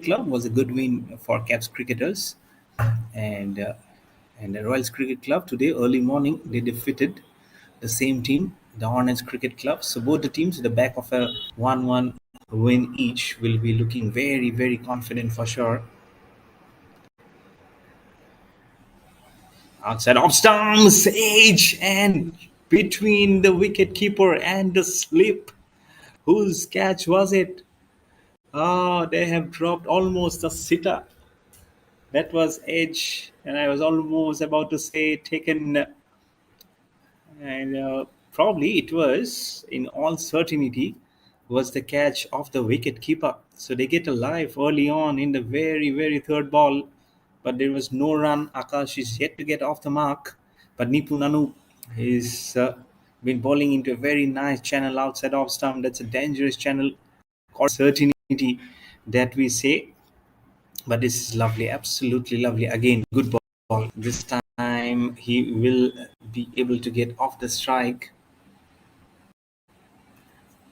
Club was a good win for Caps cricketers, and the Royals Cricket Club today early morning they defeated the same team, the Hornets Cricket Club. So both the teams at the back of a 1-1 win each will be looking very very confident for sure. Outside off stumps, edge, and between the wicket keeper and the slip. Whose catch was it? Oh, they have dropped almost a sitter. That was edge, and I was almost about to say taken, and probably it was, in all certainty, was the catch of the wicket keeper. So they get a life early on in the very, very third ball, but there was no run. Akash is yet to get off the mark, but Nipun Anu is been bowling into a very nice channel outside off stump. That's a dangerous channel, or certainty that we say. But this is lovely, absolutely lovely. Again, good ball. This time he will be able to get off the strike,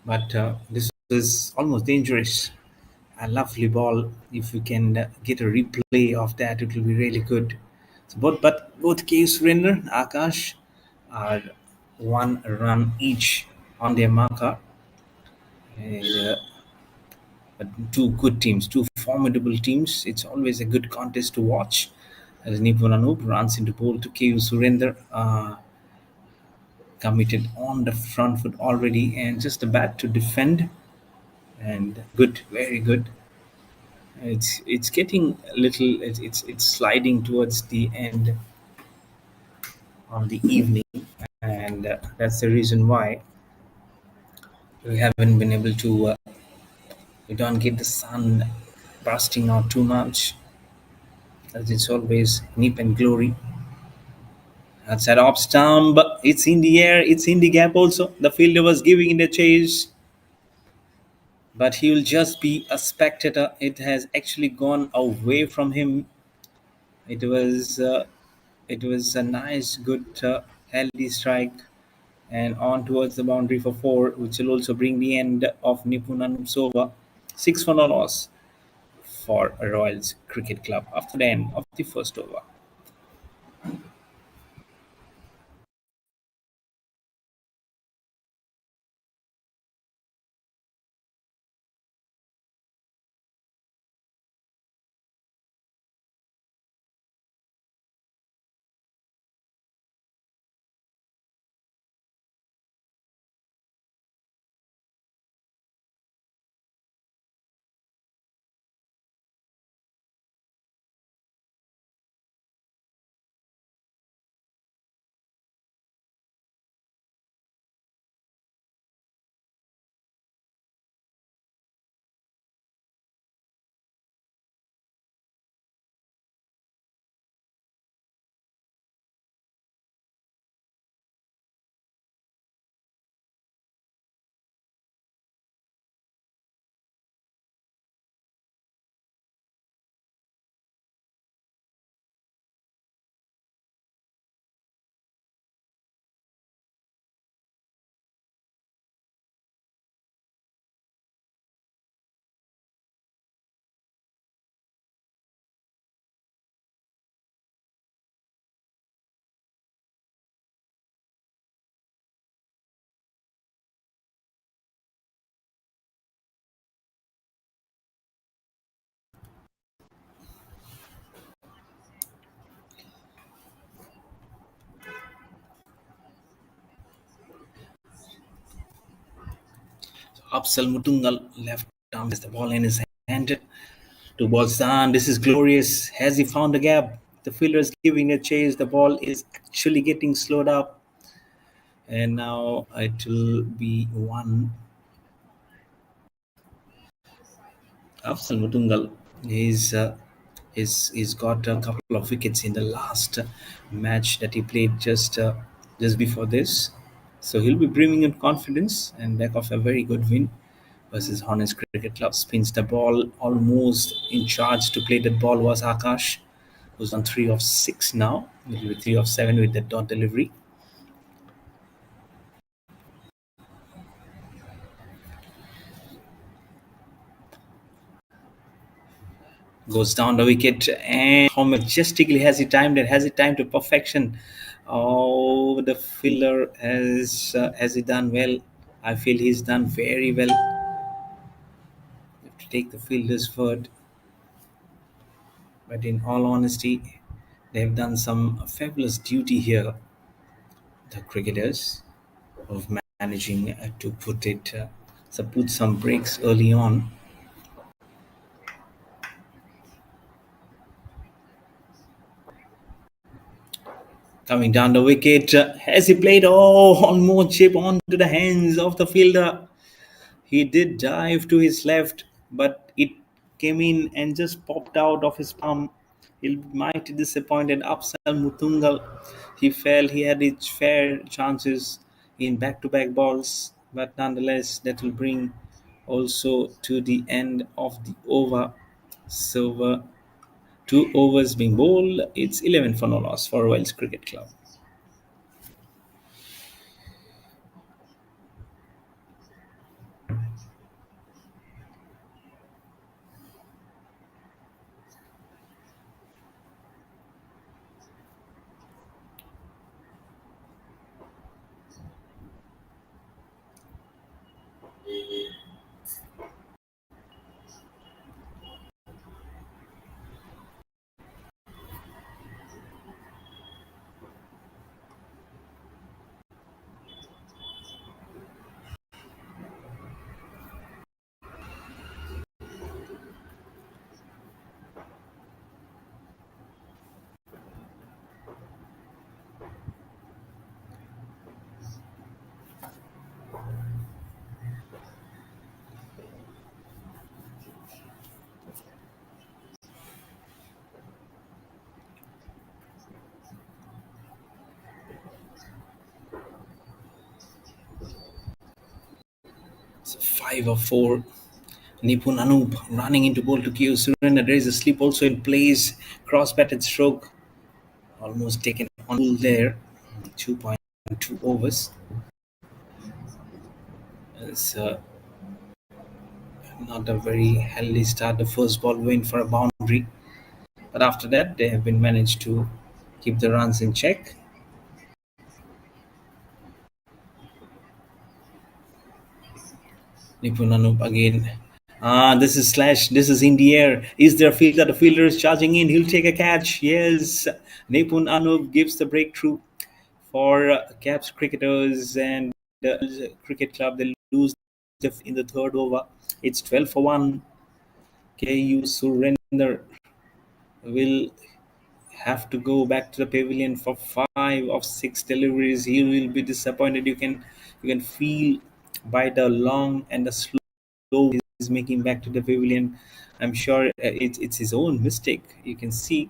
but this is almost dangerous. A lovely ball. If you can get a replay of that, it will be really good. So both K. Surrender and Akash are 1 run each on their marker. And, but two good teams, two formidable teams. It's always a good contest to watch. As Nipun Anup runs into bowl to KU Surrender, committed on the front foot already, and just a bat to defend. And good, very good. It's getting a little. It's sliding towards the end of the evening, and that's the reason why we haven't been able to. We don't get the sun bursting out too much, as it's always nip and glory. Outside off stump, it's in the air, it's in the gap also. The fielder was giving it a chase, but he will just be a spectator. It has actually gone away from him. It was a nice, good, healthy strike, and on towards the boundary for four, which will also bring the end of Nipunanum's over. 6 for no loss for Royals Cricket Club after the end of the first over. Upsal Mutungal left arm has the ball in his hand. Two balls down. This is glorious. Has he found the gap? The fielder is giving a chase. The ball is actually getting slowed up. And now it will be one. Afsal Mutungal he's got a couple of wickets in the last match that he played just before this. So he'll be brimming in confidence and back of a very good win versus Hornets Cricket Club. Spins the ball almost in charge to play that ball was Akash, who's on 3 of 6 now. He'll be 3 of 7 with the dot delivery. Goes down the wicket, and how majestically has he timed to perfection. Oh, the fielder has he done well? I feel he's done very well. You have to take the fielder's word, but in all honesty, they've done some fabulous duty here, the cricketers, of managing to put some breaks early on. Coming down the wicket, has he played? Oh, almost chip onto the hands of the fielder. He did dive to his left, but it came in and just popped out of his palm. He might be disappointed. Upsal Mutungal, he felt he had his fair chances in back-to-back balls, but nonetheless, that will bring also to the end of the over. So, 2 overs being bowled, it's 11 for no loss for Royals Cricket Club. So 5 or 4. Nipun Anup running into ball to Kyo Surrender. There is a slip also in place. Cross batted stroke. Almost taken on there. 2.2 overs. It's not a very healthy start. The first ball went for a boundary. But after that, they have been managed to keep the runs in check. Nipun Anup again. This is Slash. This is in the air. Is there a fielder? The fielder is charging in. He'll take a catch. Yes. Nipun Anup gives the breakthrough for Caps cricketers and the cricket club. They lose in the third over. It's 12 for 1. KU Surrender will have to go back to the pavilion for 5 of 6 deliveries. He will be disappointed. You can feel by the long and the slow he's making back to the pavilion. I'm sure it's his own mistake. You can see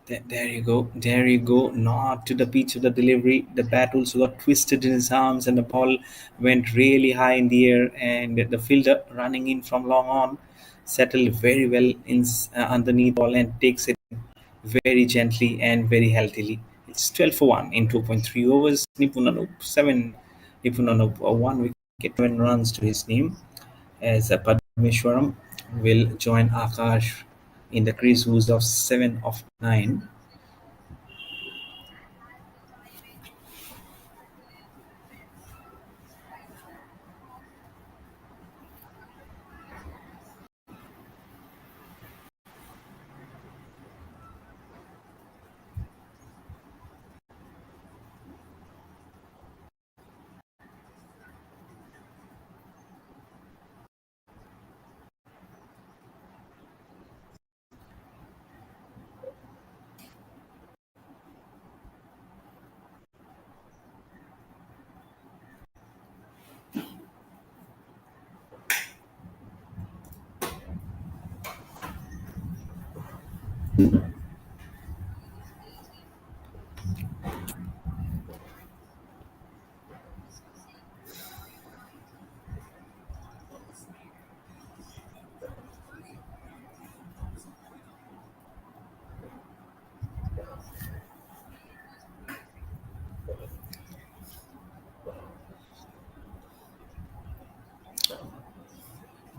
there you go. There you go. Not to the pitch of the delivery. The bat also got twisted in his arms, and the ball went really high in the air. And the fielder running in from long on settled very well underneath ball and takes it very gently and very healthily. It's 12 for 1 in 2.3 overs. Nipunanup 7. Nipunanup 1 wicket, 7 runs to his name as Padmeshwaram will join Akash in the crease who's of 7 of 9.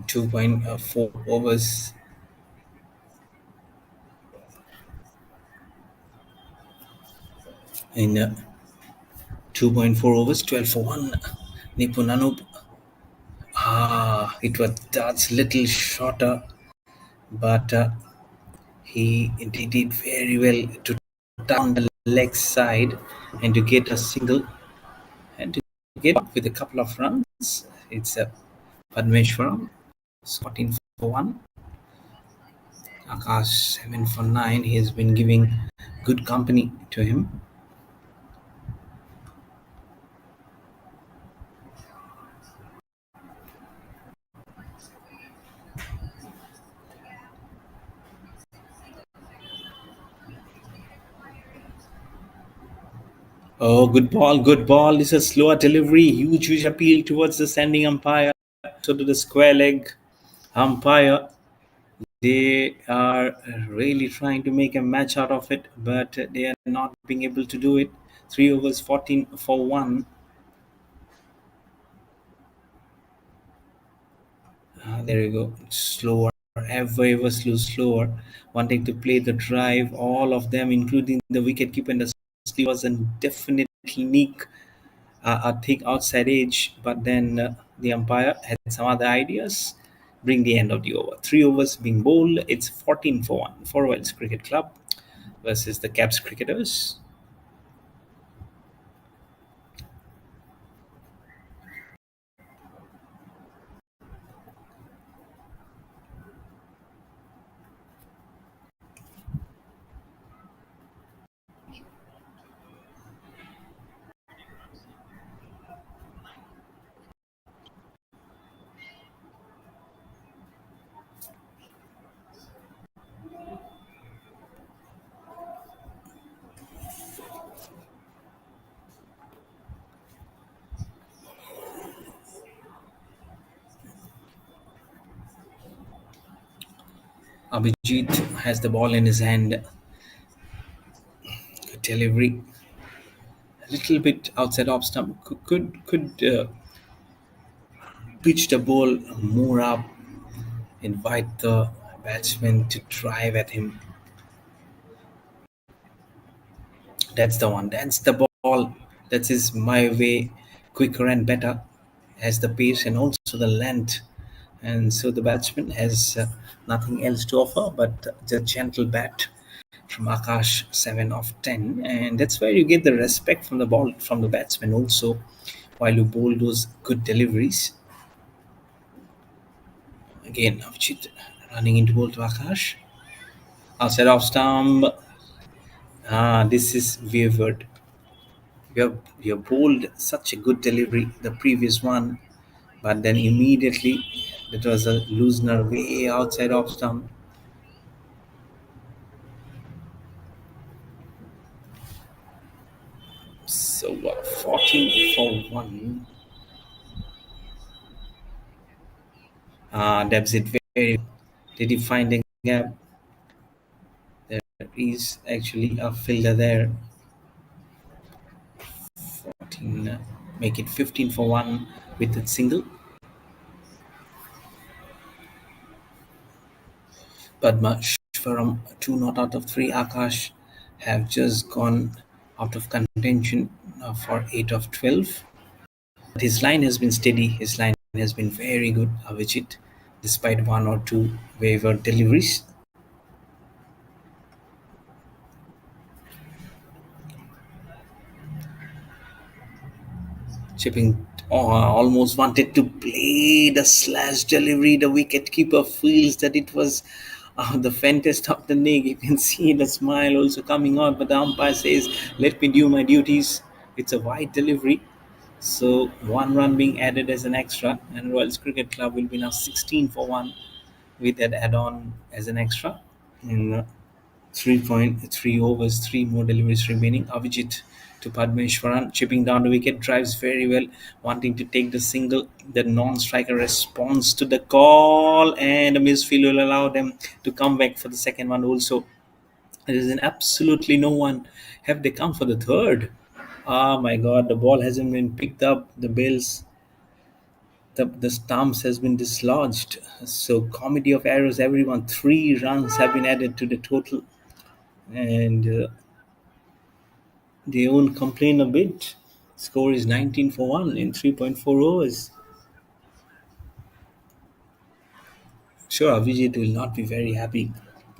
2.4 overs. in 2.4 overs, 12 for 1. Nipunanub. It was that's little shorter, but he did very well to down the leg side and to get a single and to get up with a couple of runs. It's a Padmeshwaram, 14 for 1. Akash 7 for 9. He has been giving good company to him. Oh, good ball, good ball. This is a slower delivery. Huge appeal towards the standing umpire. So to the square leg umpire. They are really trying to make a match out of it, but they are not being able to do it. 3 overs, 14 for 1. There you go. Slower, ever slower. Wanting to play the drive. All of them, including the wicketkeeper and the was a definite sneak, a thick outside edge. But then the umpire had some other ideas. Bring the end of the over. 3 overs being bowled. It's 14 for 1 for Wales Cricket Club versus the Kaps cricketers. Abhijit has the ball in his hand. Good delivery. A little bit outside off stump. Could pitch the ball more up. Invite the batsman to drive at him. That's the one. That's the ball. That is my way. Quicker and better. Has the pace and also the length. And so the batsman has nothing else to offer but the gentle bat from Akash 7 of 10, and that's where you get the respect from the ball from the batsman also while you bowl those good deliveries. Again, Avjit running into ball to Akash. Outside off stump. This is wavered. You have bowled such a good delivery, the previous one, but then immediately that was a loosener way outside off stump. So 14 for 1. Debs it very. Did he find a gap? There is actually a fielder there. 14, make it 15 for 1 with a single. Padmashvaram, 2 not out of 3. Akash have just gone out of contention for 8 of 12. But his line has been steady. His line has been very good, Avijit, despite 1 or 2 wavered deliveries. Chipping almost wanted to play the slash delivery. The wicketkeeper feels that it was the faintest of the neck. You can see the smile also coming out, but the umpire says, "Let me do my duties." It's a wide delivery. So 1 run being added as an extra, and Royals Cricket Club will be now 16 for 1 with that add-on as an extra. In 3.3 overs, 3 more deliveries remaining. Avijit to Padmeshwaran, chipping down the wicket, drives very well, wanting to take the single. The non-striker responds to the call, and the misfield will allow them to come back for the second one also. There is an absolutely no one. Have they come for the third? Oh my god, the ball hasn't been picked up. The bills, the stumps has been dislodged. So comedy of errors, everyone. 3 runs have been added to the total, and They won't complain a bit. Score is 19 for 1 in 3.4 overs. Sure, Avijit will not be very happy.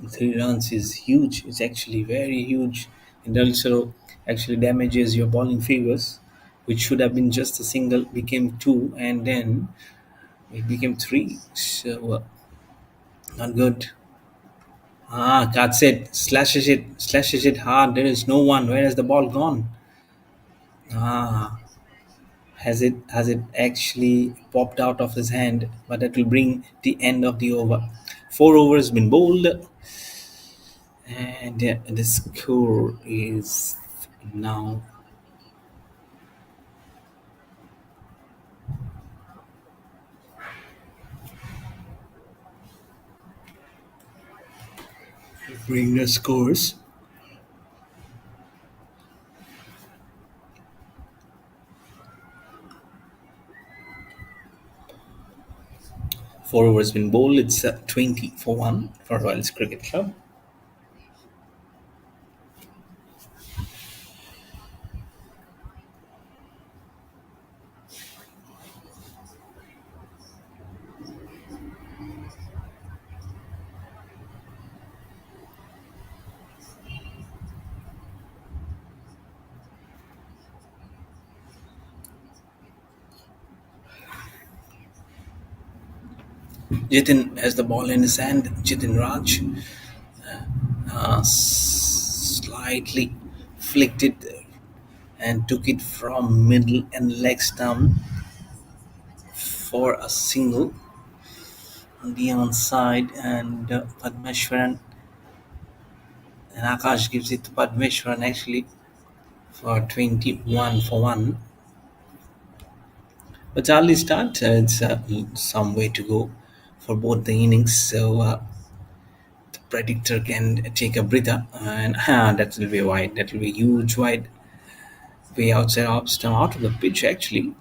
3 runs is huge. It's actually very huge. It also actually damages your bowling figures, which should have been just a single, became two, and then it became three. So, not good. That's it. Slashes it hard. There is no one. Where has the ball gone? Ah, has it actually popped out of his hand? But that will bring the end of the over. 4 overs been bowled, and the score is now bring the scores. 4 overs been bowled. It's 20 for 1 for Royals Cricket Club. Jitin has the ball in his hand. Jitin Raj slightly flicked it and took it from middle and leg stump for a single on the onside, and Padmeshwaran and Akash gives it to Padmeshwaran actually for 21 for 1. But early start, it's some way to go for both the innings, so the predictor can take a breather, and that will be wide. That will be huge wide, way outside off stump, out of the pitch actually.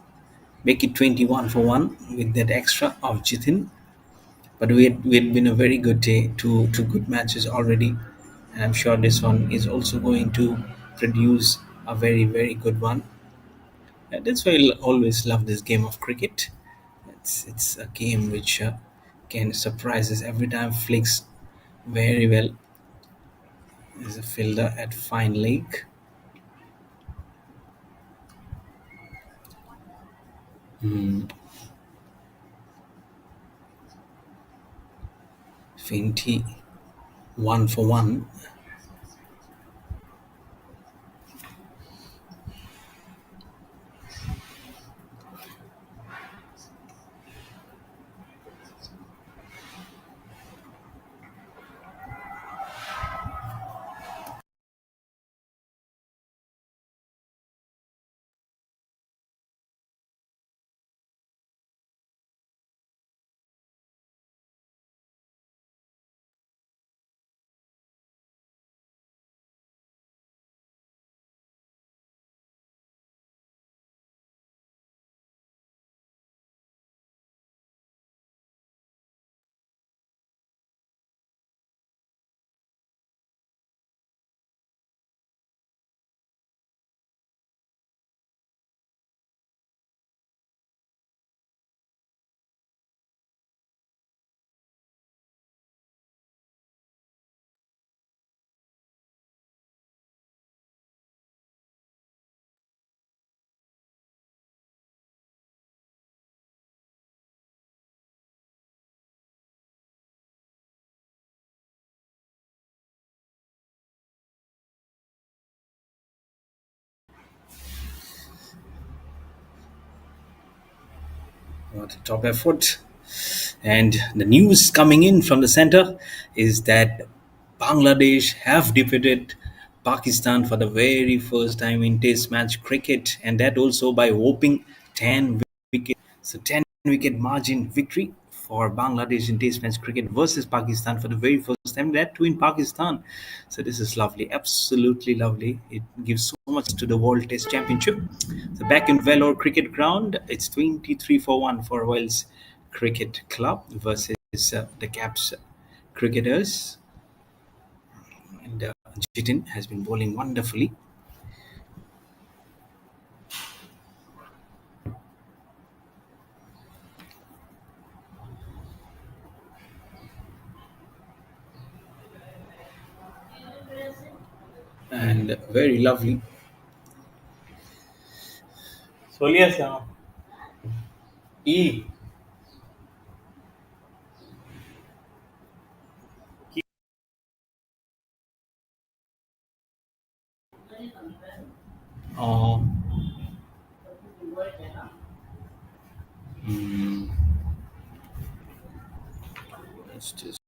Make it 21 for 1 with that extra of Jitin. But we had been a very good day, two good matches already, and I'm sure this one is also going to produce a very very good one. And that's why I always love this game of cricket. It's a game which can surprise us every time. Flicks very well as a fielder at fine leg. 21 for 1. What a top effort. And the news coming in from the center is that Bangladesh have defeated Pakistan for the very first time in Test match cricket, and that also by whopping 10 wickets. So 10 wicket margin victory for Bangladesh in Test match cricket versus Pakistan for the very first time. That too in Pakistan. So this is lovely, absolutely lovely. It gives so much to the World Test Championship. So back in Vellore Cricket Ground, it's 23 for 1 for Wales Cricket Club versus the Kaps cricketers. And Jitin has been bowling wonderfully. and very lovely. Solias, E. Oh, mm, it's just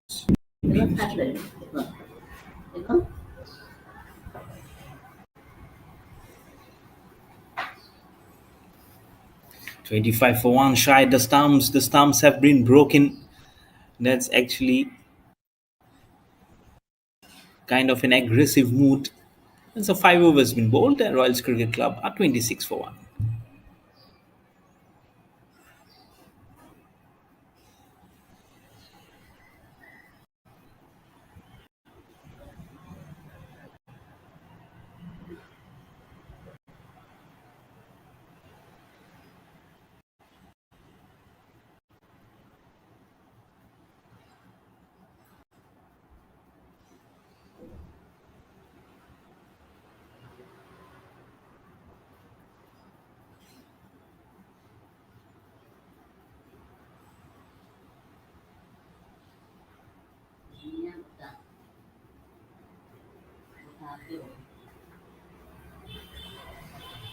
25 for one shy. The stumps have been broken. That's actually kind of an aggressive mood. And so 5 overs been bowled. The Royals Cricket Club are 26 for one.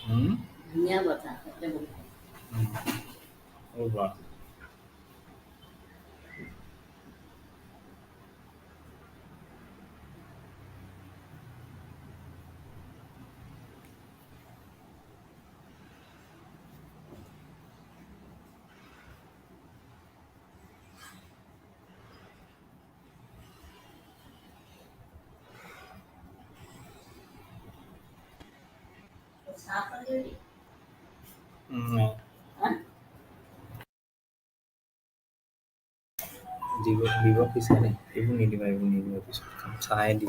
Hmm? Over. Mm, di work is ano, ibu ni di ba episode kam saya di.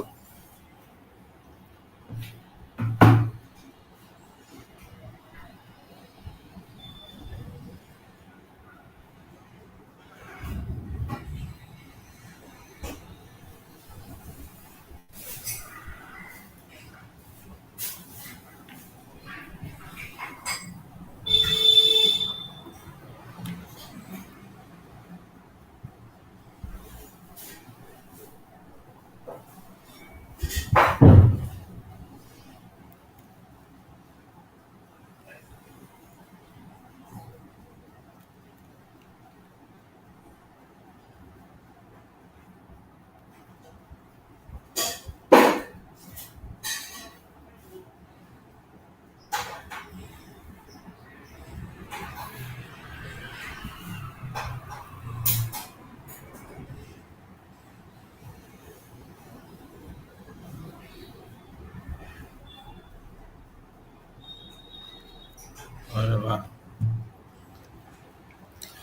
Whatever.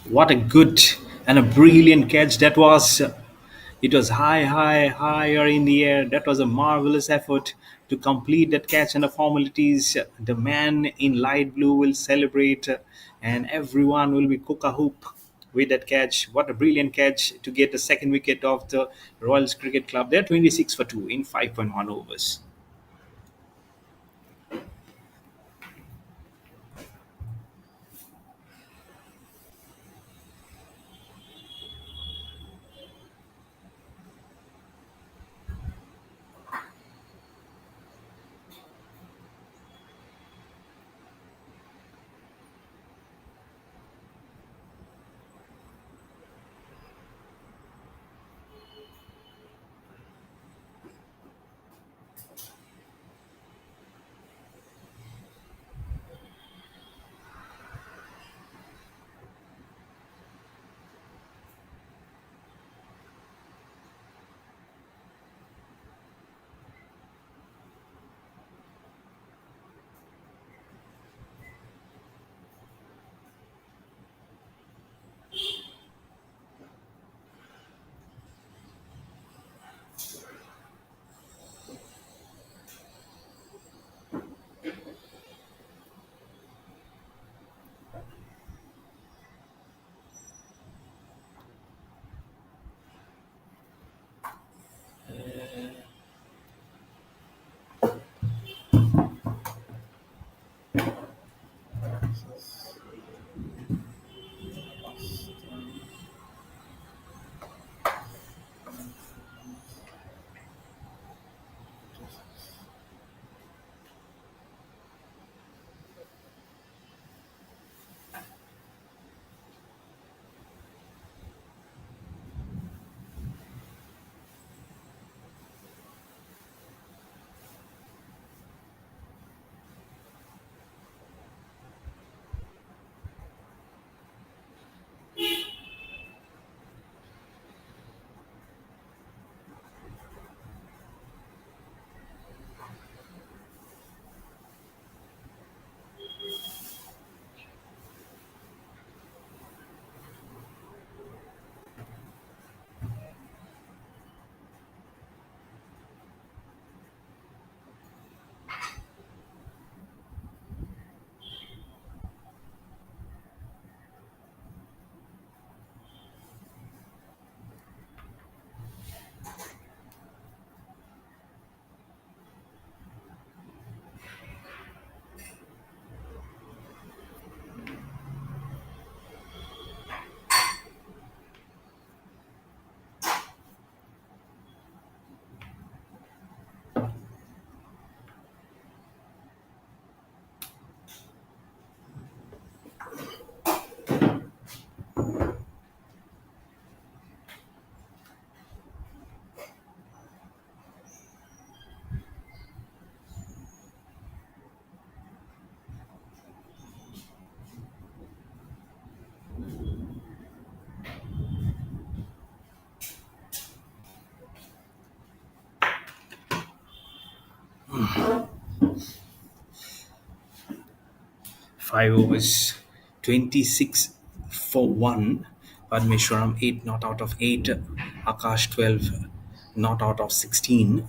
What a good and a brilliant catch that was. It was higher in the air. That was a marvelous effort to complete that catch and the formalities. The man in light blue will celebrate, and everyone will be cook a hoop with that catch. What a brilliant catch to get the second wicket of the Royals Cricket Club. They're 26 for 2 in 5.1 overs. 5 overs, 26 for 1. Padmeshwaram 8 not out of 8. Akash 12 not out of 16.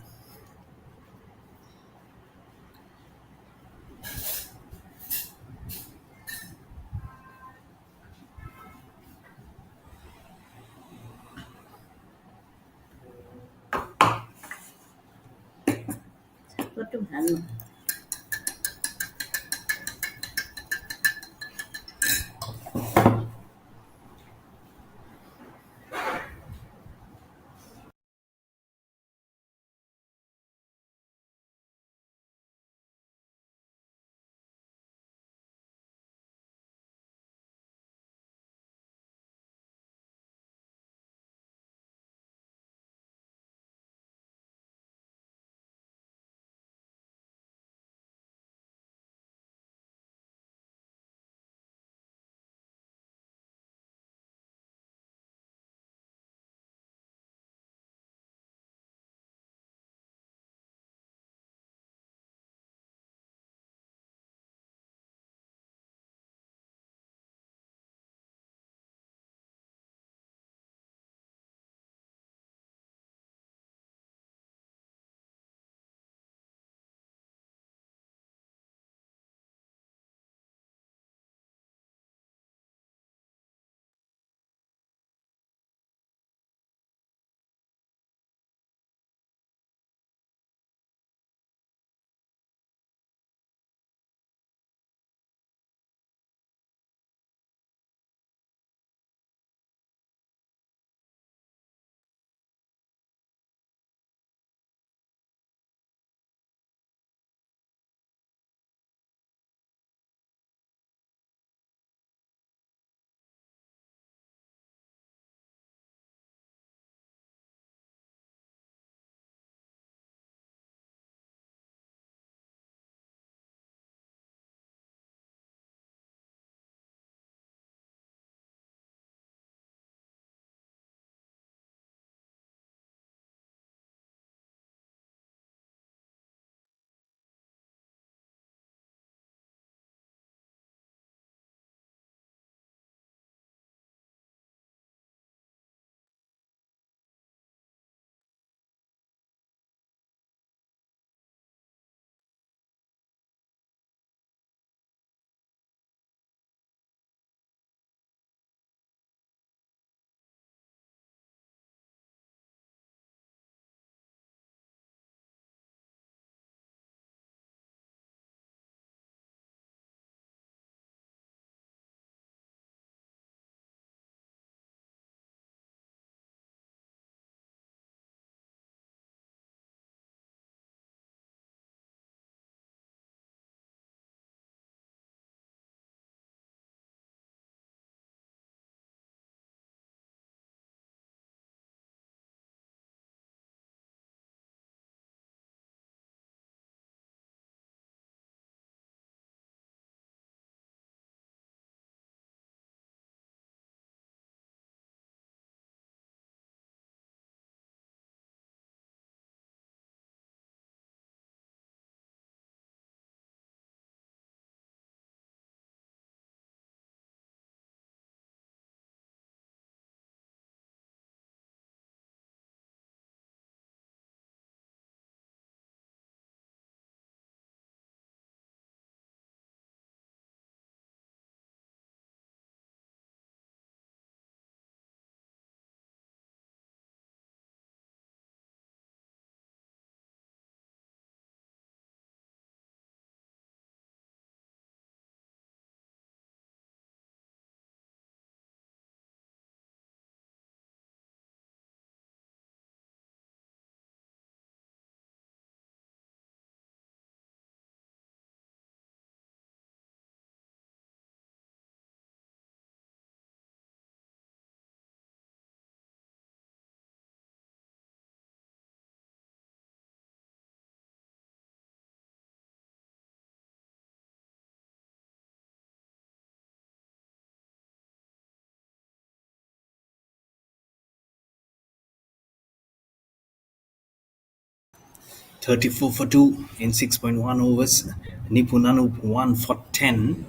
34 for 2 in 6.1 overs. Nipunanup 1 for 10.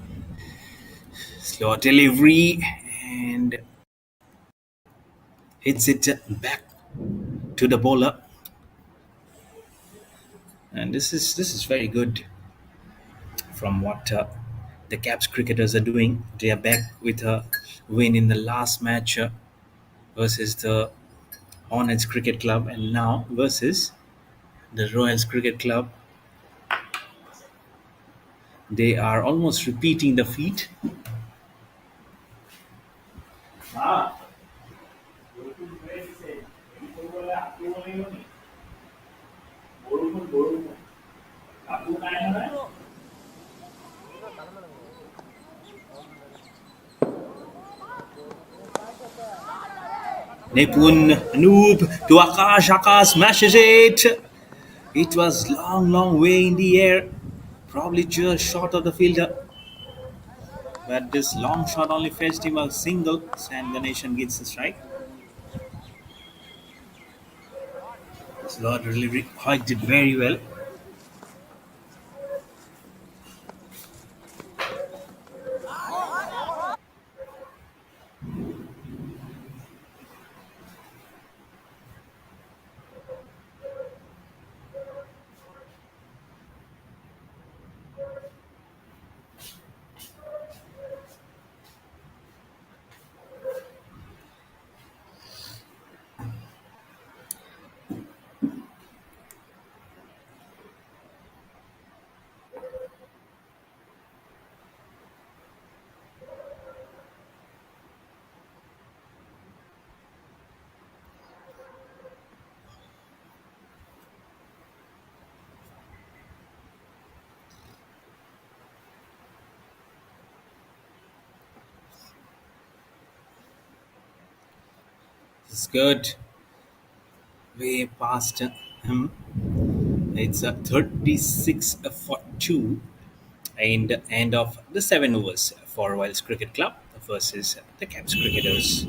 Slow delivery and hits it back to the bowler. And this is very good from what the Caps cricketers are doing. They are back with a win in the last match versus the Hornets Cricket Club, and now versus the Royals Cricket Club. They are almost repeating the feat. Nepun Noob to Akash. Akash smashes it. It was long, long way in the air. Probably just short of the fielder. But this long shot only fetched him a single. And the nation gets the strike. Slow delivery. Hoyt did very well. It's good. Way past him. It's a 36 for 2 and the end of the 7 overs for Royals Cricket Club versus the Caps cricketers.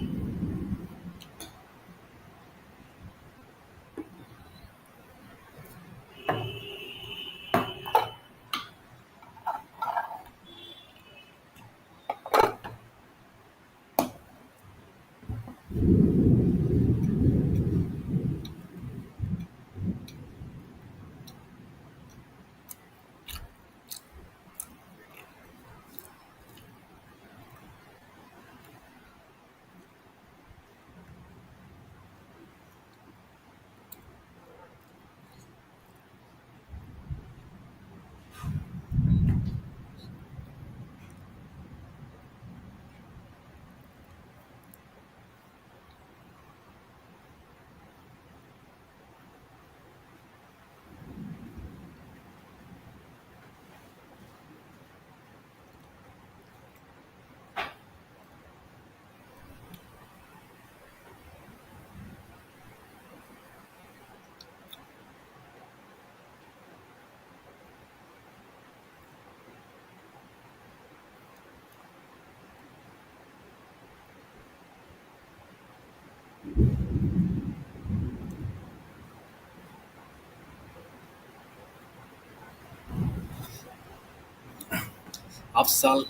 Afsal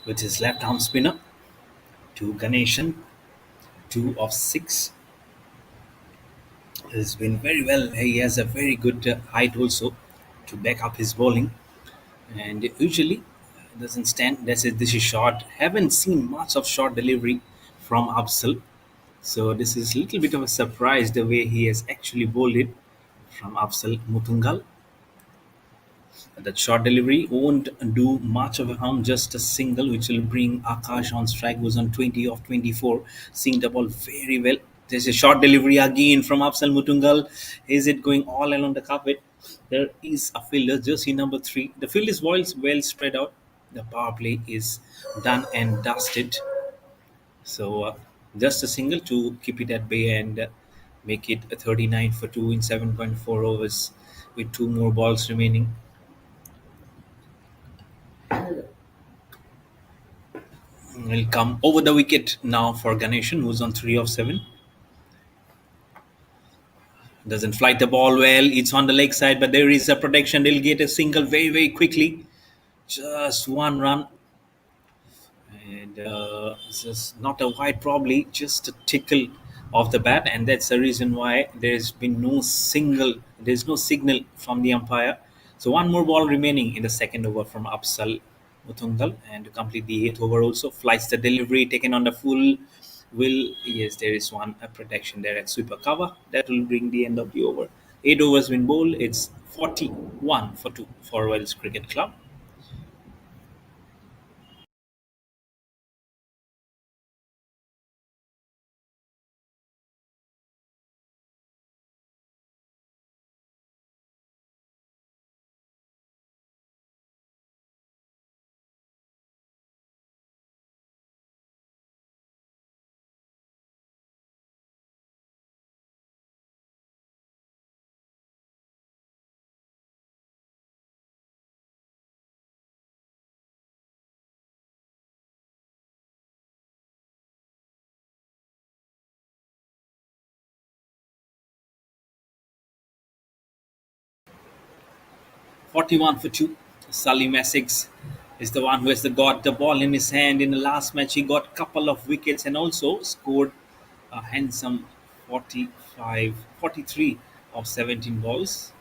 with his left arm spinner to Ganeshan, 2 of 6. He's been very well. He has a very good height also to back up his bowling, and usually doesn't stand. This is short. Haven't seen much of short delivery from Afsal, so this is a little bit of a surprise the way he has actually bowled it from Afsal Mutungal. That short delivery won't do much of a harm, just a single which will bring Akash on strike, was on 20 of 24, seeing the ball very well. There's a short delivery again from Afsal Mutungal. Is it going all along the carpet? There is a fielder, jersey number 3. The field is well spread out. The power play is done and dusted. So just a single to keep it at bay and make it a 39 for 2 in 7.4 overs with 2 more balls remaining. Will come over the wicket now for Ganeshan, who's on 3 of 7. Doesn't flight the ball well. It's on the leg side, but there is a protection. They'll get a single very, very quickly. Just one run. And it's just not a wide, probably just a tickle of the bat, and that's the reason why there's no signal from the umpire. So one more ball remaining in the second over from Apsal Mutungal, and to complete the eighth over also flights the delivery taken on the full will. Yes, there is one a protection there at sweeper cover that will bring the end of the over. 8 overs win bowl. It's 41 for 2 for Wales Cricket Club. 41 for 2. Salim Essex is the one who has got the ball in his hand. In the last match, he got a couple of wickets and also scored a handsome 45, 43 of 17 balls.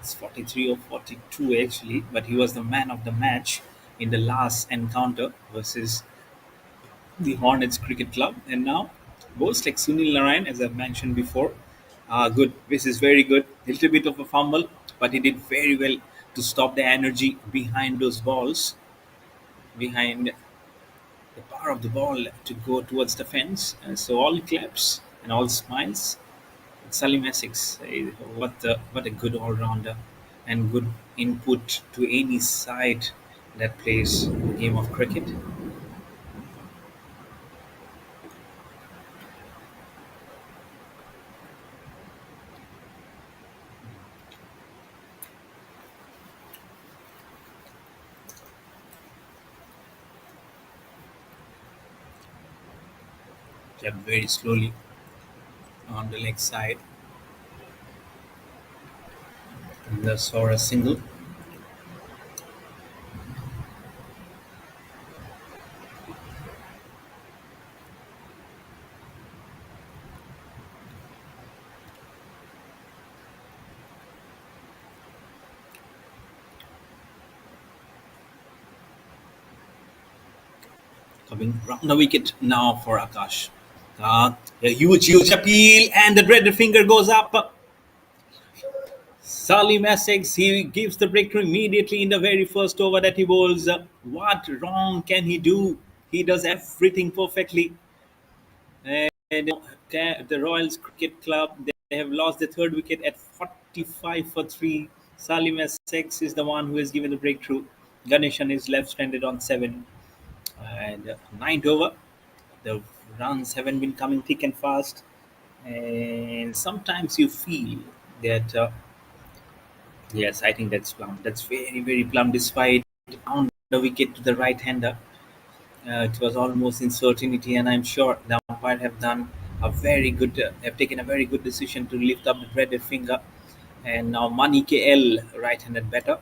It's 43 or 42 actually, but he was the man of the match in the last encounter versus the Hornets Cricket Club. And now, bowls like Sunil Narayan, as I've mentioned before, are good. This is very good. A little bit of a fumble, but he did very well to stop the energy behind those balls, behind the power of the ball to go towards the fence. So all claps and all smiles. Salim Essex, what a good all rounder and good input to any side that plays the game of cricket. Kept very slowly on the leg side. The saw a single. Coming round the wicket now for Akash. A huge, huge appeal, and the dreaded finger goes up. Salim Essex, he gives the breakthrough immediately in the very first over that he bowls. What wrong can he do? He does everything perfectly. And the Royals Cricket Club, they have lost the third wicket at 45 for 3. Salim Essex is the one who has given the breakthrough. Ganeshan is left stranded on 7. And ninth over, the runs haven't been coming thick and fast. And sometimes you feel that, yes, I think that's plumb. That's very, very plumb, despite on the wicket to the right hander. It was almost in certainty, and I'm sure the umpire have taken a very good decision to lift up the dreaded finger. And now Mani KL, right-handed batter,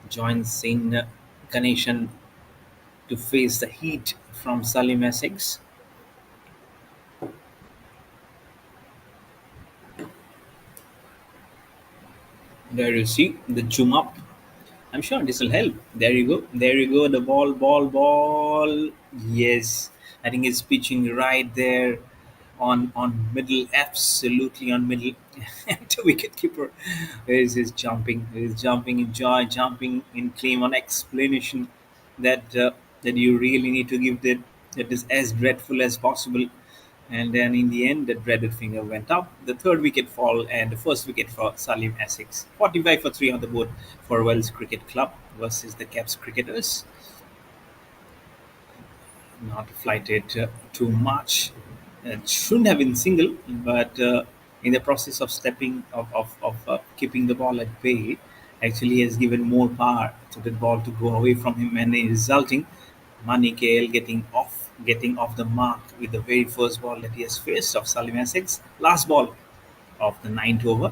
joins in Ganeshan to face the heat from Salim Essex. There you see the zoom up. I'm sure this will help. There you go. There you go. The ball, ball, ball. Yes, I think it's pitching right there on middle, absolutely on middle. And the wicketkeeper is jumping, is jumping in joy, jumping in claim on explanation that that you really need to give that is as dreadful as possible. And then in the end, the dreaded finger went up. The third wicket fall and the first wicket for Salim Essex. 45 for 3 on the board for Wales Cricket Club versus the Kaps cricketers. Not flighted too much. It shouldn't have been single, but in the process of keeping the ball at bay, actually has given more power to the ball to go away from him, and resulting Mani KL getting off the mark with the very first ball that he has faced of Salim Essex. Last ball of the ninth over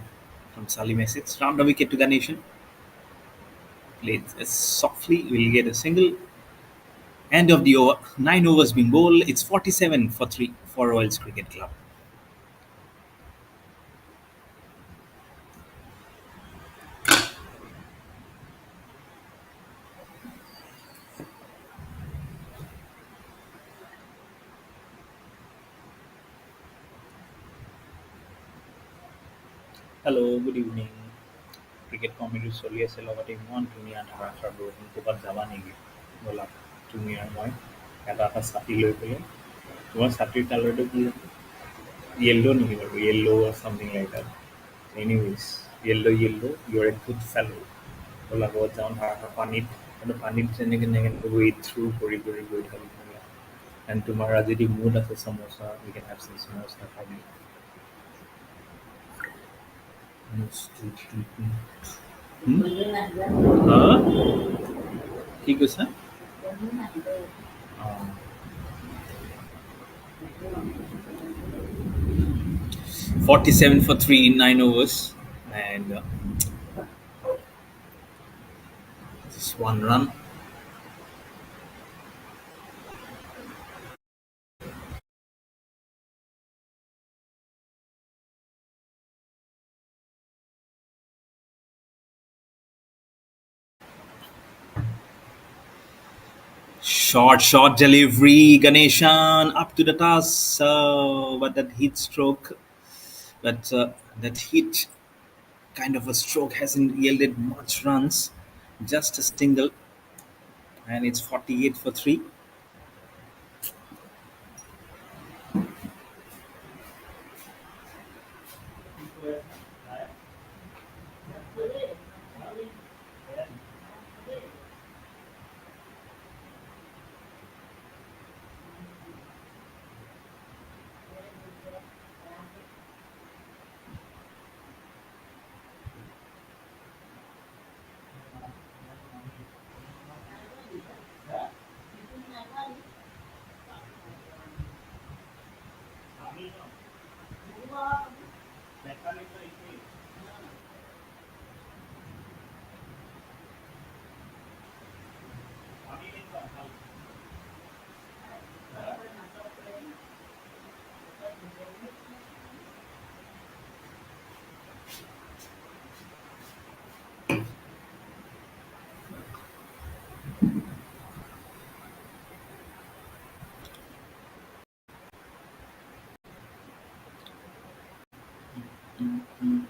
from Salim Essex. Round the wicket to Ganeshan. Played softly. Will get a single. End of the over. 9 overs being bowled. It's 47 for 3 for Royals Cricket Club. Hello, good evening. Cricket comedy চলি আছে লগতে ইমান ধুনীয়া ধাৰাসাৰ বৰষুণ ক'ৰবাত যাবা নেকি ব'লা তুমি আৰু মই এটা ছাতি লৈ পেলাই তোমাৰ ছাতিৰ কালাৰটো কি য়েল্ল' নেকি বাৰু yellow' something like that anyways yellow' ইউৰ এ গুড ফেলো ব'লা ক'ৰবাত যাওঁ ধাৰাসাৰ পানীত কিন্তু পানীত যেনেকৈ কেনেকৈ ৱেইট থ্ৰু কৰি গৈ থাকোঁ ব'লা এণ্ড তোমাৰ আজি যদি মুড আছে চামোচা উই কেন হেভ চাম চামোচা খাই দিম হা কি কৈছা 47 for 3 in 9 overs and just one run. Short delivery. Ganeshan up to the task. But that heat stroke, but that heat kind of a stroke hasn't yielded much runs. Just a single, and it's 48 for 3. Mm.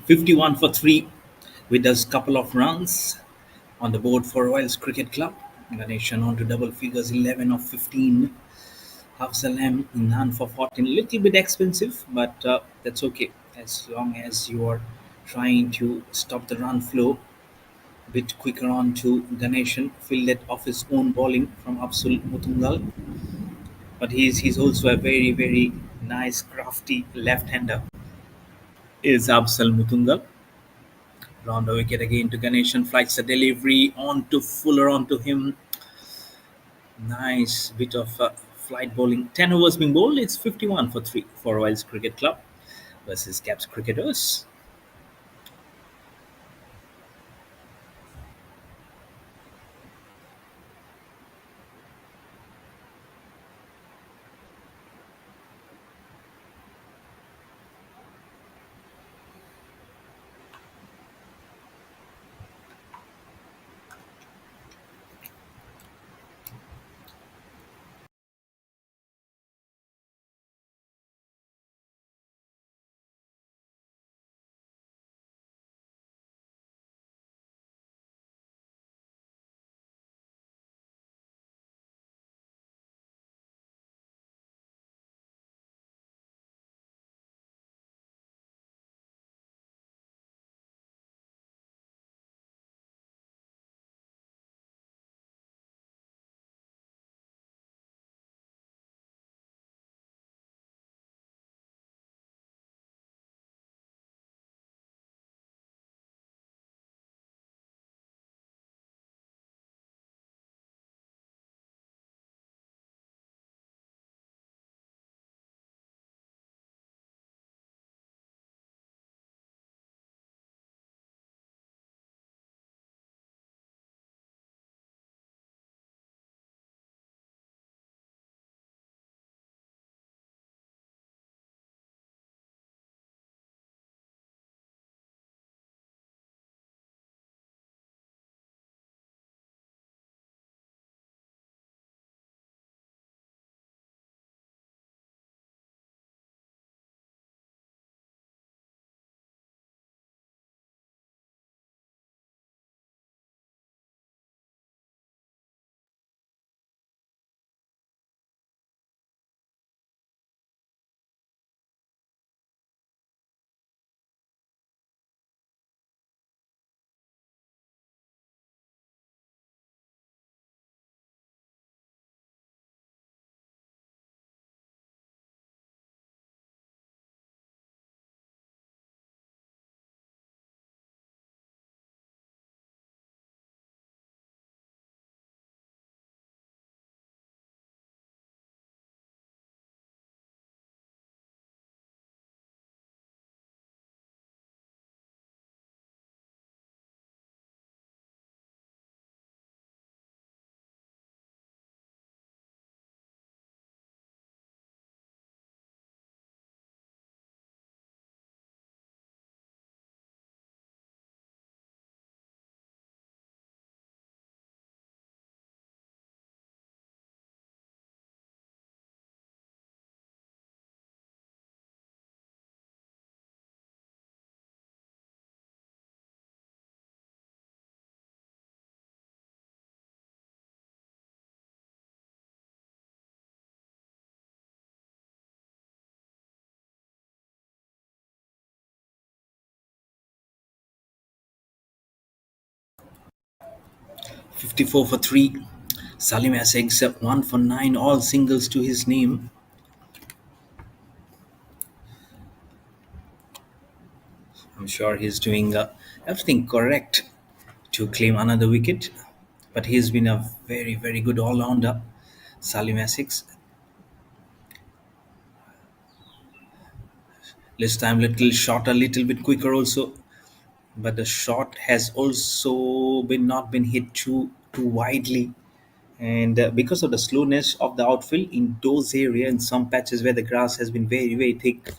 51 for 3 with a couple of runs on the board for Royals Cricket Club. Ganeshan on to double figures 11 of 15. Hafsalam none for 14. Little bit expensive, but that's okay as long as you are trying to stop the run flow. Bit quicker on to Ganeshan, fielded off his own bowling from Absul Mutungal. But he's also a very nice crafty left-hander. Is Absal Mutungal. Round the wicket again to Ganeshan, flights the delivery on to Fuller onto him. Nice bit of flight bowling. 10 overs being bowled. It's 51 for 3 for Royals Cricket Club versus Caps cricketers. 54 for 3. Salim has except 1 for 9, all singles to his name. I'm sure he's doing everything correct to claim another wicket. But he's been a very, very good all rounder. Salim Essex. This time, little shot, a little bit quicker also. But the shot has also been not been hit too widely. And because of the slowness of the outfield in those areas, in some patches where the grass has been very, very thick,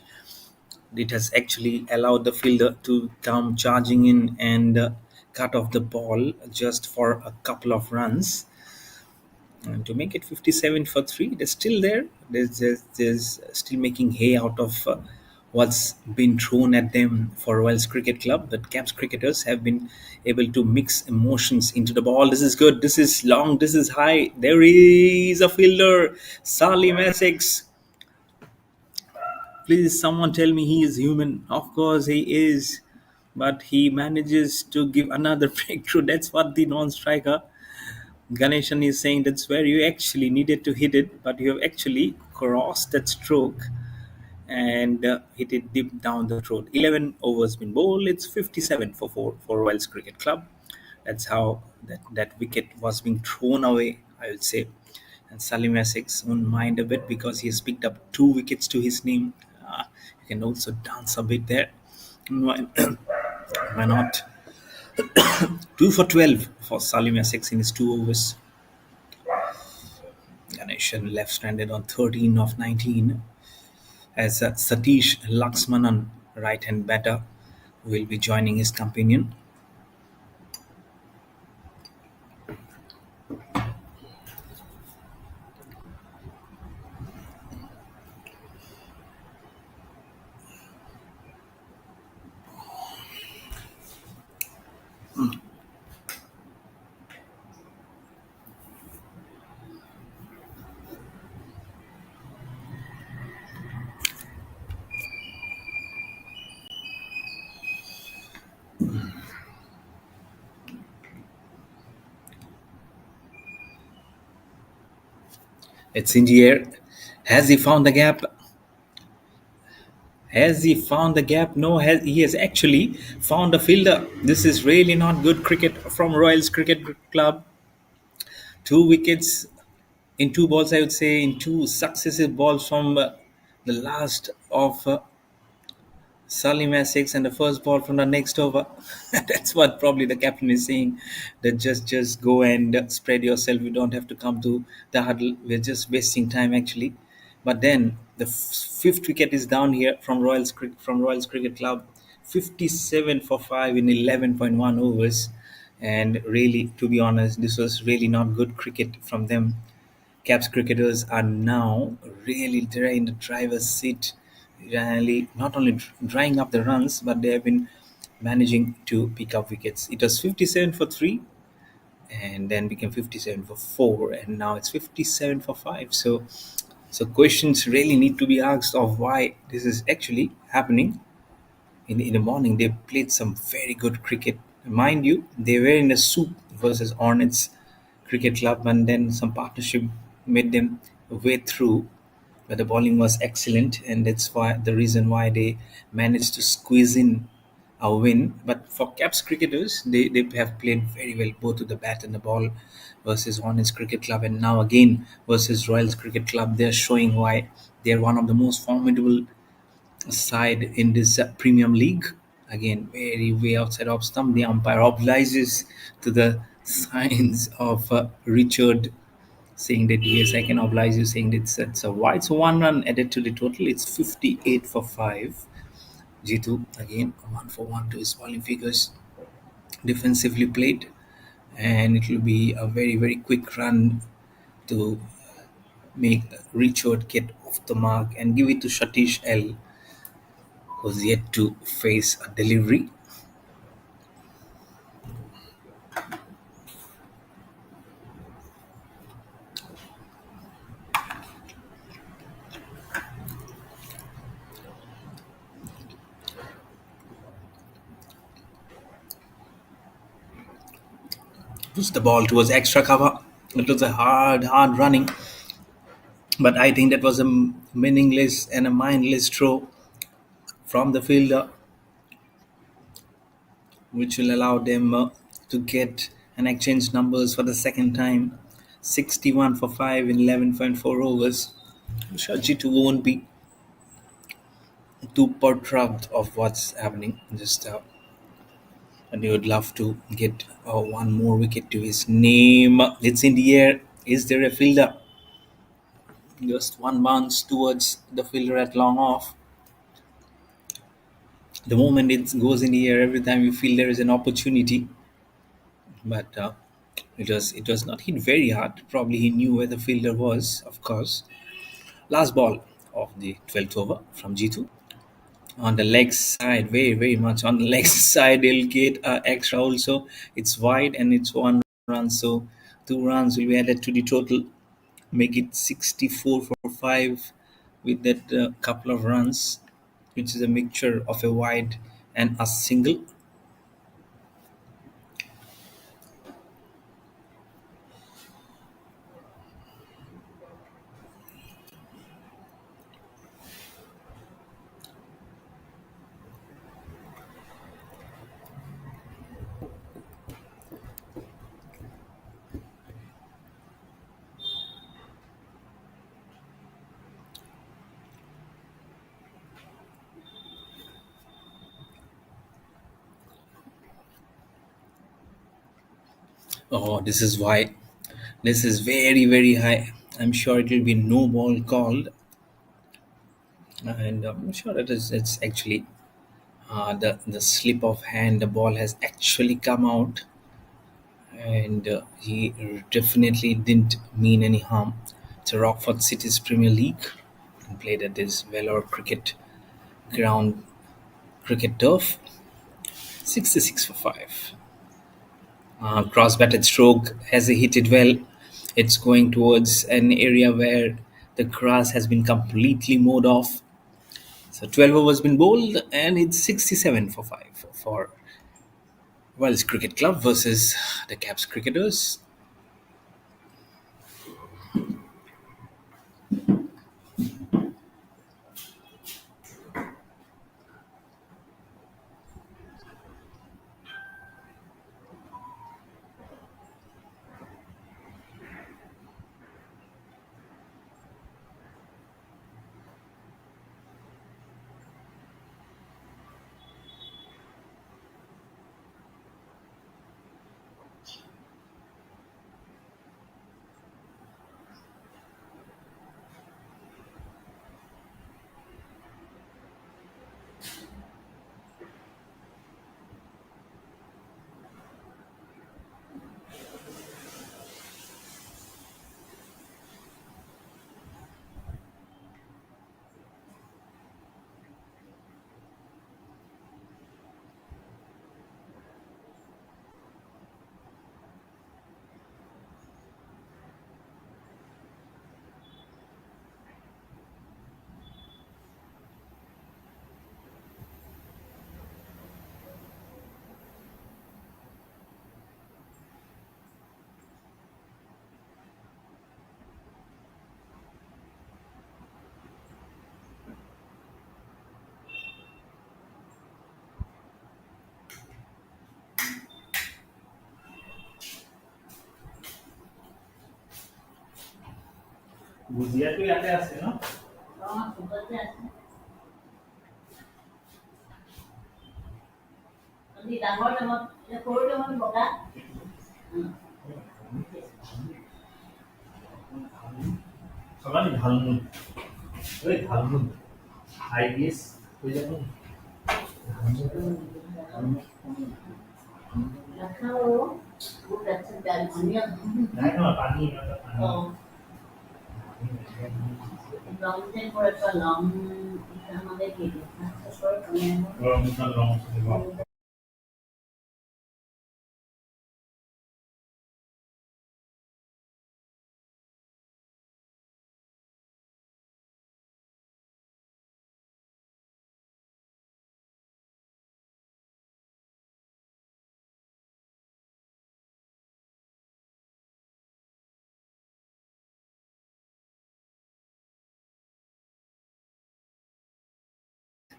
it has actually allowed the fielder to come charging in and cut off the ball just for a couple of runs. And to make it 57 for 3, they're still there. There's still making hay out of what's been thrown at them for Royals Cricket Club. But Caps cricketers have been able to mix emotions into the ball. This is good. This is long. This is high. There is a fielder. Salim Essex. Please, someone tell me he is human. Of course, he is. But he manages to give another breakthrough. That's what the non striker Ganeshan is saying, that's where you actually needed to hit it, but you have actually crossed that stroke and hit it deep down the throat. 11 overs been bowled. It's 57 for 4 for Royals Cricket Club. That's how that wicket was being thrown away, I would say. And Salim Essex won't mind a bit because he has picked up 2 wickets to his name. You can also dance a bit there. Why, why not? 2 for 12 for Salim Essex in his 2 overs. Ganeshan left stranded on 13 of 19 as Satish Laxmanan, right-hand batter, will be joining his companion. It's in the air. Has he found the gap? Has he found the gap? No, he has actually found a fielder. This is really not good cricket from Royals Cricket Club. 2 wickets in 2 balls, I would say, in 2 successive balls from the last of Salim has 6 and the first ball from the next over. That's what probably the captain is saying. That just go and spread yourself. You don't have to come to the huddle. We're just wasting time actually. But then the fifth wicket is down here from Royals Cricket Club. 57 for 5 in 11.1 overs. And really, to be honest, this was really not good cricket from them. Caps cricketers are now really they're in the driver's seat, really not only drying up the runs, but they have been managing to pick up wickets. It was 57 for 3 and then became 57 for 4 and now it's 57 for 5. So questions really need to be asked of why this is actually happening. In the morning they played some very good cricket, mind you. They were in a soup versus Hornets Cricket Club, and then some partnership made them way through, but the bowling was excellent, and that's why the reason why they managed to squeeze in a win. But for Caps cricketers, they have played very well both with the bat and the ball versus Hornets Cricket Club, and now again versus Royals Cricket Club. They're showing why they're one of the most formidable side in this premium league. Again, very way outside of stump. The umpire obliges to the signs of Richard, saying that yes, I can oblige you, saying that it's a wide. So 1 run added to the total. It's 58 for 5. Jitu again 1 for 1 to his bowling figures. Defensively played, and it will be a very very quick run to make Richard get off the mark and give it to Satish L, who's yet to face a delivery. puts the ball towards extra cover. It was a hard running, but I think that was a meaningless and a mindless throw from the fielder, which will allow them to get and exchange numbers for the second time. 61 for 5 in 11.4 overs. Shajitu won't be too perturbed of what's happening. Just and he would love to get one more wicket to his name. It's in the air. Is there a fielder? Just one bounce towards the fielder at long off. The moment it goes in the air, every time you feel there is an opportunity, but it was not hit very hard. Probably he knew where the fielder was. Of course, last ball of the 12th over from G2 on the leg side, very much on the leg side. He'll get extra also. It's wide and it's 1 run, so 2 runs will be added to the total, make it 64 for 5 with that couple of runs, which is a mixture of a wide and a single. Oh, this is why. This is very high. I'm sure it will be no ball called, and I'm sure it's actually the slip of hand. The ball has actually come out, and he definitely didn't mean any harm. It's a Rockford City's Premier League, and played at this Vellore cricket ground, cricket turf. 66 for 5. Cross batted stroke, has he hit it well? It's going towards an area where the grass has been completely mowed off. So 12 overs been bowled, and it's 67 for 5 for Wells Cricket Club versus the Caps cricketers.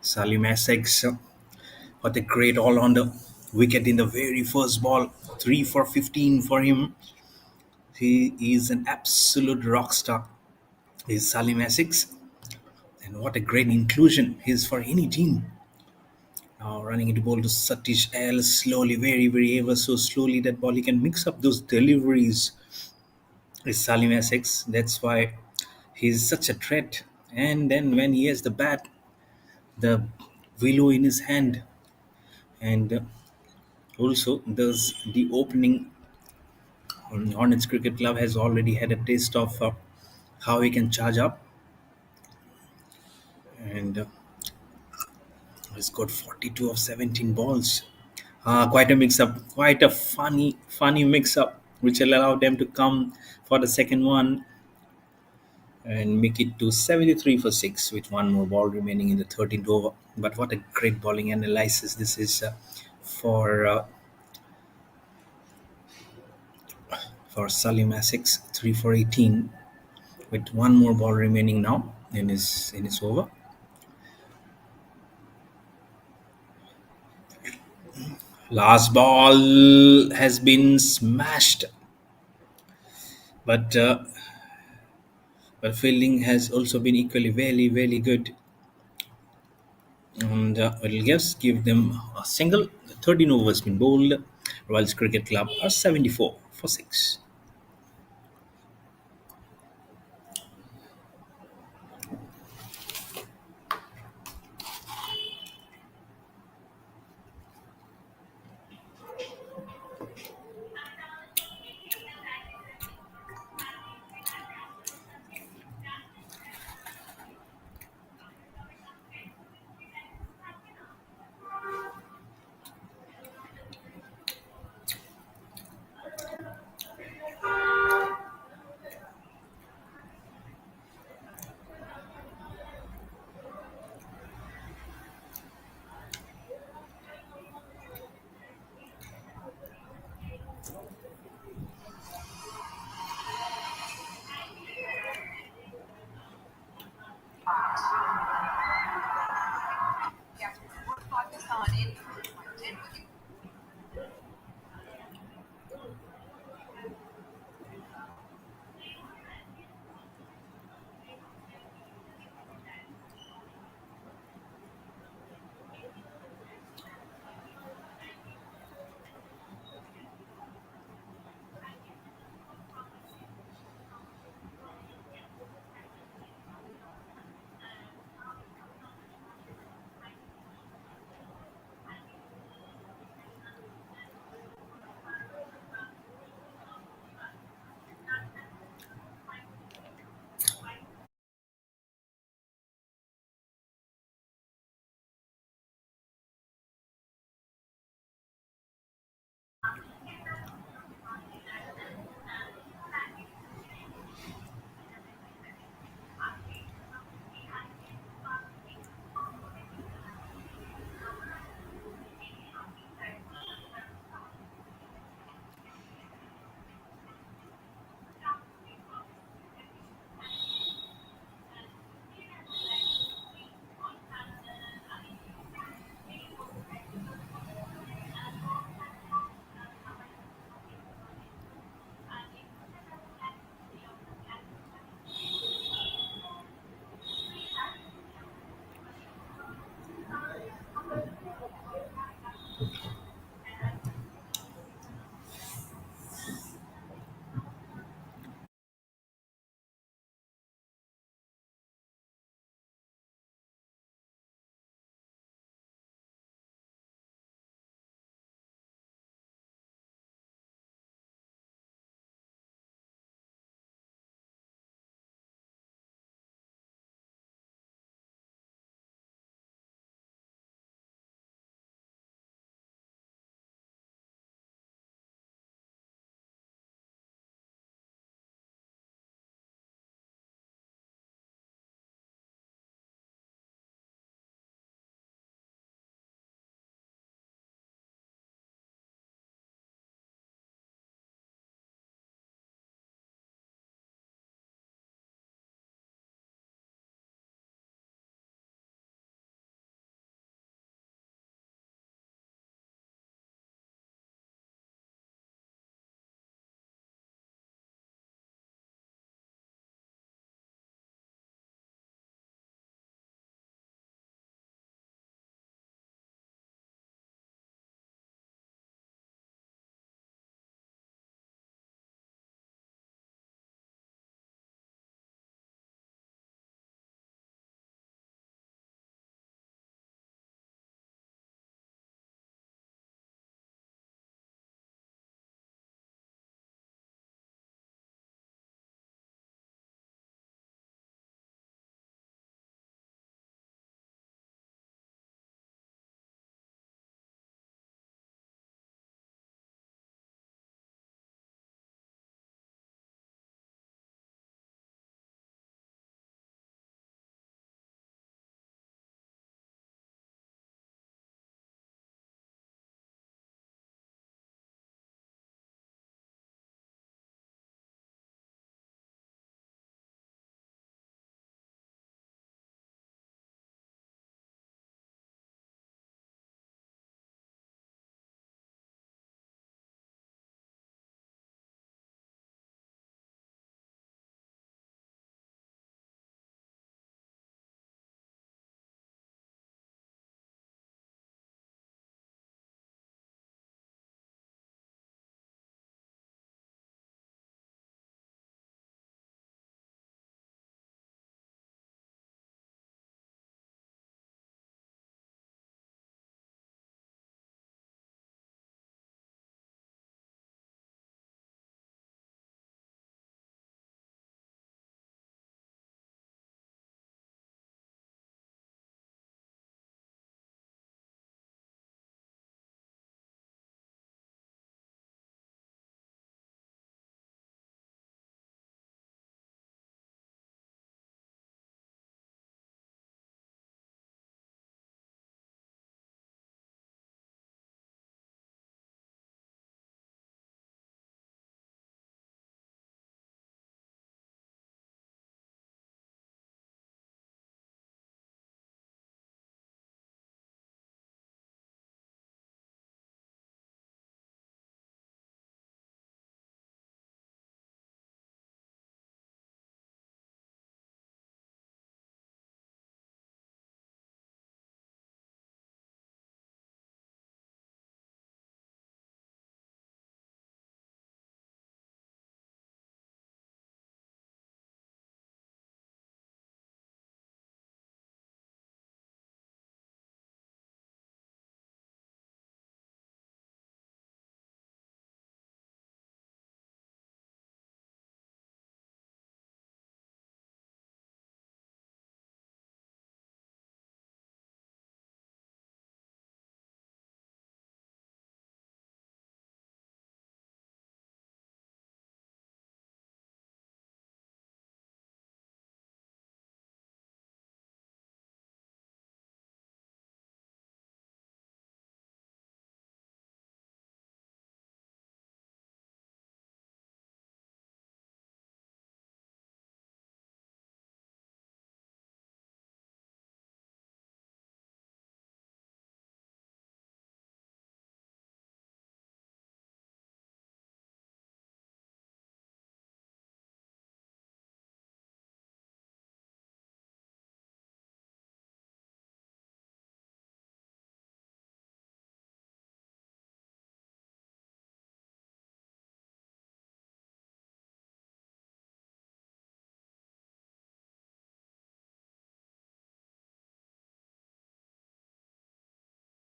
Salim Essex, what a great all-rounder. Wicket in the very first ball, 3 for 15 for him. He is an absolute rock star. He's Salim Essex, and what a great inclusion he is for any team. Now running into ball to Satish L slowly, very, very ever so slowly that ball. He can mix up those deliveries. Is Salim Essex. That's why he's such a threat. And then when he has the bat, the willow in his hand, and also there's the opening. Hornets Cricket Club has already had a taste of how he can charge up, and he's got 42 of 17 balls. Quite a mix-up, quite a funny mix-up, which will allow them to come for the second one and make it to 73 for 6 with one more ball remaining in the 13th over. But what a great bowling analysis this is for uh, for Salim Essex, 3 for 18 with one more ball remaining now in his over. Last ball has been smashed, but fielding has also been equally very good, and it'll just give them a single. 13 overs been bowled. Royals Cricket Club are 74 for 6.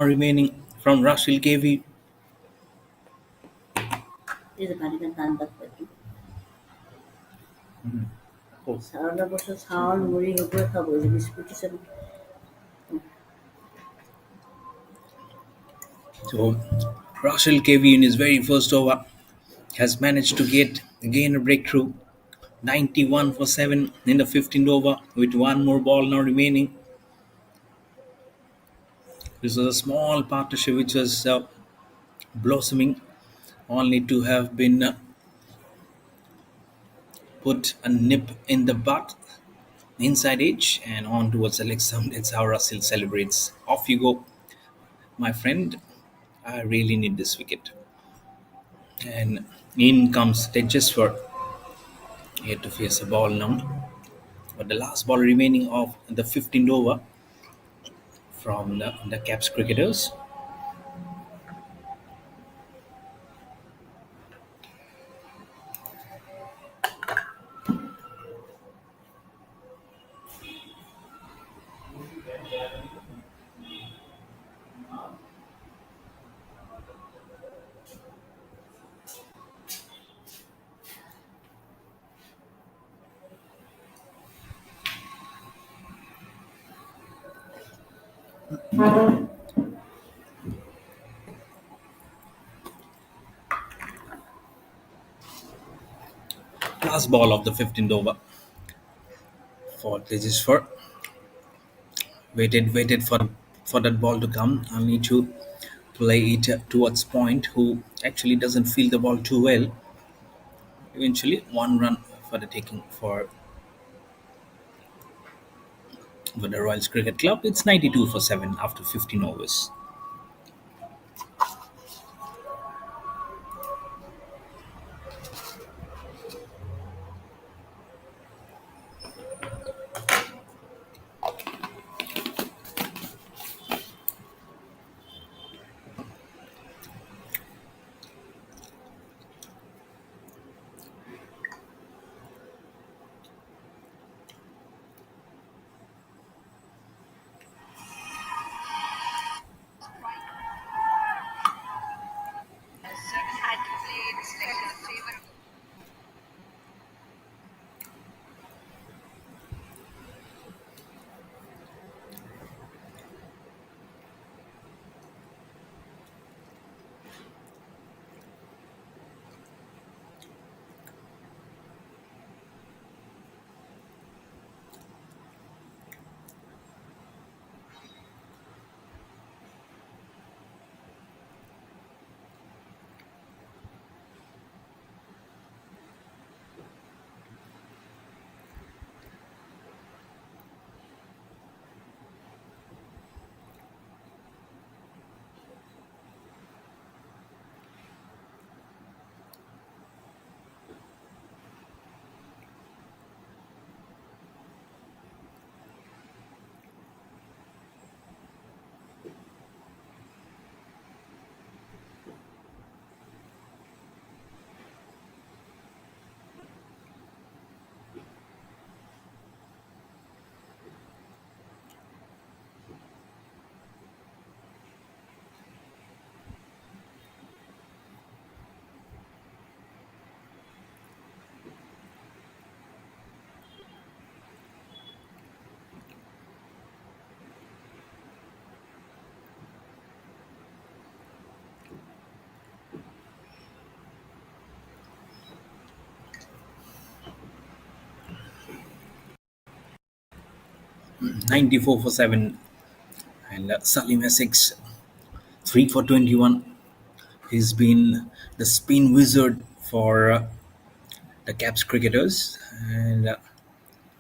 remaining from Russell KV. Oh. So Russell KV in his very first over has managed to get again a breakthrough. 91 for 7 in the 15th over with one more ball now remaining. This was a small partnership which was blossoming, only to have been put a nip in the butt, inside edge, and on towards the leg stump. That's how Russell celebrates. Off you go, my friend. I really need this wicket. And in comes Tejaswar here to face a ball now. But the last ball remaining of the 15th over from the Caps cricketers. Last ball of the 15th over for Tejaswar. Waited for that ball to come. I'll need to play it towards Point, who actually doesn't feel the ball too well. Eventually, one run for the taking for the Royals Cricket Club. It's 92 for 7 after 15 overs. Mm, 94 for 7. And Salim Essex, 3 for 21. He's been the spin wizard for the Caps cricketers. And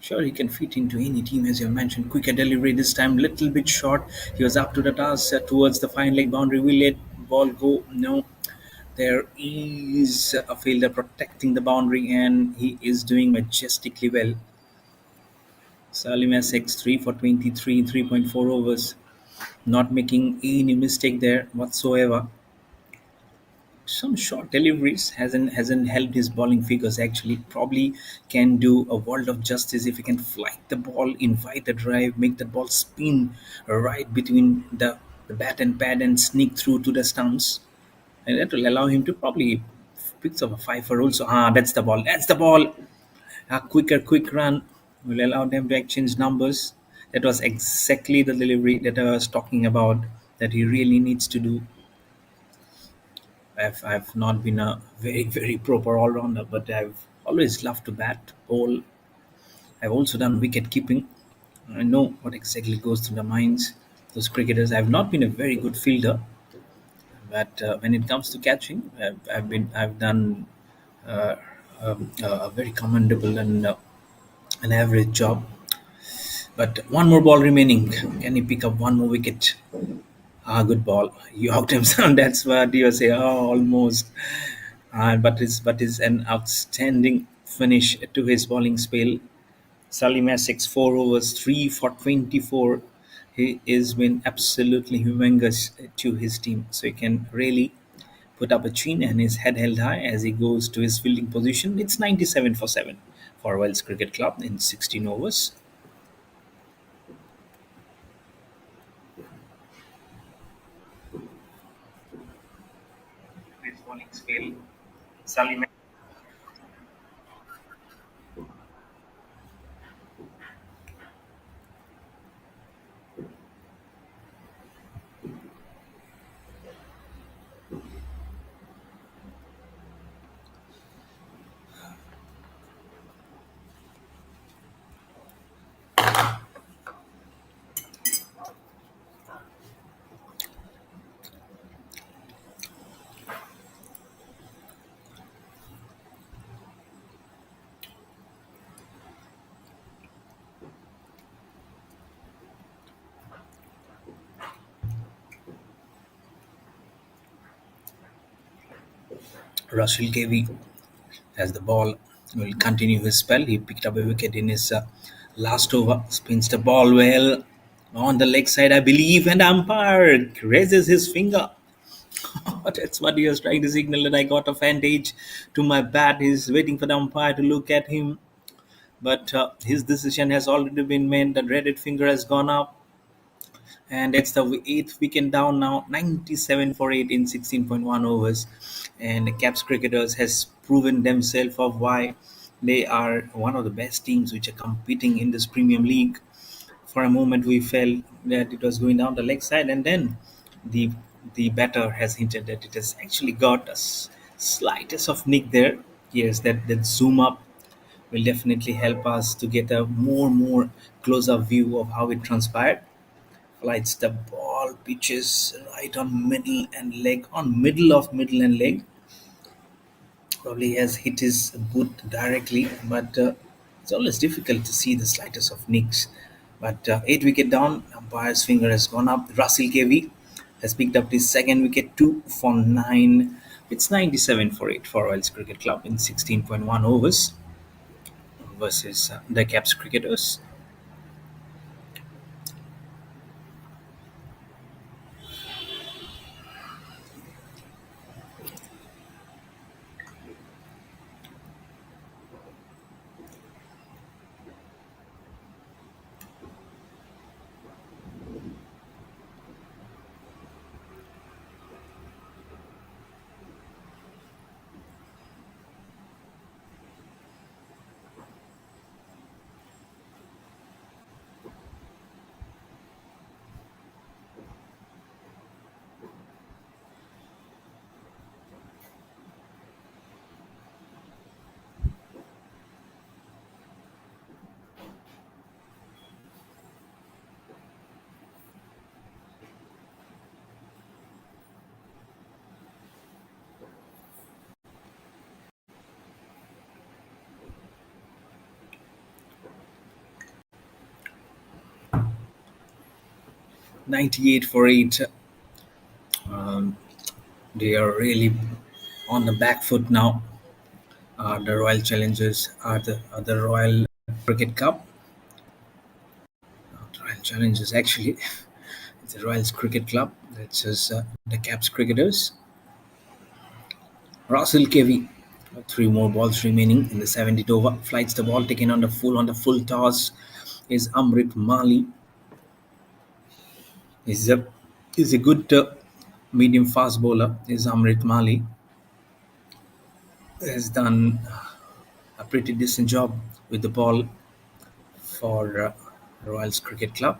sure, he can fit into any team, as you mentioned. Quicker delivery this time, little bit short. He was up to the task towards the fine leg boundary. Will let ball go? No. There is a fielder protecting the boundary, and he is doing majestically well. Salim Essex, 3 for 23 in 3.4 overs. Not making any mistake there whatsoever. Some short deliveries hasn't helped his bowling figures actually. Probably can do a world of justice if he can flight the ball, invite the drive, make the ball spin right between the the bat and pad and sneak through to the stumps, and that will allow him to probably pick up a five for also. That's the ball. That's the ball. A quick run will allow them to exchange numbers. That was exactly the delivery that I was talking about. That he really needs to do. I've not been a very proper all rounder, but I've always loved to bat, bowl. I've also done wicket keeping. I know what exactly goes through the minds those cricketers. I've not been a very good fielder, but when it comes to catching, I've done uh, a very commendable and an average job. But one more ball remaining. Can he pick up one more wicket? Good ball. You out him, son. That's what you say. Oh, almost. But is an outstanding finish to his bowling spell. Salim has 4 overs, 3 for 24. He is been absolutely humongous to his team. So he can really put up a chin and his head held high as he goes to his fielding position. It's 97 for 7 for Wales Cricket Club in 16 overs. His bowling spell. Salim. Russell KV as the ball will continue his spell. He picked up a wicket in his last over, spins the ball well on the leg side, I believe, and umpire raises his finger. That's what he was trying to signal that I got a advantage to my bat. He's waiting for the umpire to look at him, but his decision has already been made. The dreaded finger has gone up, and it's the eighth wicket down now, 97 for 8 in 16.1 overs. And the Caps cricketers has proven themselves of why they are one of the best teams which are competing in this Premium League. For a moment, we felt that it was going down the leg side, and then the the batter has hinted that it has actually got a slightest of nick there. Yes, that zoom up will definitely help us to get a more closer view of how it transpired. Flights the ball, pitches right on middle and leg, on middle and leg. Probably has hit his boot directly, but it's always difficult to see the slightest of nicks. But 8 wicket down, umpire's finger has gone up. Russell KV has picked up his second wicket, 2 for 9. It's 97 for 8 for Royals Cricket Club in 16.1 overs versus the Caps cricketers. 98 for 8. Um, they are really on the back foot now. The Royal Challengers are the Royal Cricket Cup. Not Royal Challengers, actually. It's the Royals Cricket Club. That's just the Caps cricketers. Russell KV. 3 more balls remaining in the 70th over. Flights the ball taken on the full toss is Amrit Mali. Is a He's a good medium fast bowler. Is Amrit Mali has done a pretty decent job with the ball for Royals Cricket Club.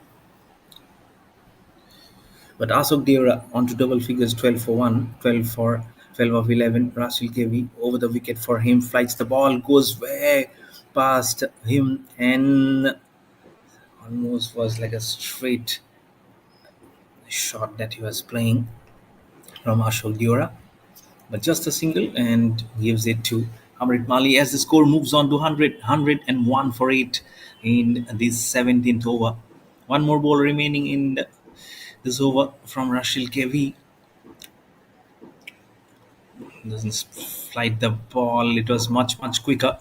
But Ashok Deora onto double figures 12 for 1, 12 for 12 of 11. Russell KV over the wicket for him, flights the ball, goes way past him and almost was like a straight shot that he was playing from Ashok Deora. But just a single and gives it to Amrit Mali as the score moves on to 100 for 8 in this 17th over. One more ball remaining in this over from Rashil KV. Doesn't flight the ball. It was much quicker,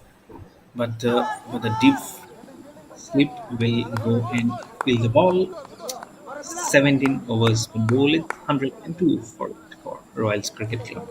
but the deep slip will go and kill the ball. 17 overs to bowl it. 102 for Royals Cricket Club.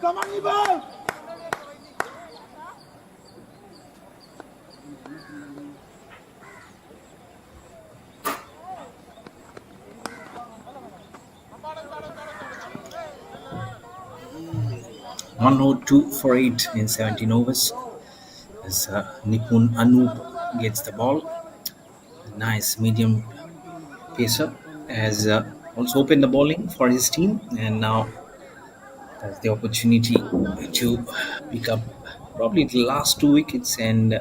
Come on, Ibo! 102 for 8 in 17 overs as Nipun Anoop gets the ball. Nice medium pacer has also opened the bowling for his team and now has the opportunity to pick up probably the last 2 wickets and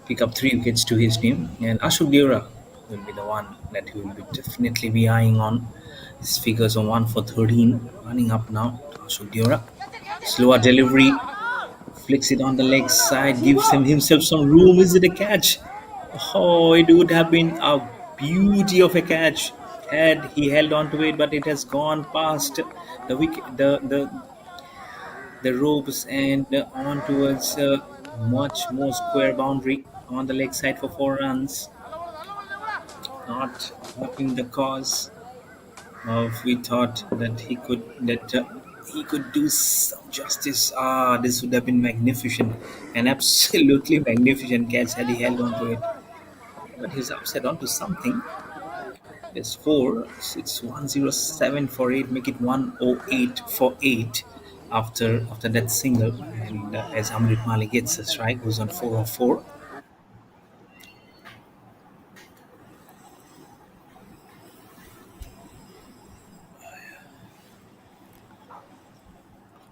pick up 3 wickets to his team. And Ashok Deora will be the one that he will be definitely be eyeing on. His figures on 1 for 13, running up now. Ashok Deora, slower delivery, flicks it on the leg side, gives himself some room. Is it a catch? Oh, it would have been a beauty of a catch had he held on to it, but it has gone past the wicket, the ropes and on towards a much more square boundary on the leg side for 4 runs. Not helping the cause of we thought that he could do some justice. This would have been magnificent, an absolutely magnificent catch had he held on to it. But he's upset onto something. The score it's 107 for 8, make it 108 for 8 after that single. And as Amrit Mali gets a strike, who's on 4 of 4.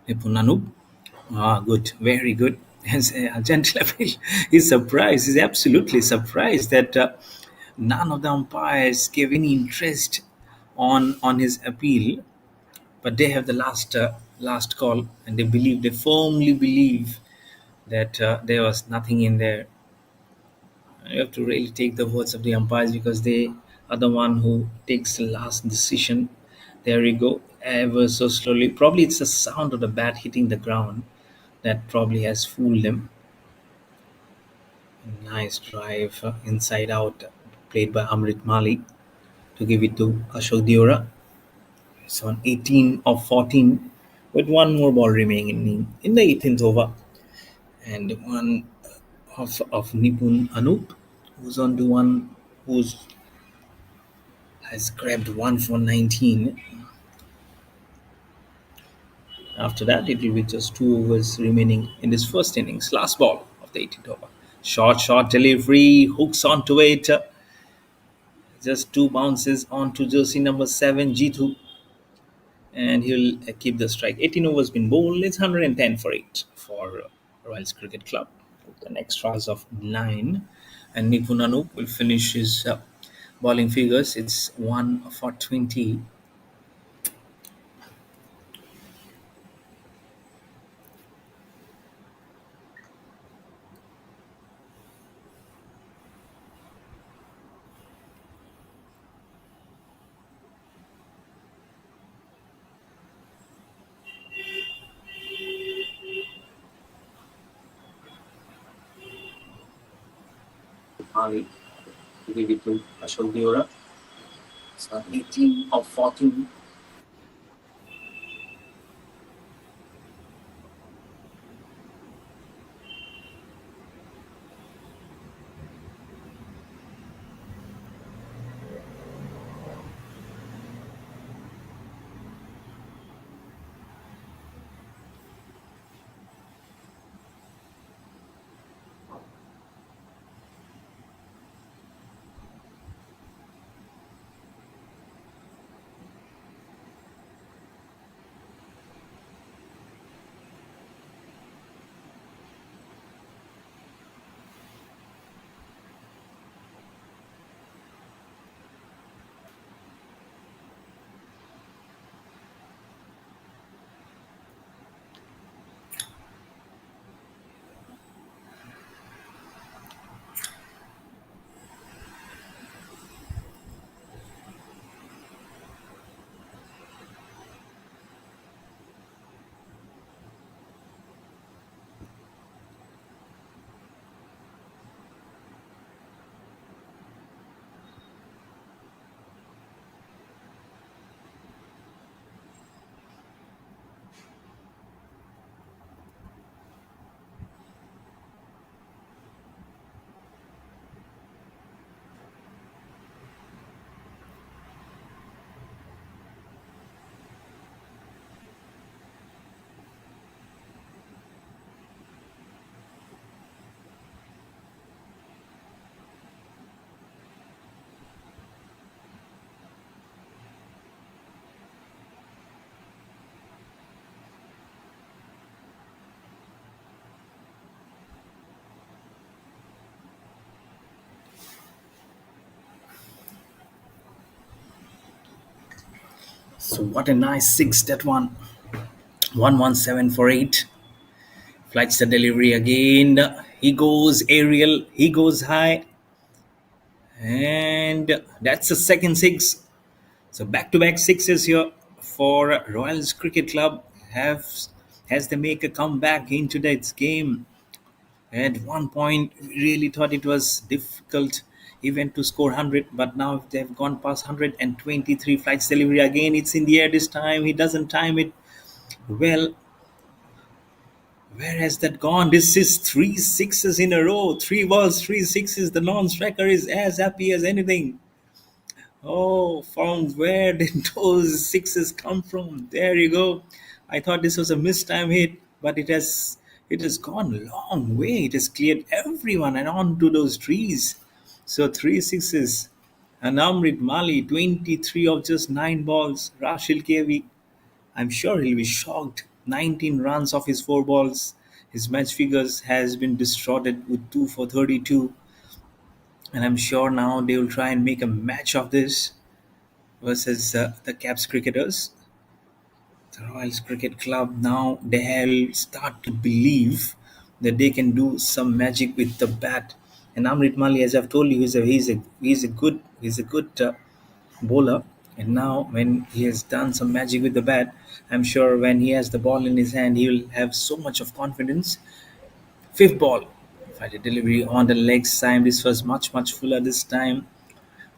Nipun good, very good. As Gentle he's surprised, he's absolutely surprised that none of the umpires gave any interest on his appeal, but they have the last call, and they firmly believe that there was nothing in there. You have to really take the words of the umpires because they are the one who takes the last decision. There we go, ever so slowly. Probably it's the sound of the bat hitting the ground that probably has fooled them. Nice drive inside out, played by Amrit Mali to give it to Ashok Deora. It's on 18 of 14 with one more ball remaining in the 18th over. and one of Nipun Anup, who's on to one who's has grabbed one for 19. After that, it will be just 2 overs remaining in this first innings. Last ball of the 18th over. Short delivery, hooks onto it. Just two bounces onto jersey number 7, Jitu, and he'll keep the strike. 18 overs been bowled. It's 110 for 8 for Royals Cricket Club. An extras of 9. And Nipun Anup will finish his bowling figures. It's 1 for 20. Ali, give it to Ashok Deora. So 18 of 14. So what a nice six that one. 117 for 8. Flights the delivery again. He goes aerial. He goes high. And that's the second six. So back-to-back sixes here for Royals Cricket Club. Have As they make a comeback into that game. At one point, we really thought it was difficult even to score 100, but now they've gone past 123. Flights delivery again. It's in the air this time. He doesn't time it well. Where has that gone? This is three sixes in a row. Three balls, three sixes. The non-striker is as happy as anything. Oh, from where did those sixes come from? There you go. I thought this was a missed time hit, but it has gone a long way. It has cleared everyone and onto those trees. So three sixes. And Amrit Mali, 23 of just 9 balls. Rashil Kevi, I'm sure he'll be shocked. 19 runs off his 4 balls. His match figures has been distorted with 2 for 32. And I'm sure now they will try and make a match of this versus the Caps cricketers. The Royals Cricket Club now they'll start to believe that they can do some magic with the bat. And Amrit Mali, as I've told you, he's a good bowler. And now when he has done some magic with the bat, I'm sure when he has the ball in his hand, he will have so much of confidence. Fifth ball, fighter delivery on the leg side. This was much fuller this time.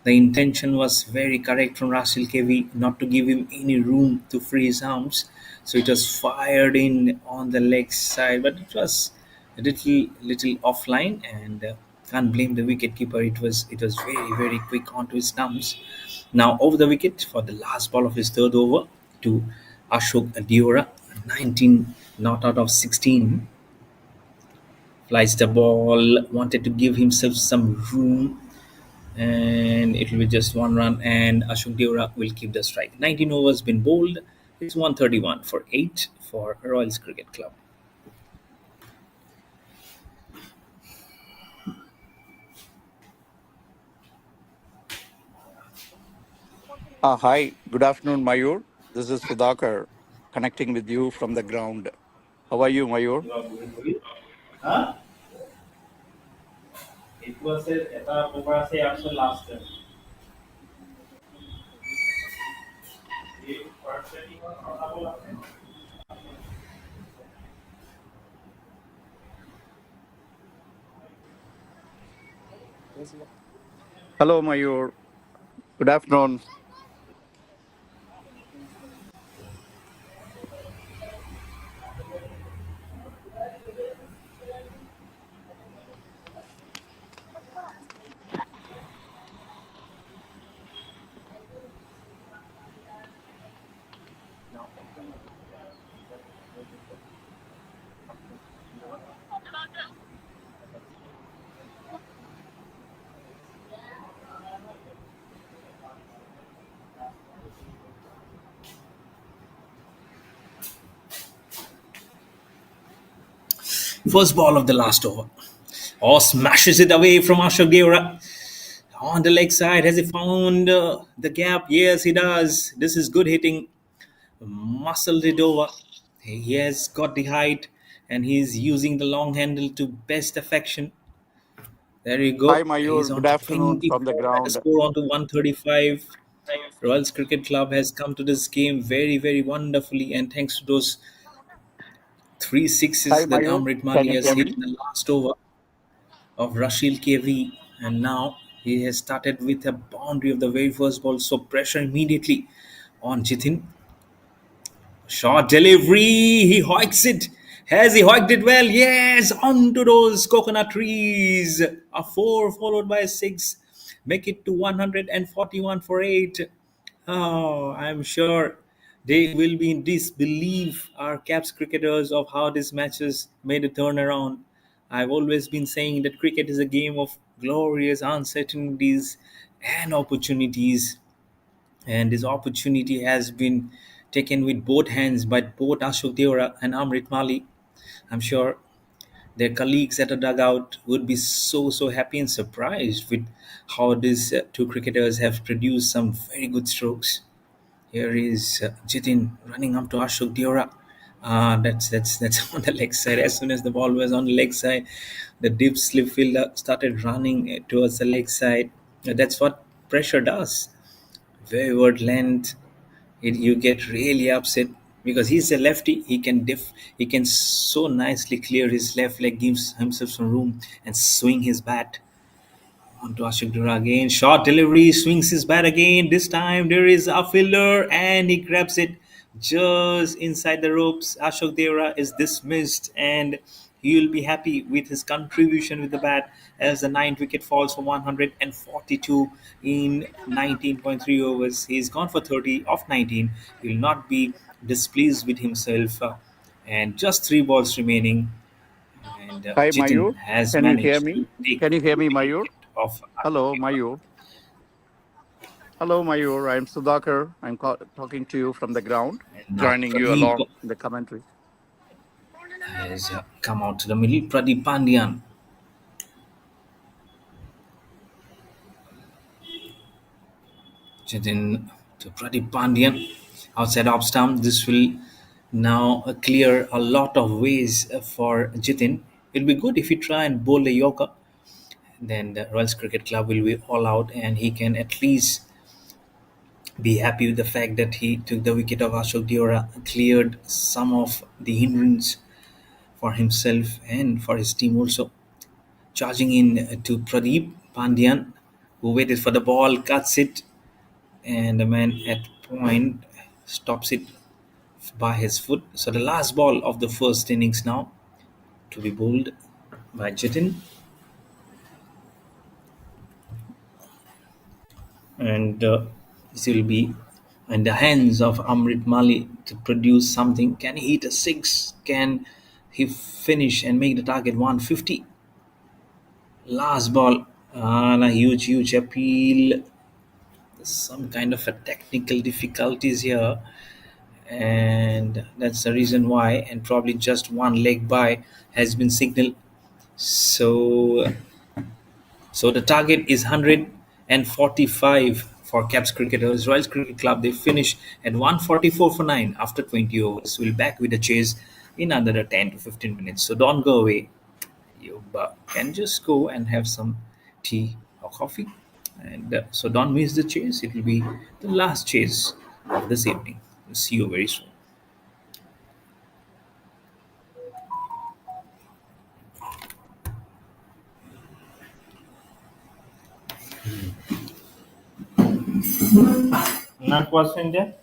The intention was very correct from Russell Kevi not to give him any room to free his arms. So it was fired in on the leg side, but it was a little offline, and can't blame the wicketkeeper. It was very very quick onto his stumps. Now over the wicket for the last ball of his third over to Ashok Diora, 19 not out of 16. Flies the ball, wanted to give himself some room, and it will be just one run, and Ashok Diora will keep the strike. 19 overs been bowled. It's 131 for 8 for Royals Cricket Club. Hi, good afternoon, Mayur. This is Sudhakar connecting with you from the ground. How are you, Mayur? Hello, Mayur. Good afternoon. First ball of the last over. Oh, smashes it away from Ashok Deora. On the leg side, has he found the gap? Yes, he does. This is good hitting. Muscled it over. He has got the height, and he's using the long handle to best affection. There you Hi, go. He's Mayur. on Good to afternoon from the 24 and the ground. score on to 135. Royals Cricket Club has come to this game very, very wonderfully, and thanks to those three Hi, sixes that Mayur. Amrit Can Mali you has hear hit me? in the last over of Rashil KV, and now he has started with a boundary of the very first ball. So pressure immediately on Jitin. Short delivery. He hoiks it. Has he hoiked it well? Yes, onto those coconut trees. A four followed by a six. Make it to 141 for 8. Oh, I'm sure they will be in disbelief, our Caps cricketers, of how this matches made a turnaround. I've always been saying that cricket is a game of glorious uncertainties and opportunities, and this opportunity has been taken with both hands by both Ashok Deora and Amrit Mali. I'm sure their colleagues at the dugout would be so happy and surprised with how these two cricketers have produced some very good strokes. Here is Jitin running up to Ashok Deora. That's on the leg side. As soon as the ball was on the leg side, the deep slip fielder started running towards the leg side. That's what pressure does. Wayward length, you get really upset because he's a lefty. He can so nicely clear his left leg, gives himself some room, and swing his bat onto Ashik Dura again. Short delivery, swings his bat again. This time there is a fielder and he grabs it just inside the ropes. Ashok Dura is dismissed, and he will be happy with his contribution with the bat as the ninth wicket falls for 142 in 19.3 overs. He's gone for 30 of 19. He will not be displeased with himself. And just three balls remaining, and Hi, Jitin Mayur. has Can you hear managed me? to take Can you hear me, the Mayur? wicket of Ashok Hello, Deora. Mayur. Hello, Mayur. I'm Sudhakar. I'm talking to you from the ground, And now joining you Pradeep along in the commentary. has come out to the middle. Pradeep Pandyan. Jitin to Pradeep Pandyan outside off stump. This will now clear a lot of ways for Jitin. It'll be good if he try and bowl a Yorker. Then the Royals Cricket Club will be all out, and he can at least be happy with the fact that he took the wicket of Ashok Diora, cleared some of the hindrance for himself and for his team also. Charging in to Pradeep Pandyan, who waited for the ball, cuts it, and the man at point stops it by his foot. So the last ball of the first innings now. to be bowled by Jitin, and this will be in the hands of Amrit Mali to produce something. Can he hit a six? Can he finish and make the target 150? Last ball, and a huge appeal. Some kind of a technical difficulties here, and that's the reason why. And probably just one leg by has been signaled. So the target is 145 for Caps cricketers. Royal Cricket Club, they finish at 144 for 9 after 20 overs. We'll back with the chase in another 10 to 15 minutes. So don't go away. You can just go and have some tea or coffee. And so don't miss the chase. It will be the last chase of this evening. See you very soon. Not question there?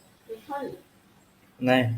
No.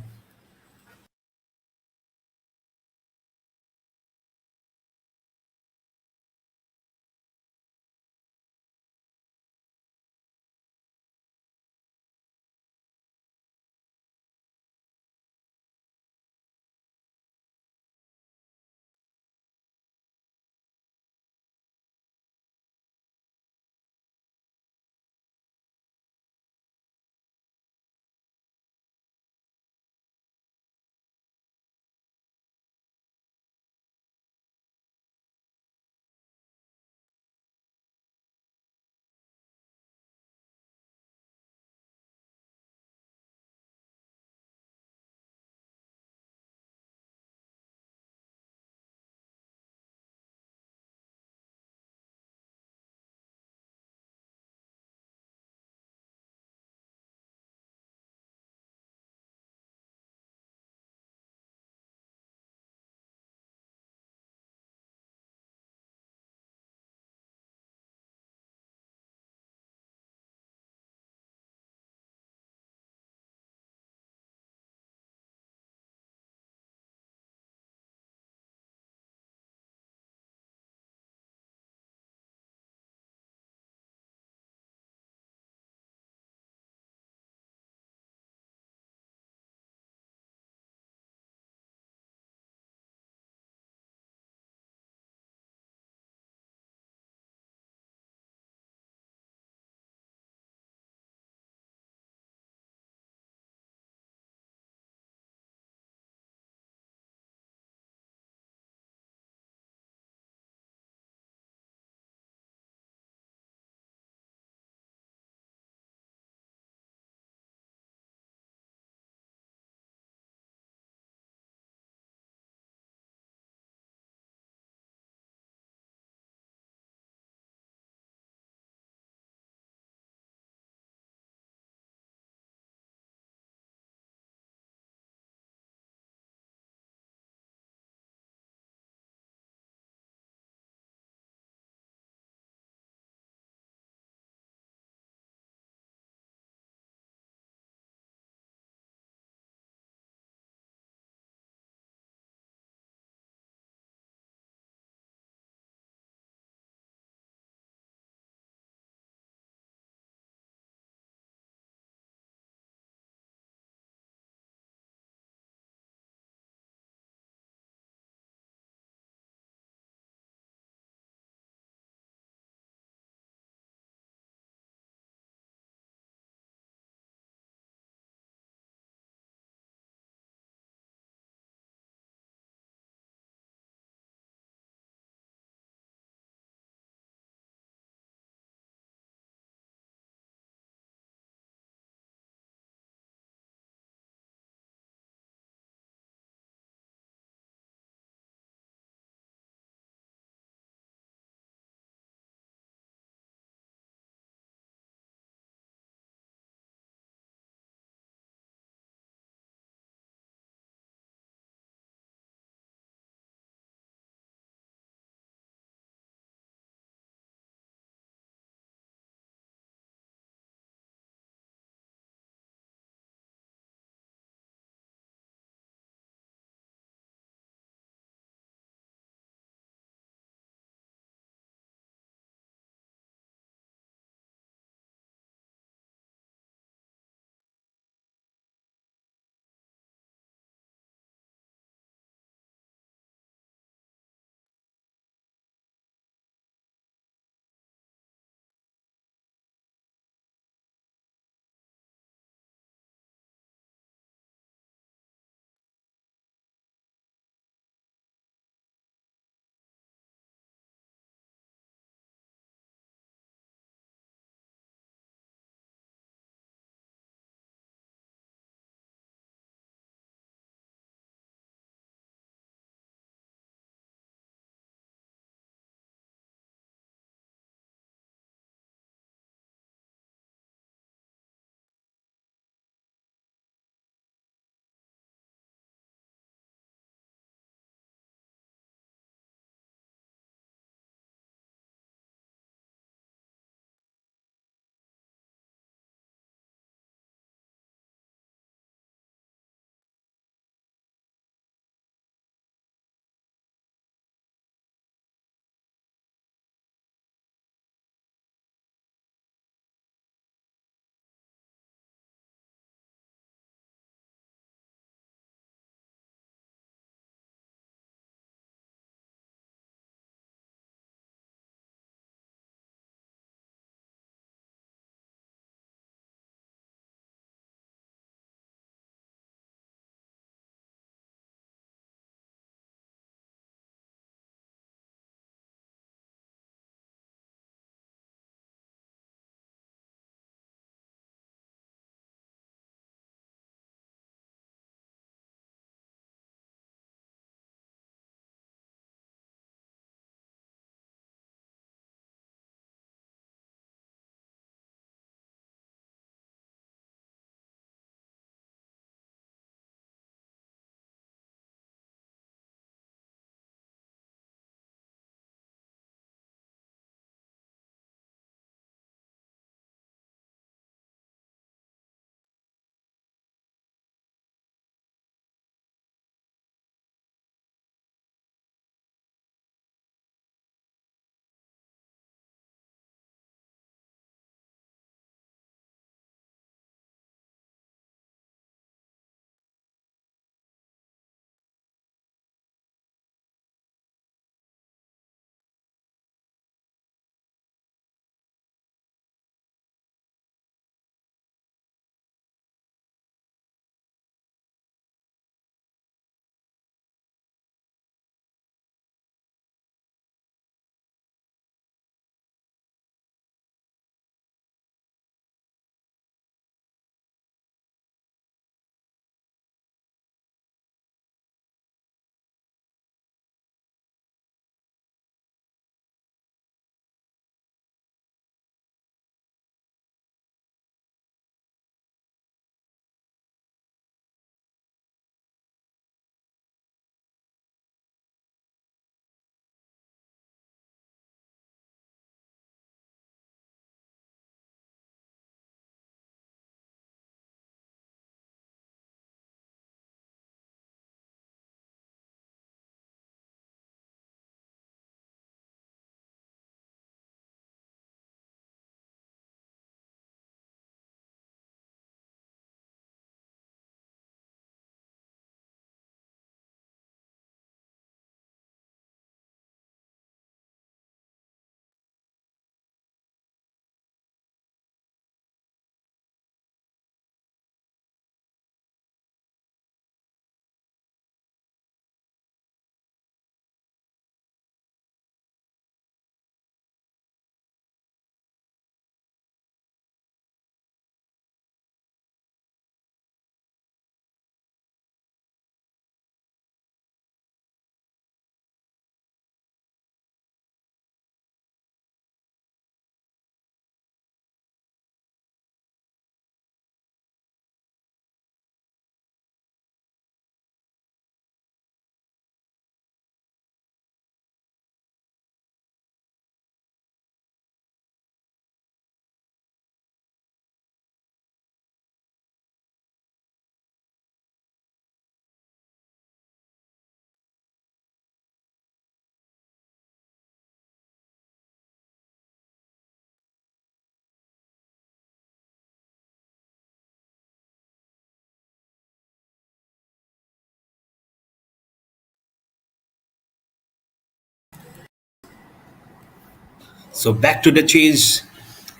So back to the chase,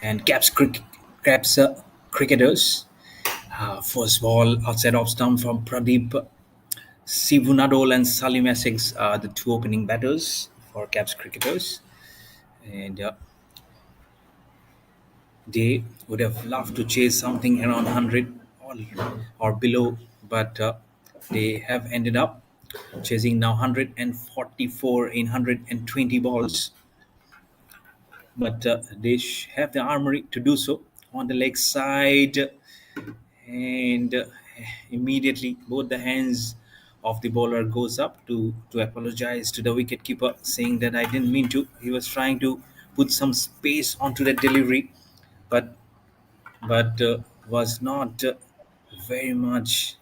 and Caps cricketers. First ball outside off stump from Pradeep Sivunadol and Salim Essex are the two opening batters for Caps cricketers, and they would have loved to chase something around 100 or below, but they have ended up chasing now 144 in 120 balls. But they have the armory to do so on the leg side, and immediately both the hands of the bowler goes up to apologize to the wicket keeper, saying that I didn't mean to. He was trying to put some space onto the delivery, but was not very much.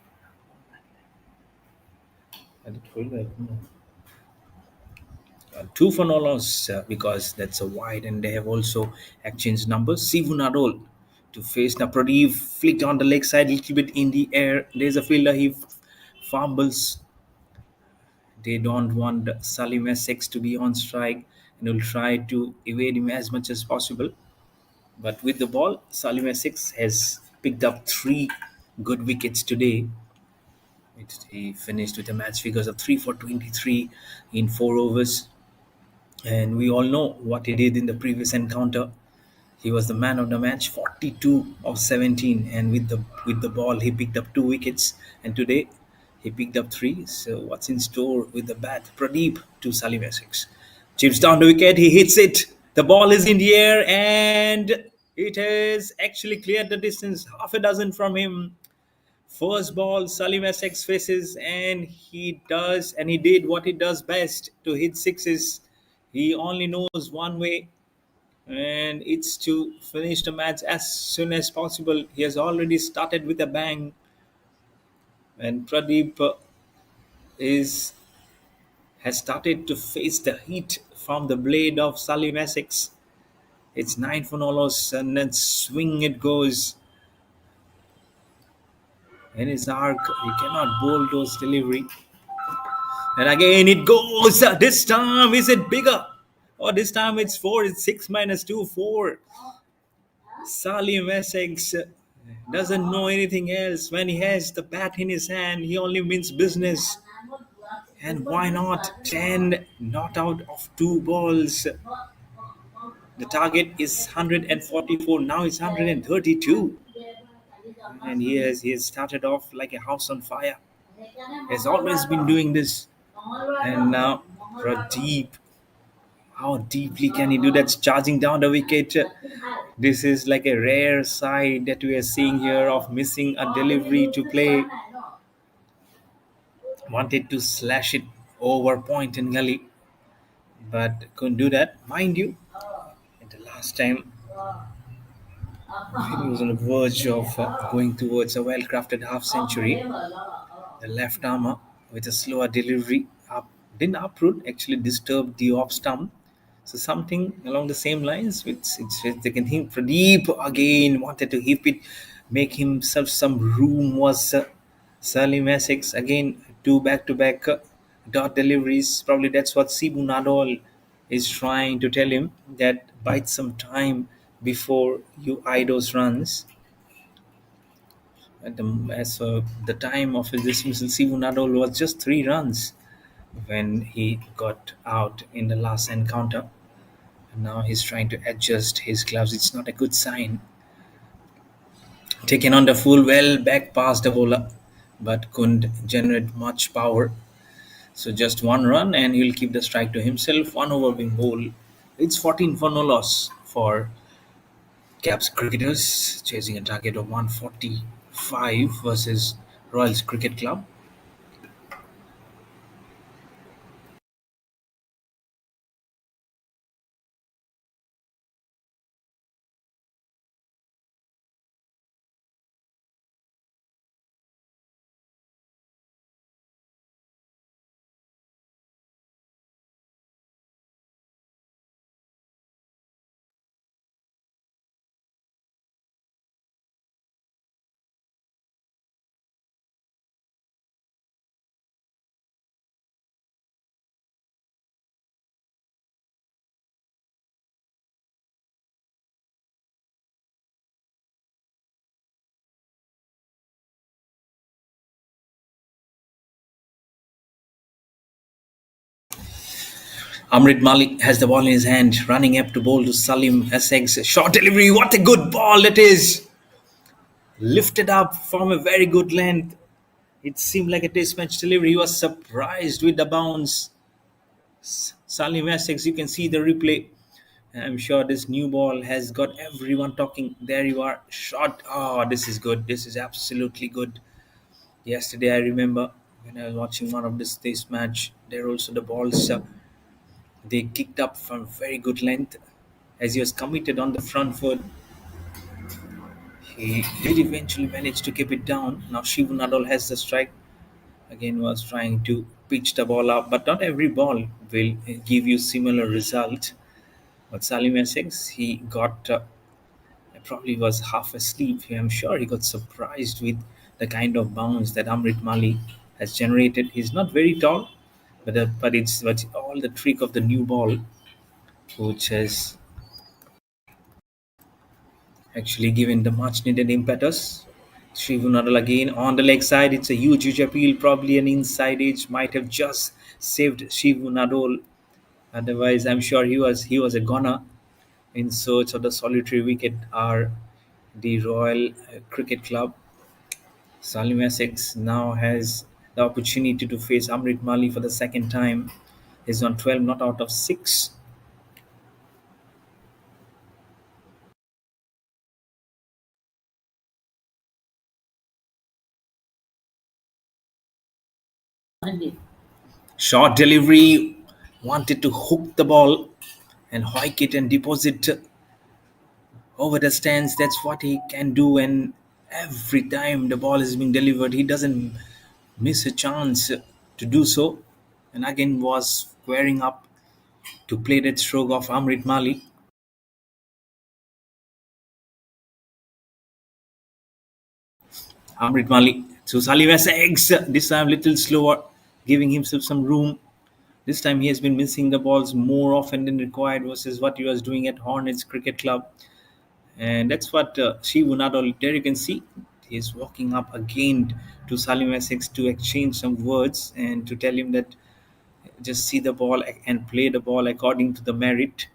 Two for no loss because that's a wide, and they have also exchanged numbers. Sivunarol to face the Pradeep, flicked on the leg side, a little bit in the air. There's a fielder, he fumbles. They don't want Salim Essex to be on strike and will try to evade him as much as possible. But with the ball, Salim Essex has picked up three good wickets today. He finished with a match figures of 3 for 23 in 4 overs. And we all know what he did in the previous encounter. He was the man of the match, 42 of 17, and with the ball he picked up two wickets. And today he picked up three. So what's in store with the bat? Pradeep to Salim Essex. Chips down the wicket. He hits it. The ball is in the air, and it has actually cleared the distance, half a dozen from him. First ball, Salim Essex faces, and he did what he does best to hit sixes. He only knows one way, and it's to finish the match as soon as possible. He has already started with a bang, and Pradeep is has started to face the heat from the blade of Salim Essex. It's 9 for no loss, and then swing it goes. In his arc, he cannot bowl those delivery. And again it goes. This time is it bigger? Or this time it's four. It's six minus two, four. Salim Essex doesn't know anything else. When he has the bat in his hand, he only means business. And why not 10 not out of two balls? The target is 144. Now it's 132. And he has started off like a house on fire. Has always been doing this. And now Pradeep, how deeply can he do that? Charging down the wicket. This is like a rare side that we are seeing here of missing a delivery to play. Wanted to slash it over point and gully, but couldn't do that. Mind you, at the last time he was on the verge of going towards a well-crafted half century. The left armer with a slower delivery didn't uproot, actually disturbed the off stump. So something along the same lines, which they can think Pradeep again wanted to hip it, make himself some room. Was Salim Essex again, two back-to-back dot deliveries. Probably that's what Sibu Nadal is trying to tell him, that bite some time before you eye those runs. As the time of his dismissal, Sivu Nadal was just 3 runs when he got out in the last encounter. And now he's trying to adjust his gloves. It's not a good sign. Taken on the full, well back past the bowler, but couldn't generate much power. So just 1 run, and he'll keep the strike to himself. 1 over being bowled. It's 14 for no loss for Caps cricketers, chasing a target of 145 versus Royals Cricket Club. Amrit Malik has the ball in his hand, running up to bowl to Salim Essex. Short delivery. What a good ball it is! Lifted up from a very good length. It seemed like a test match delivery. He was surprised with the bounce. Salim Essex, you can see the replay. I'm sure this new ball has got everyone talking. There you are. Shot. Oh, this is good. This is absolutely good. Yesterday, I remember when I was watching one of this match, there also the balls they kicked up from very good length. As he was committed on the front foot, he did eventually manage to keep it down. Now Shivu Nadal has the strike. Again, was trying to pitch the ball up, but not every ball will give you similar result. But Salim Essex, he got probably was half asleep. I'm sure he got surprised with the kind of bounce that Amrit Mali has generated. He's not very tall, but it's all the trick of the new ball, which has actually given the much needed impetus. Shivu Nadal again on the leg side. It's a huge appeal. Probably an inside edge might have just saved Shivu Nadal. Otherwise, I'm sure he was a goner in search of the solitary wicket. Are the Royal Cricket Club. Salim Essex now has the opportunity to face Amrit Mali for the second time. He's on 12, not out of 6. Short delivery, wanted to hook the ball and hike it and deposit over the stands. That's what he can do. And every time the ball is being delivered, he doesn't miss a chance to do so. And again was squaring up to play that stroke of Amrit Mali. Amrit Mali. So Salim Essex, this time little slower, giving himself some room. This time he has been missing the balls more often than required versus what he was doing at Hornets Cricket Club. And that's what Shivu Nadal, there you can see, he's walking up again to Salim Essex to exchange some words and to tell him that just see the ball and play the ball according to the merit.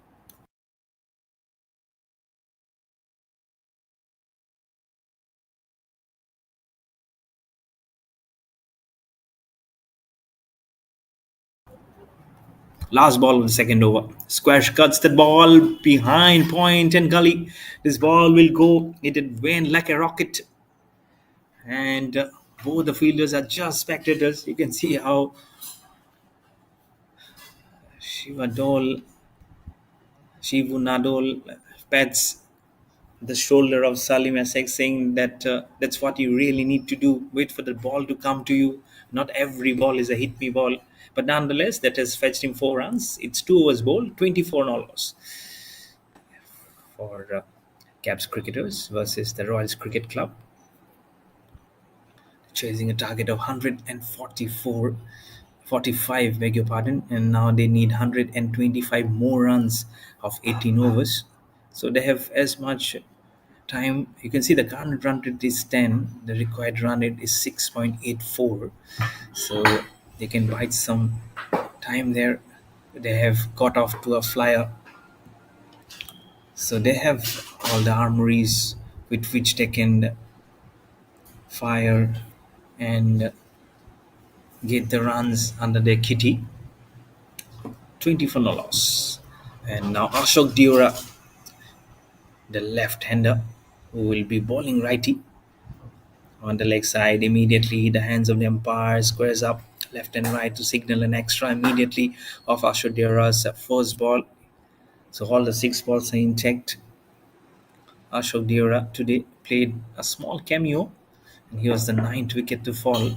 Last ball of the second over. Squash cuts the ball behind point and gully. This ball will go. It went like a rocket. And both the fielders are just spectators. You can see how Shivadol, Shivu Nadol pats the shoulder of Salim Essex, saying that that's what you really need to do. Wait for the ball to come to you. Not every ball is a hit me ball. But nonetheless, that has fetched him 4 runs. It's 2 overs bowled, 24 no loss for Kaps cricketers versus the Royals Cricket Club, chasing a target of 144, 45, beg your pardon, and now they need 125 more runs of 18 overs. So they have as much time. You can see the current run rate is 10, the required run rate is 6.84. So they can bite some time there. They have got off to a flyer. So they have all the armories with which they can fire and get the runs under their kitty. 20 for no loss. And now Ashok Diora, the left-hander, who will be bowling righty on the leg side. Immediately the hands of the umpire squares up left and right to signal an extra immediately of Ashok Diora's first ball. So all the 6 balls are intact. Ashok Diora today played a small cameo, and he was the ninth wicket to fall.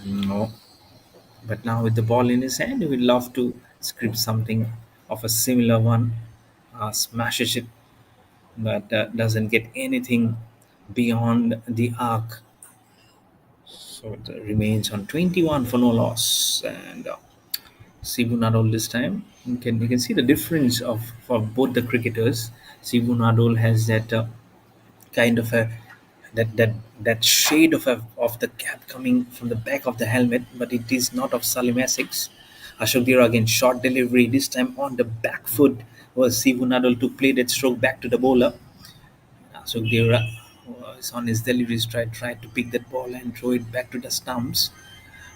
No, but now with the ball in his hand, he would love to script something of a similar one, smashes it, but doesn't get anything beyond the arc. So it remains on 21 for no loss. And Sibu Nadol this time, you can see the difference of for both the cricketers. Sibu Nadol has that kind of a that shade of the cap coming from the back of the helmet, but it is not of Salim Essex. Ashok Dira again, short delivery, this time on the back foot was Sivu Nadal to play that stroke back to the bowler. Ashok Dira was on his delivery stride, tried to pick that ball and throw it back to the stumps.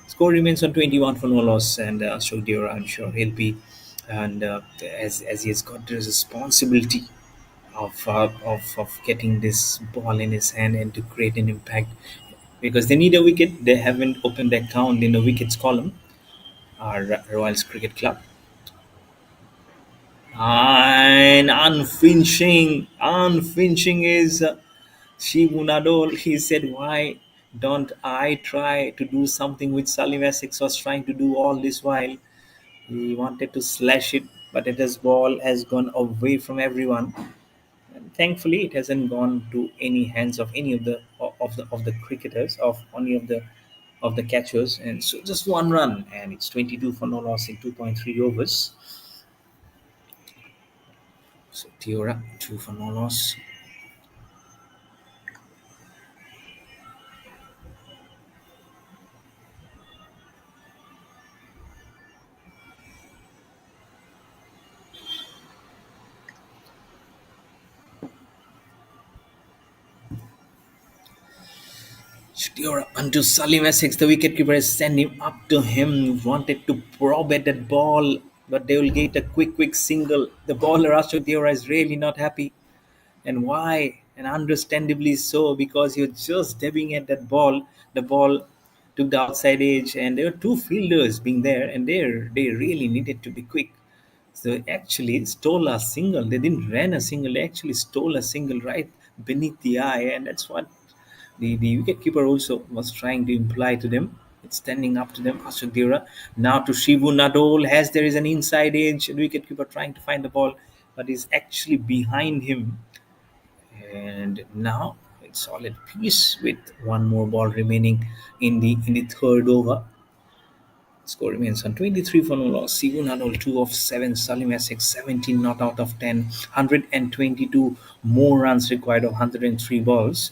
Score remains on 21 for no loss, and Ashok Dira, I'm sure he'll be, and as he has got the responsibility of getting this ball in his hand and to create an impact, because they need a wicket. They haven't opened their account in the wickets column. Our Royals Cricket Club. And unflinching is Shivu Nadol. He said, "Why don't I try to do something which Salim Essex was trying to do all this while?" He wanted to slash it, but his ball has gone away from everyone. And thankfully, it hasn't gone to any hands of any of the cricketers, of any of the catchers. And so just one run, and it's 22 for no loss in 2.3 overs. So Tiora, two for no loss. Tiora unto Salim Essex. The wicketkeeper has sent him up to him. Wanted to probe at that ball, but they will get a quick single. The bowler Ashok Tiora is really not happy. And why? And understandably so, because you're just dabbing at that ball. The ball took the outside edge, and there were two fielders being there, and they really needed to be quick. So they actually stole a single. They didn't run a single. They actually stole a single right beneath the eye, and that's what the wicketkeeper also was trying to imply to them. It's standing up to them. Ashok Dira now to Shivu Nadol. As there is an inside edge, the wicketkeeper trying to find the ball, but is actually behind him. And now it's solid piece with one more ball remaining in the third over. Score remains on 23 for no loss. Sivu Nadal 2 of 7, Salim Essex 17 not out of 10, 122 more runs required of 103 balls.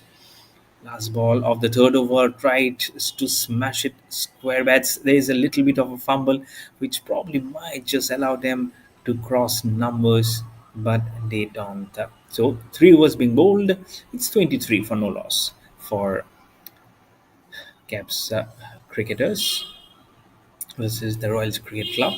Last ball of the third over, tried to smash it square bats. There is a little bit of a fumble, which probably might just allow them to cross numbers, but they don't. So 3 overs being bowled. It's 23 for no loss for Caps cricketers versus the Royals Cricket Club.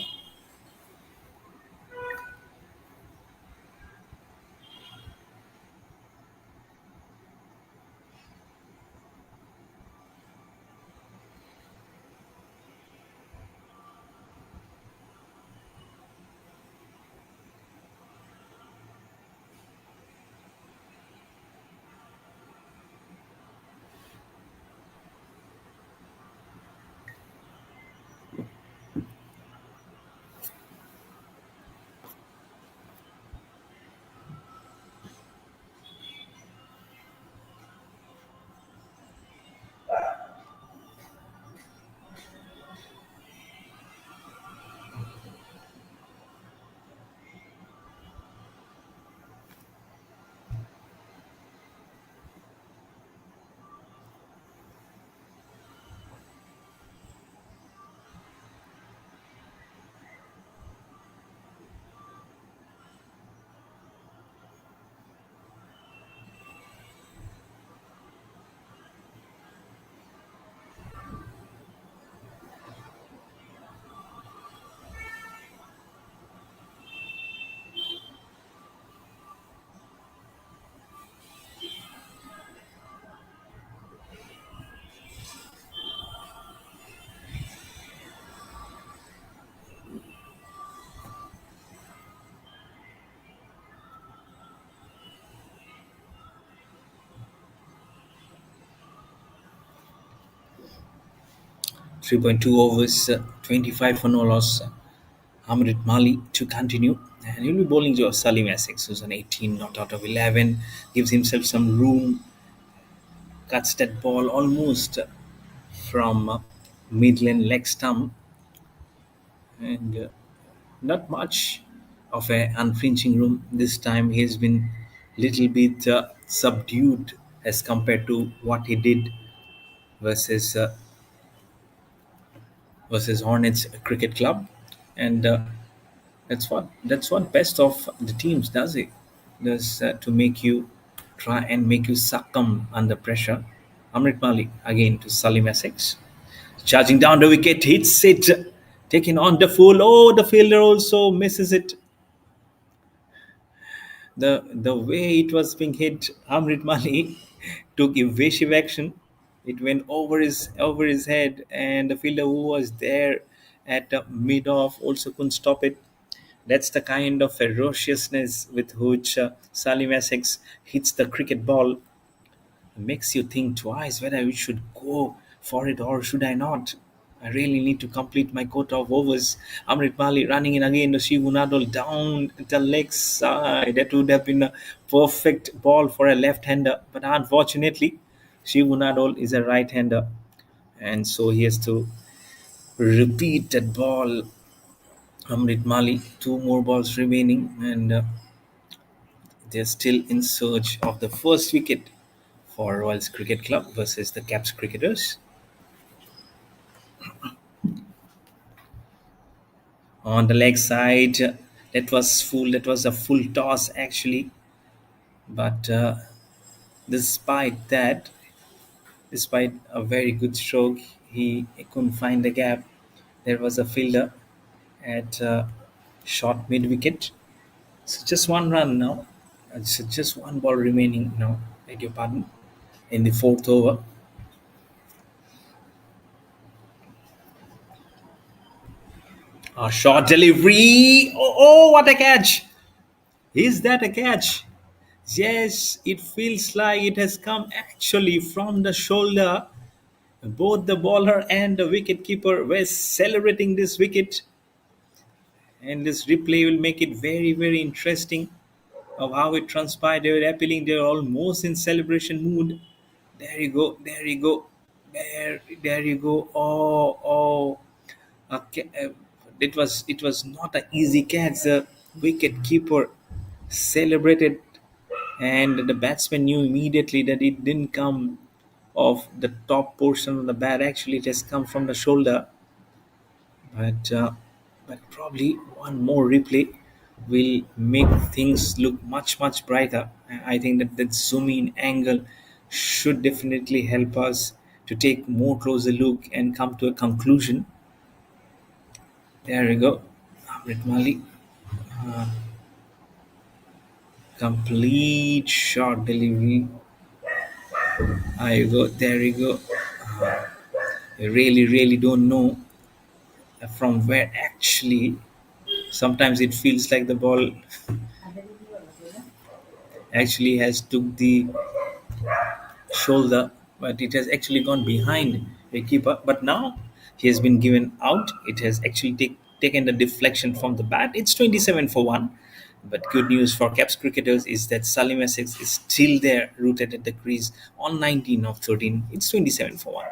3.2 overs, 25 for no loss. Amrit Mali to continue. And he'll be bowling to Salim Essex, who's an 18 not out of 11. Gives himself some room, cuts that ball almost from mid-lane leg stump, and not much of an unflinching room. This time he's been little bit subdued as compared to what he did versus versus Hornets Cricket Club. And that's what best of the teams does it does to make you try and make you succumb under pressure. Amrit Malik again to Salim Essex, charging down the wicket, hits it, taking on the full. Oh, the fielder also misses it. The way it was being hit, Amrit Mali took evasive action. It went over his head, and the fielder who was there at the mid off also couldn't stop it. That's the kind of ferociousness with which Salim Essex hits the cricket ball. Makes you think twice whether we should go for it or should I not. I really need to complete my quota of overs. Amrit Mali running in again to Shivu Nadal down the leg side. That would have been a perfect ball for a left-hander, but unfortunately, Shivu Nadal is a right-hander, and so he has to repeat that ball. Amrit Mali, two more balls remaining, and they're still in search of the first wicket for Royals Cricket Club versus the Caps cricketers. On the leg side, that was a full toss actually, but despite that, despite a very good stroke, he couldn't find the gap. There was a fielder at short mid wicket, so just one run now. So just one ball remaining now, beg your pardon, in the fourth over. A short delivery. Oh, what a catch! Is that a catch? Yes, it feels like it has come actually from the shoulder. Both the bowler and the wicket keeper were celebrating this wicket, and this replay will make it very, very interesting of how it transpired. They were appealing, they were almost in celebration mood. There you go, there you go, there you go. Oh, okay. It was not an easy catch. The wicket keeper celebrated, and the batsman knew immediately that it didn't come off the top portion of the bat. Actually, it has come from the shoulder. But probably one more replay will make things look much much brighter. I think that that zoom in angle should definitely help us to take more closer look and come to a conclusion. There we go. Amrit Mali, complete shot delivery. There you go. There you go. I really, really don't know from where actually. Sometimes it feels like the ball actually has took the shoulder, but it has actually gone behind the keeper. But now he has been given out. It has actually taken the deflection from the bat. It's 27 for 1. But good news for Caps cricketers is that Salim Essex is still there, rooted at the crease on 19 of 13. It's 27 for 1.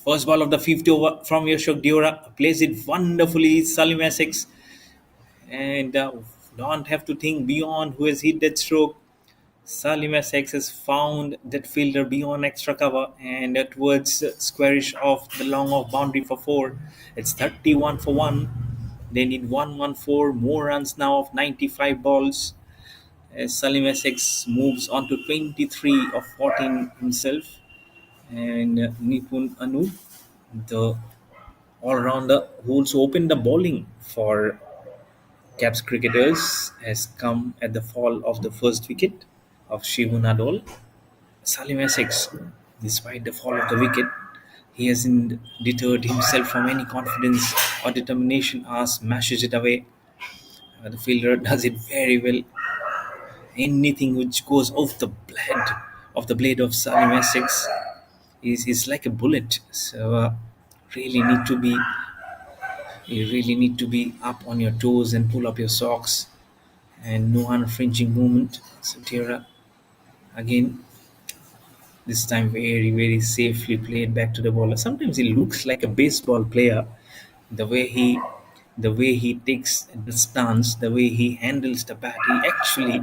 First ball of the fifth over from Yashok Diora plays it wonderfully. Salim Essex, and don't have to think beyond who has hit that stroke. Salim Essex has found that fielder beyond extra cover and towards squarish off the long off boundary for 4. It's 31 for 1. They need 114 more runs now of 95 balls. As Salim Essex moves on to 23 of 14 himself. And Nipun Anu, the all rounder, who also opened the bowling for Caps cricketers has come at the fall of the first wicket of Shivu Nadol. Salim Essex, despite the fall of the wicket, he hasn't deterred himself from any confidence or determination as smashes it away. The fielder does it very well. Anything which goes off the blade of Salim Essex is like a bullet. So really need to be you really need to be up on your toes and pull up your socks and no unfringing movement. So Tierra again, this time very safely played back to the bowler. Sometimes he looks like a baseball player, the way he takes the stance, the way he handles the bat. He actually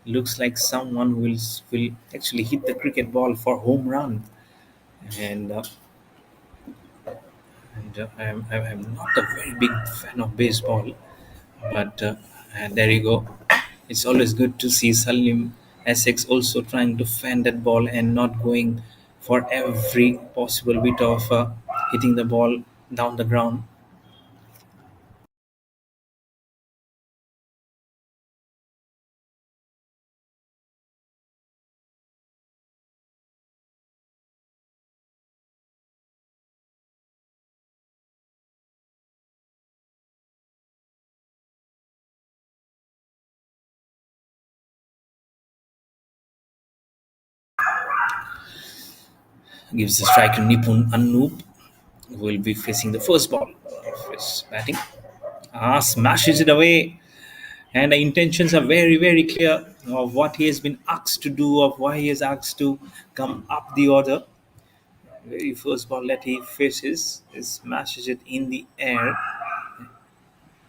looks like someone who will actually hit the cricket ball for home run. And I'm not a very big fan of baseball, but and there you go. It's always good to see Salim Essex also trying to fan that ball and not going for every possible bit of hitting the ball down the ground. Gives the strike to Nipun Anoop, who will be facing the first ball of his batting. Smashes it away, and the intentions are very clear of what he has been asked to do, of why he is asked to come up the order. Very first ball that he faces, he smashes it in the air,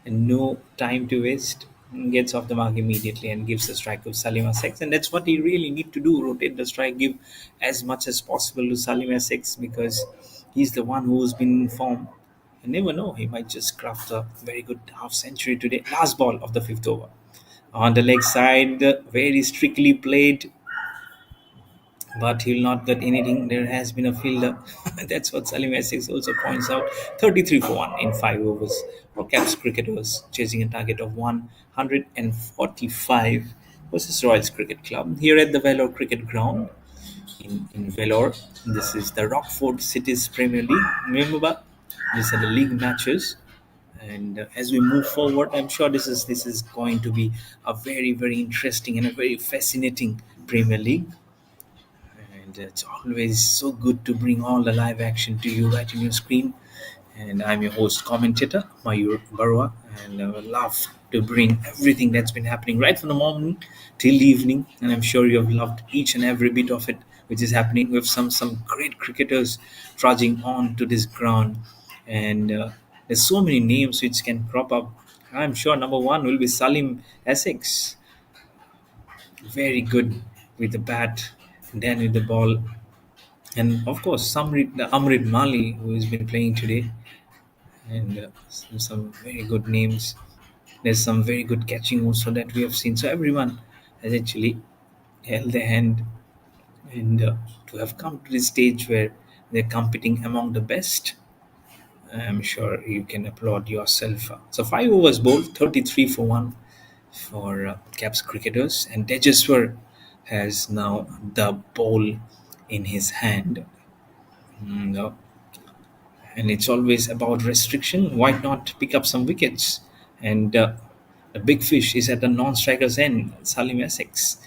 and no time to waste. Gets off the mark immediately and gives the strike to Salima Sex, and that's what he really need to do: rotate the strike, give as much as possible to Salima Sex because he's the one who's been in form. You never know, he might just craft a very good half century today. Last ball of the fifth over. On the leg side, very strictly played, but he'll not get anything. There has been a fielder. That's what Salim Essex also points out. 33 for 1 in 5 overs for Caps cricketers, chasing a target of 145 versus Royals Cricket Club here at the Vellore Cricket Ground in Vellore. This is the Rockford Cities Premier League. Remember, these are the league matches. And as we move forward, I'm sure this is going to be a very interesting and a very fascinating Premier League, and it's always so good to bring all the live action to you right in your screen. And I'm your host, commentator Mayur Barua, and I would love to bring everything that's been happening right from the morning till evening. And I'm sure you have loved each and every bit of it, which is happening with some great cricketers trudging on to this ground. And there's so many names which can crop up. I'm sure number one will be Salim Essex, very good with the bat, and then with the ball. And of course, Amrit Mali, who has been playing today, and some very good names. There's some very good catching also that we have seen. So everyone has actually held their hand, and to have come to this stage where they're competing among the best, I'm sure you can applaud yourself. So 5 overs bowled, 33 for 1 for Caps cricketers, and Tejeswar has now the ball in his hand. No, and it's always about restriction. Why not pick up some wickets? And the big fish is at the non-striker's end, Salim Essex,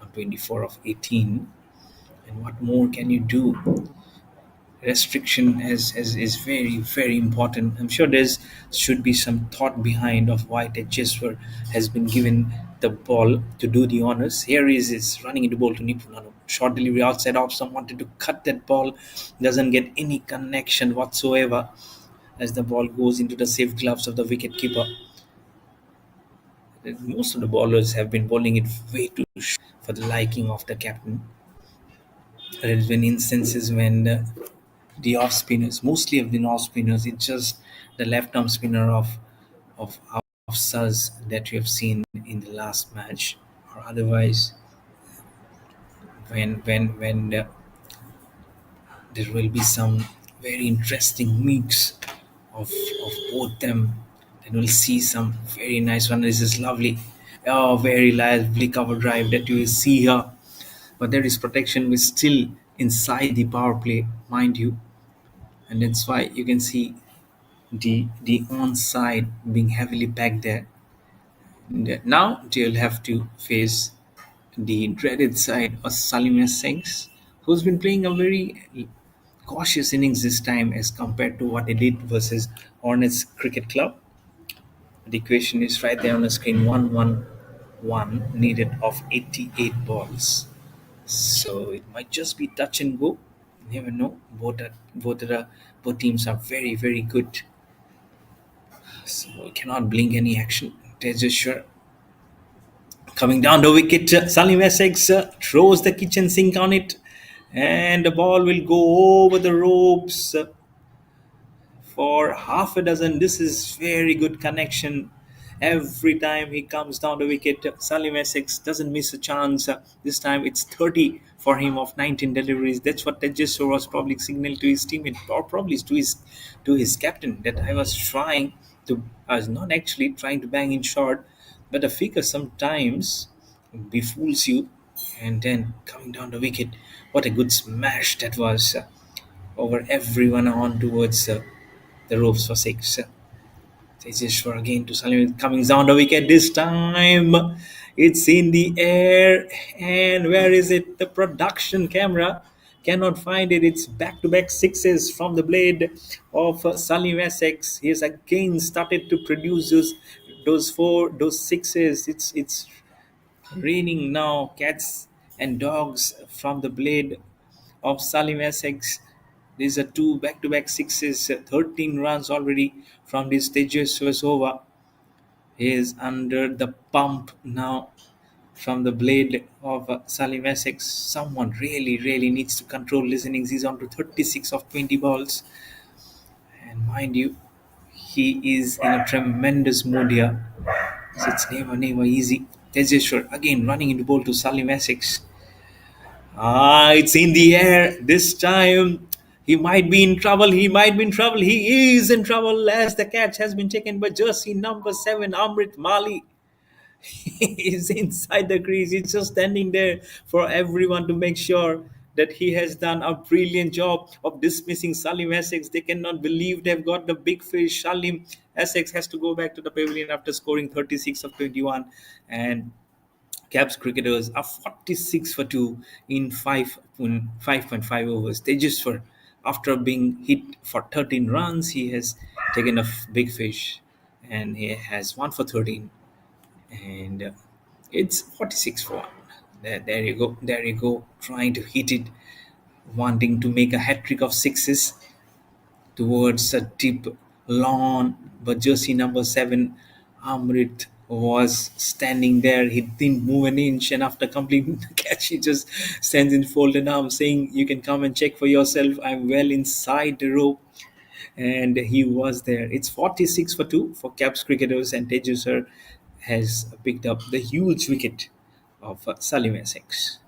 on 24 of 18. And what more can you do? Restriction is very important. I'm sure there's should be some thought behind of why Ted Jesper has been given the ball to do the honors. Here he is running into ball to Nipulano. Short delivery outside off. Some wanted to cut that ball, doesn't get any connection whatsoever as the ball goes into the safe gloves of the wicket keeper. Most of the bowlers have been bowling it way too short for the liking of the captain. There has been instances when the off spinners, mostly have been off spinners. It's just the left arm spinner of Suz that you have seen in the last match, or otherwise when there will be some very interesting mix of both them and we'll see some very nice one. This is lovely. Oh, very lively cover drive that you will see here. But there is protection was still inside the power play, mind you. And that's why you can see the onside being heavily packed there. And now they'll have to face the dreaded side of Salim Singhs, who's been playing a very cautious innings this time as compared to what they did versus Hornets Cricket Club. The equation is right there on the screen 111 needed of 88 balls. So it might just be touch and go. You never know. Both teams are very, very good. So we cannot blink any action. Tejas coming down the wicket. Salim Essex throws the kitchen sink on it. And the ball will go over the ropes. For half a dozen. This is very good connection. Every time he comes down the wicket, Salim Essex doesn't miss a chance. This time it's 30 for him of 19 deliveries. That's what Tejas was probably signaled to his teammate, or probably to his captain, that I was not actually trying to bang in short, but the figure sometimes befools you. And then coming down the wicket, what a good smash that was, over everyone on towards the ropes for six. Tejeshwar again to Salim coming down the wicket this time. It's in the air. And where is it? The production camera cannot find it. It's back to back sixes from the blade of Salim Essex. He has again started to produce those sixes. It's raining now, cats and dogs from the blade of Salim Essex. These are two back-to-back sixes, 13 runs already from this stages was over. He is under the pump now from the blade of Salim Essex. Someone really, really needs to control listenings. He's on to 36 of 20 balls. And mind you, he is in a tremendous mood here. So it's never, never easy. Tejeshwar again running into ball to Salim Essex. It's in the air this time. He might be in trouble. He might be in trouble. He is in trouble as the catch has been taken by jersey number 7, Amrit Mali. He is inside the crease. He's just standing there for everyone to make sure that he has done a brilliant job of dismissing Salim Essex. They cannot believe they've got the big fish. Salim Essex has to go back to the pavilion after scoring 36 of 21. And Caps cricketers are 46 for 2 in 5.5 overs. They just for after being hit for 13 runs, he has taken a big fish and he has 1 for 13. And it's 46 for 1. There you go. There you go. Trying to hit it, wanting to make a hat trick of sixes towards a deep lawn, but jersey number 7, Amrit, was standing there. He didn't move an inch, and after completing the catch, he just stands in folded arms, saying, "You can come and check for yourself. I'm well inside the rope." And he was there. It's 46 for 2 for Caps cricketers, and Tejuser has picked up the huge wicket of Salim Essex.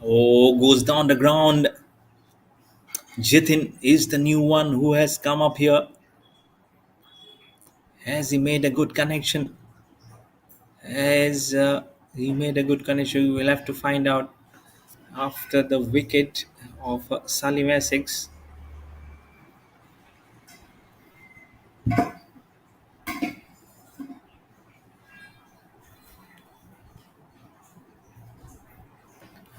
Oh, goes down the ground. Jitin is the new one who has come up here. Has he made a good connection? Has he made a good connection? We will have to find out after the wicket of Salim Essex.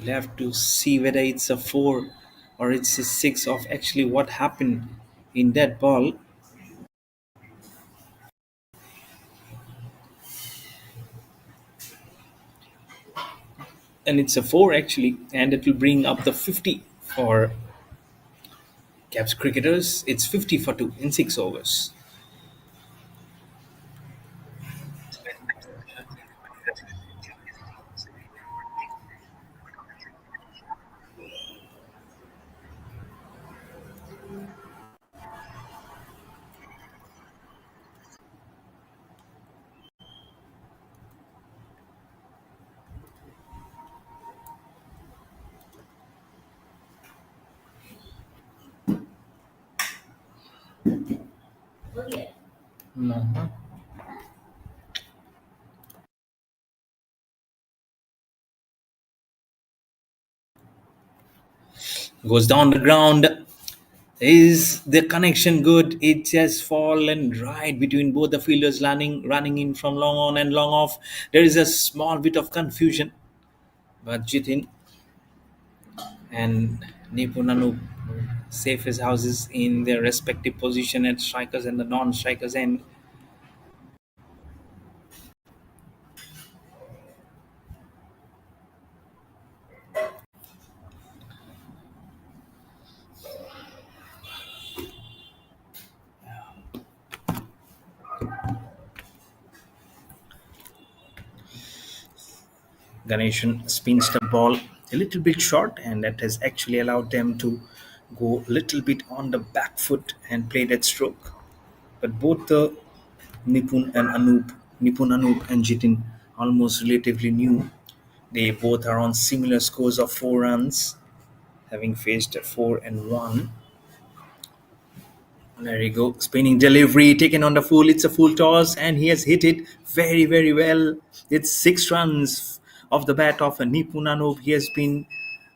We'll have to see whether it's a 4 or it's a 6 of actually what happened in that ball. and it's a four actually, and it will bring up the 50 for Caps cricketers. It's 50 for two in 6 overs. Mhm. Goes down the ground. Is the connection good? It has fallen right between both the fielders, running in from long on and long off. There is a small bit of confusion, but Jitin and Nipunanu safe his houses in their respective position at strikers and the non-strikers end. Ganeshan spins the ball a little bit short, and that has actually allowed them to go a little bit on the back foot and play that stroke. But both the Nipun Anoop and Jitin, almost relatively new. They both are on similar scores of 4 runs, having faced 4 and 1. There you go. Spinning delivery taken on the full. It's a full toss, and he has hit it very, very well. It's 6 runs off the bat of Nipunanov. He has been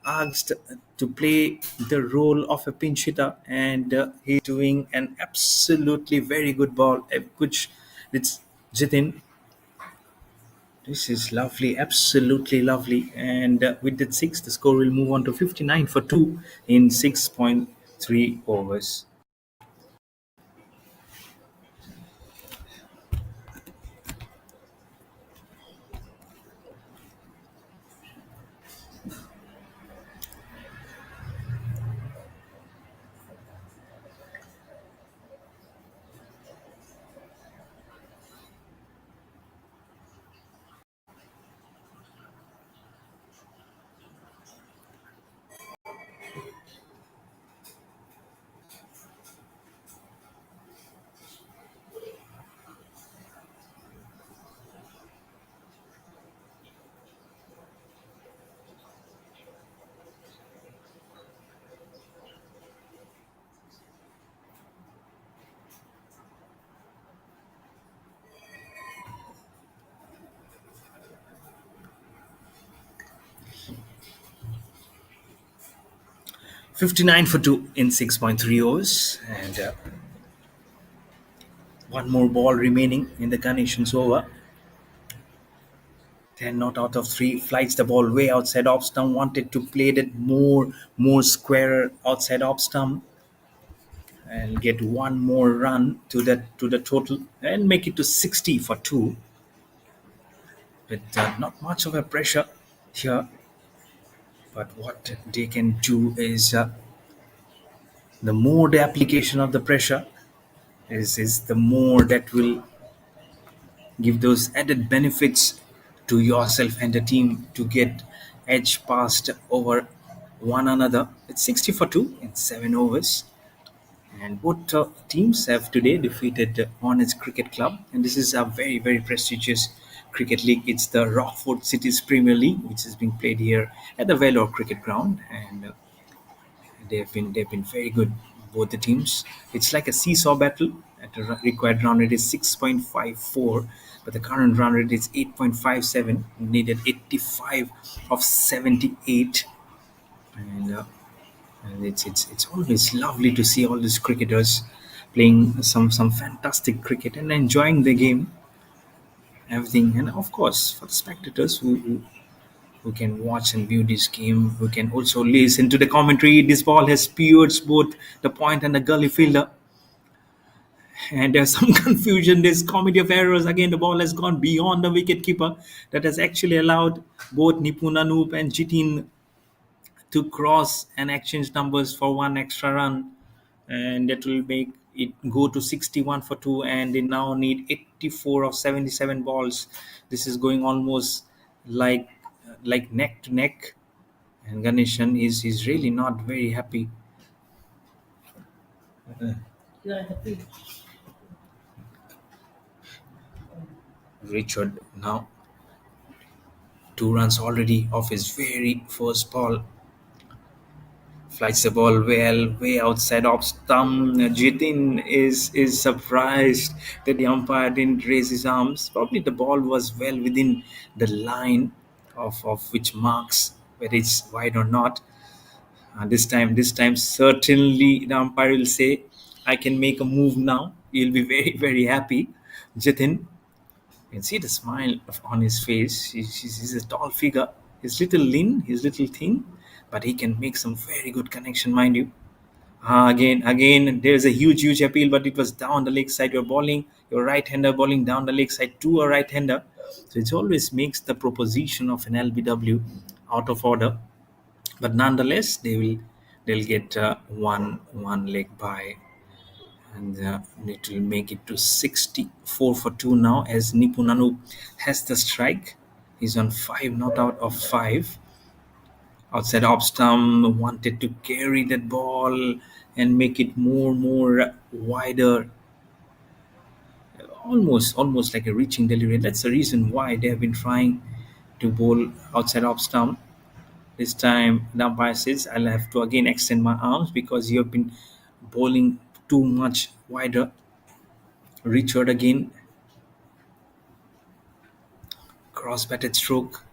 asked to play the role of a pinch hitter, and he's doing an absolutely very good ball. It's Jitin. This is lovely, absolutely lovely. And with that six, the score will move on to 59 for two in 6.3 overs. 59 for 2 in 6.3 overs. And one more ball remaining in the Carnations over. 10 not out of 3. Flights the ball way outside off stump. Wanted to play that more squarer outside off stump and get one more run to the total and make it to 60 for 2. But not much of a pressure here. But what they can do is the more the application of the pressure is the more that will give those added benefits to yourself and the team to get edge passed over one another. It's 60 for 2 in 7 overs. And both teams have today defeated Hornets Cricket Club. And this is a very, very prestigious cricket league. It's the Rockford Cities Premier League, which is being played here at the Vellore Cricket Ground. And they've been very good, both the teams. It's like a seesaw battle. At the required run rate is 6.54, but the current run rate is 8.57. Needed 85 of 78, and, it's always lovely to see all these cricketers playing some fantastic cricket and enjoying the game, everything. And of course, for the spectators who can watch and view this game, who can also listen to the commentary. This ball has pierced both the point and the gully fielder. And there's some confusion. There's comedy of errors. Again, the ball has gone beyond the wicket keeper. That has actually allowed both Nipun Anup and Jitin to cross and exchange numbers for one extra run, and that will make it go to 61 for 2, and they now need 84 of 77 balls. This is going almost like neck to neck, and Ganeshan is really not very happy. Richard now 2 runs already off his very first ball. Flies the ball well, way outside off stump. Jitin is surprised that the umpire didn't raise his arms. Probably the ball was well within the line of which marks whether it's wide or not. This time, certainly the umpire will say, "I can make a move now." He'll be very, very happy. Jitin, you can see the smile on his face. He's a tall figure. He's little lean, he's little thin, but he can make some very good connection, mind you. Again, there's a huge, huge appeal, but it was down the leg side. You're bowling, your right-hander bowling down the leg side to a right-hander. So it always makes the proposition of an LBW out of order. But nonetheless, they'll get one leg by, and it will make it to 64 for 2 now as Nipunanu has the strike. He's on 5, not out of 5. Outside off stump, wanted to carry that ball and make it more wider, almost like a reaching delivery. That's the reason why they have been trying to bowl outside off stump. This time the umpire says, I'll have to again extend my arms because you have been bowling too much wider. Richard again, cross batted stroke,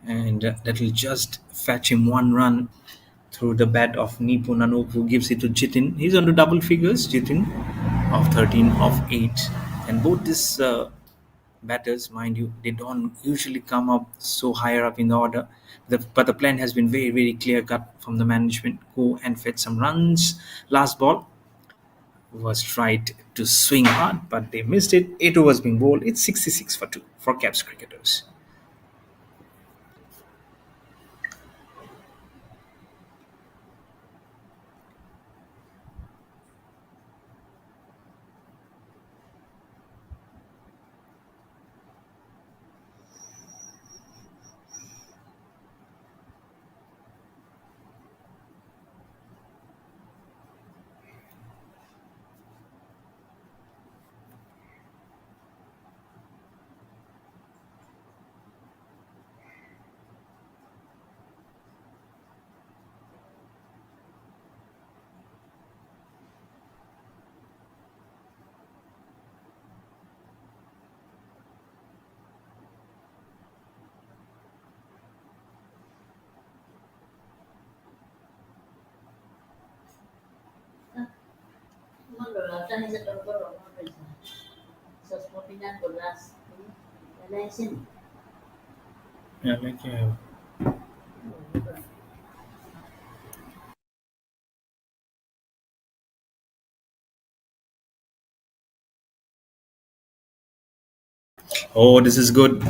and that will just fetch him 1 run through the bat of Nipun Anup, who gives it to Jitin. He's on the double figures, Jitin, of 13 of 8. And both these batters, mind you, they don't usually come up so higher up in the order. But the plan has been very, very clear cut from the management. Go and fetch some runs. Last ball was tried to swing hard, but they missed it. 8 overs being bowled. It's 66 for 2 for Caps cricketers. Yeah, like oh, this is good.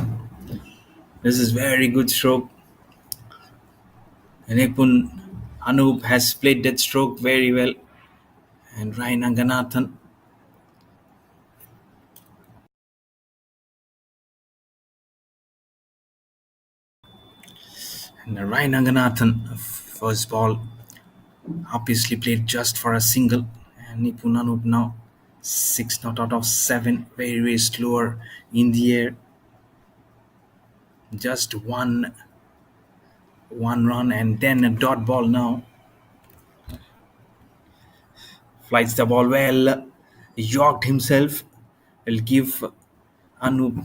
This is very good stroke. Nipun Anup has played that stroke very well. And Ryan Anganathan. And Ryan Anganathan, first ball, obviously played just for a single. And Nipun Anup now 6 not out of 7. Very, very slower in the air. Just one run and then a dot ball now. Flies the ball well. Yorked himself. Will give Anup.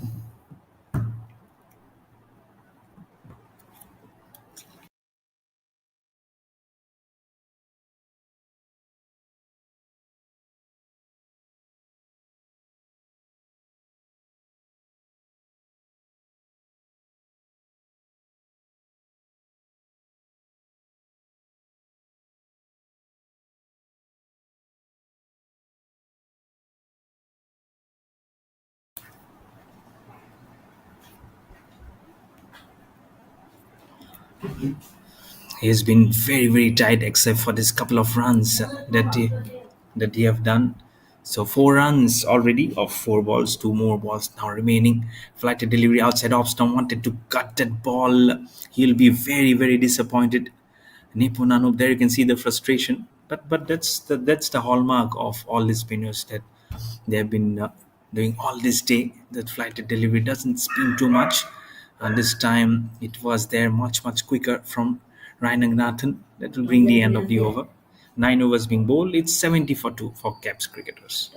He's been very, very tight, except for this couple of runs that he have done. So 4 runs already of 4 balls, 2 more balls now remaining. Flighted delivery outside off stump, wanted to cut that ball. He'll be very, very disappointed. Nipunanu, there you can see the frustration. But that's the hallmark of all the spinners, that they have been doing all this day. That flighted delivery doesn't spin too much, and this time it was there much quicker from Ryan. That will bring the end of the over. 9 overs being bowled. It's 70 for 2 for Caps cricketers.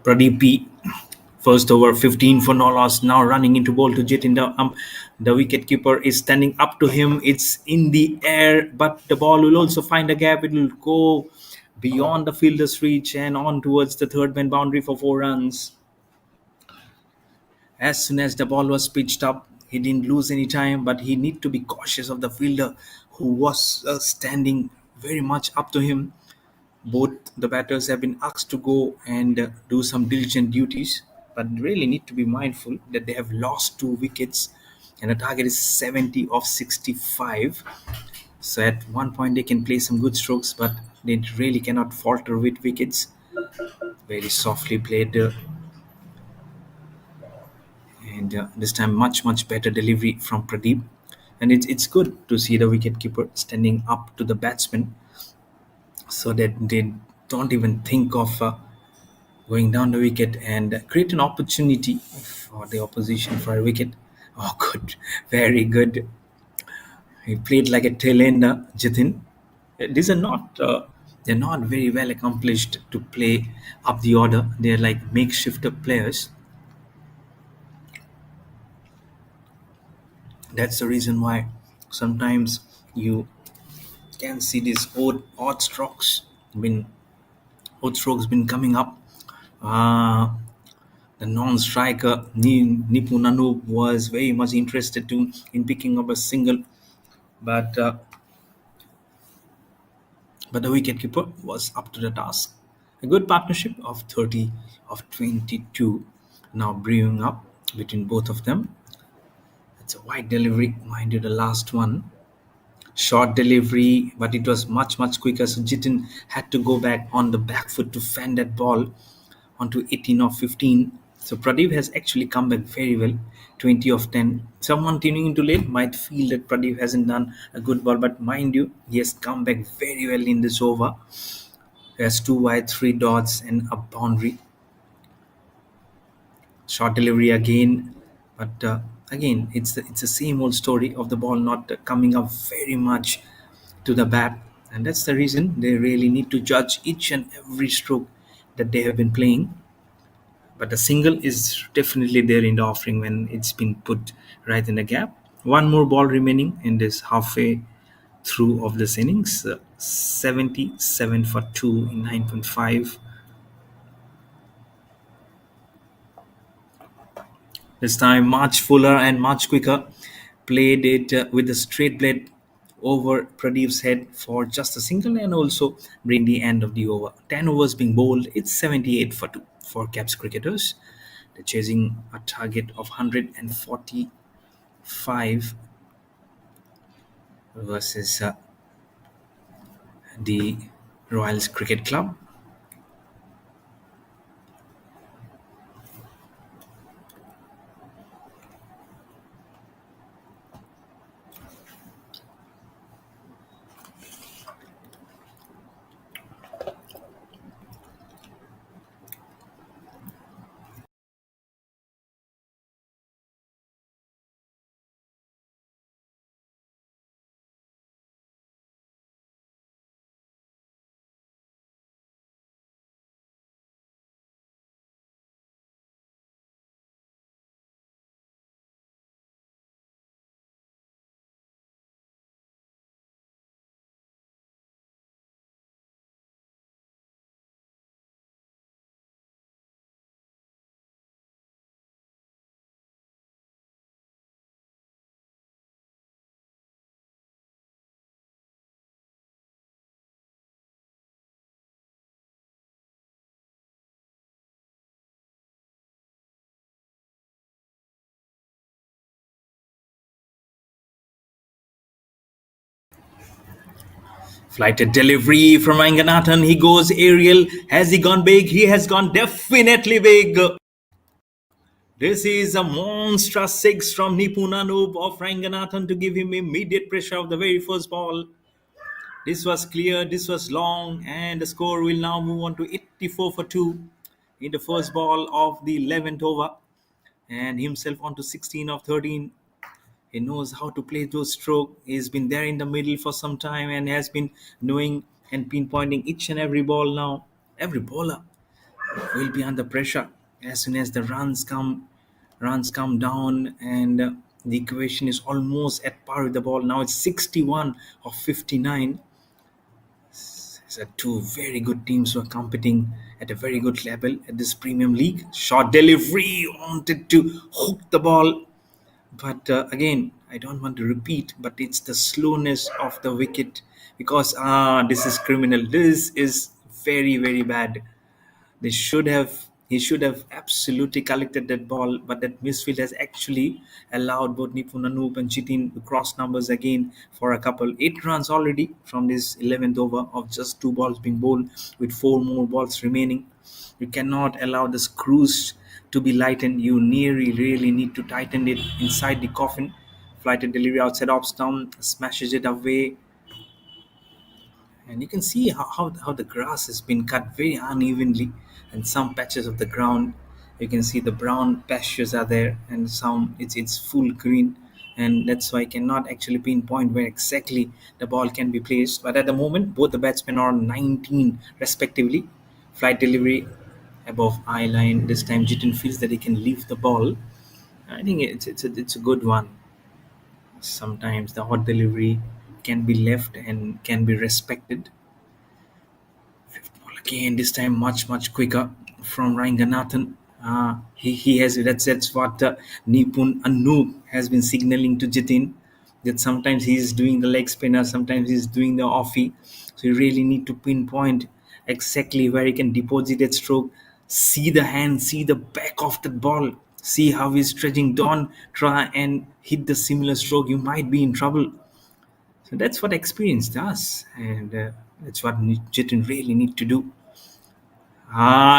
Pradeep P. First over 15 for no loss. Now running into ball to Jitinder. The wicket keeper is standing up to him. It's in the air, but the ball will also find a gap. It will go beyond the fielder's reach and on towards the third man boundary for 4 runs. As soon as the ball was pitched up, he didn't lose any time, but he need to be cautious of the fielder who was standing very much up to him. Both the batters have been asked to go and do some diligent duties, but really need to be mindful that they have lost 2 wickets and the target is 70 of 65. So at one point they can play some good strokes, but they really cannot falter with wickets. Very softly played, and this time much better delivery from Pradeep. And it's good to see the wicketkeeper standing up to the batsman so that they don't even think of going down the wicket and create an opportunity for the opposition for a wicket. Oh, good, very good. He played like a tail ender, Jitin. These are not. They're not very well accomplished to play up the order. They're like makeshift players. That's the reason why sometimes you can see these odd strokes been odd strokes been coming up. Uh, the non-striker Nipunanu was very much interested in picking up a single, but uh, but the wicketkeeper was up to the task. A good partnership of 30 of 22 now brewing up between both of them. It's a wide delivery, mind you, the last one. Short delivery, but it was much quicker. So Jitin had to go back on the back foot to fan that ball onto 18 of 15. So Pradeep has actually come back very well, 20 of 10. Someone tuning into late might feel that Pradeep hasn't done a good ball, but mind you, he has come back very well in this over. He has 2 wide, 3 dots, and a boundary. Short delivery again, but again, it's the same old story of the ball not coming up very much to the bat, and that's the reason they really need to judge each and every stroke that they have been playing. But the single is definitely there in the offering when it's been put right in the gap. One more ball remaining in this halfway through of this innings. 77 for 2 in 9.5. This time, much fuller and much quicker. Played it with a straight blade over Pradeep's head for just a single and also bring the end of the over. 10 overs being bowled, it's 78 for 2 for Caps cricketers. They're chasing a target of 145 versus the Royals Cricket Club. Flighted delivery from Ranganathan. He goes aerial. Has he gone big? He has gone definitely big. This is a monstrous six from Nipunanub of Ranganathan to give him immediate pressure of the very first ball. This was clear, this was long, and the score will now move on to 84 for 2 in the first ball of the 11th over. And himself on to 16 of 13. He knows how to play those strokes. He's been there in the middle for some time and has been knowing and pinpointing each and every ball now. Every bowler will be under pressure as soon as the runs come down, and the equation is almost at par with the ball. Now it's 61 of 59. These are two very good teams who are competing at a very good level at this premium league. Short delivery, wanted to hook the ball, but again, I don't want to repeat, but it's the slowness of the wicket, because this is criminal. This is very, very bad. He should have absolutely collected that ball, but that misfield has actually allowed both Nipun Anoop and Chitin to cross numbers again for a couple. 8 runs already from this 11th over of just 2 balls being bowled with 4 more balls remaining. You cannot allow the screws to be lightened. You nearly really need to tighten it inside the coffin. Flighted delivery outside off stump, smashes it away, and you can see how the grass has been cut very unevenly, and some patches of the ground you can see the brown pastures are there, and some it's full green, and that's why I cannot actually pinpoint where exactly the ball can be placed. But at the moment, both the batsmen are on 19 respectively. Flight delivery above eye line. This time Jitin feels that he can leave the ball. I think it's a good one. Sometimes the hot delivery can be left and can be respected. Ball again, this time much quicker from Ranganathan. He has that's what Nipun Anoop has been signaling to Jitin, that sometimes he's doing the leg spinner, sometimes he's doing the offie. So you really need to pinpoint exactly where he can deposit that stroke. See the hand, see the back of the ball, see how he's stretching. Don't try and hit the similar stroke. You might be in trouble. So that's what experience does, and that's what Jitin really need to do.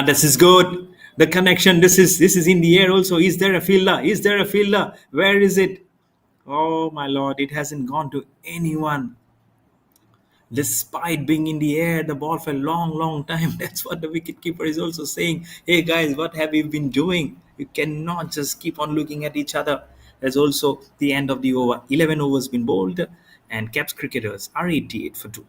This is good. The connection. This is in the air also. Is there a fielder? Is there a fielder? Where is it? Oh my lord! It hasn't gone to anyone. Despite being in the air, the ball for a long time. That's what the wicketkeeper is also saying. Hey guys, what have you been doing? You cannot just keep on looking at each other. There's also the end of the over. 11 overs been bowled, and Caps cricketers are 88 for 2.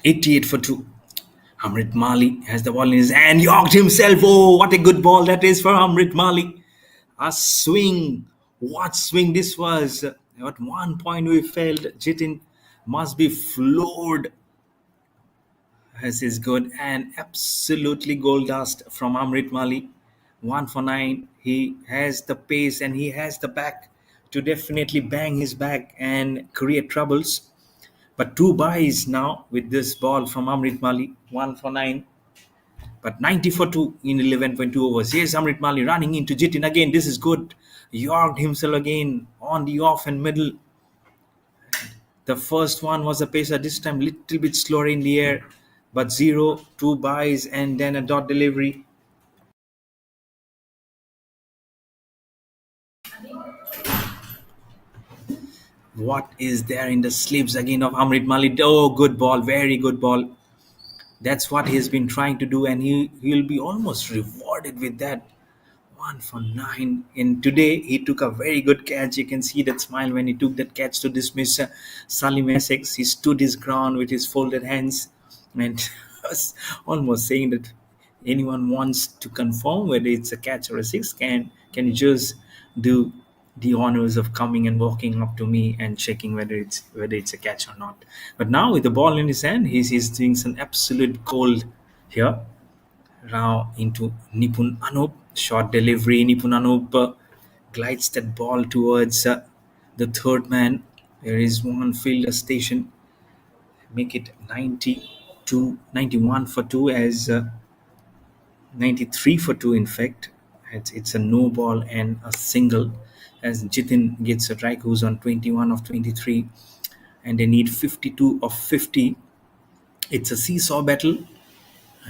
88 for 2. Amrit Mali has the ball in his hand, yorked himself. Oh, what a good ball that is for Amrit Mali. A swing. What swing this was. At one point we felt Jitin must be floored. This is good, and absolutely gold dust from Amrit Mali. 1 for 9. He has the pace and he has the back to definitely bang his back and create troubles. But 2 buys now with this ball from Amrit Mali. 1 for 9. But 90 for 2 in 11.2 overs. Here's Amrit Mali running into Jitin again. This is good. Yorked himself again on the off and middle. The first one was a pacer, this time little bit slower in the air. But 2 buys, and then a dot delivery. What is there in the slips again of Amrit Malik? Oh, good ball, very good ball. That's what he's been trying to do, and he'll be almost rewarded with that. 1 for 9. And today he took a very good catch. You can see that smile when he took that catch to dismiss Salim Essex. He stood his ground with his folded hands and was almost saying that anyone wants to confirm whether it's a catch or a six, can you just do the honors of coming and walking up to me and checking whether it's a catch or not. But now with the ball in his hand, he's doing some absolute gold here. Now into Nipun Anup. Short delivery. Nipun Anup glides that ball towards the third man. There is one fielder station. Make it 92, 91 for 2 as 93 for 2 in fact. It's a no ball and a single as Jitin gets a strike who's on 21 of 23 and they need 52 of 50. It's a seesaw battle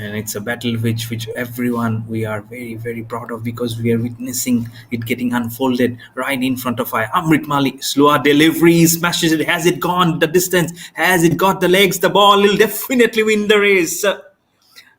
and it's a battle which everyone we are very very proud of because we are witnessing it getting unfolded right in front of our Amrit Mali. Slower delivery, smashes it. Has it gone the distance? Has it got the legs? The ball will definitely win the race.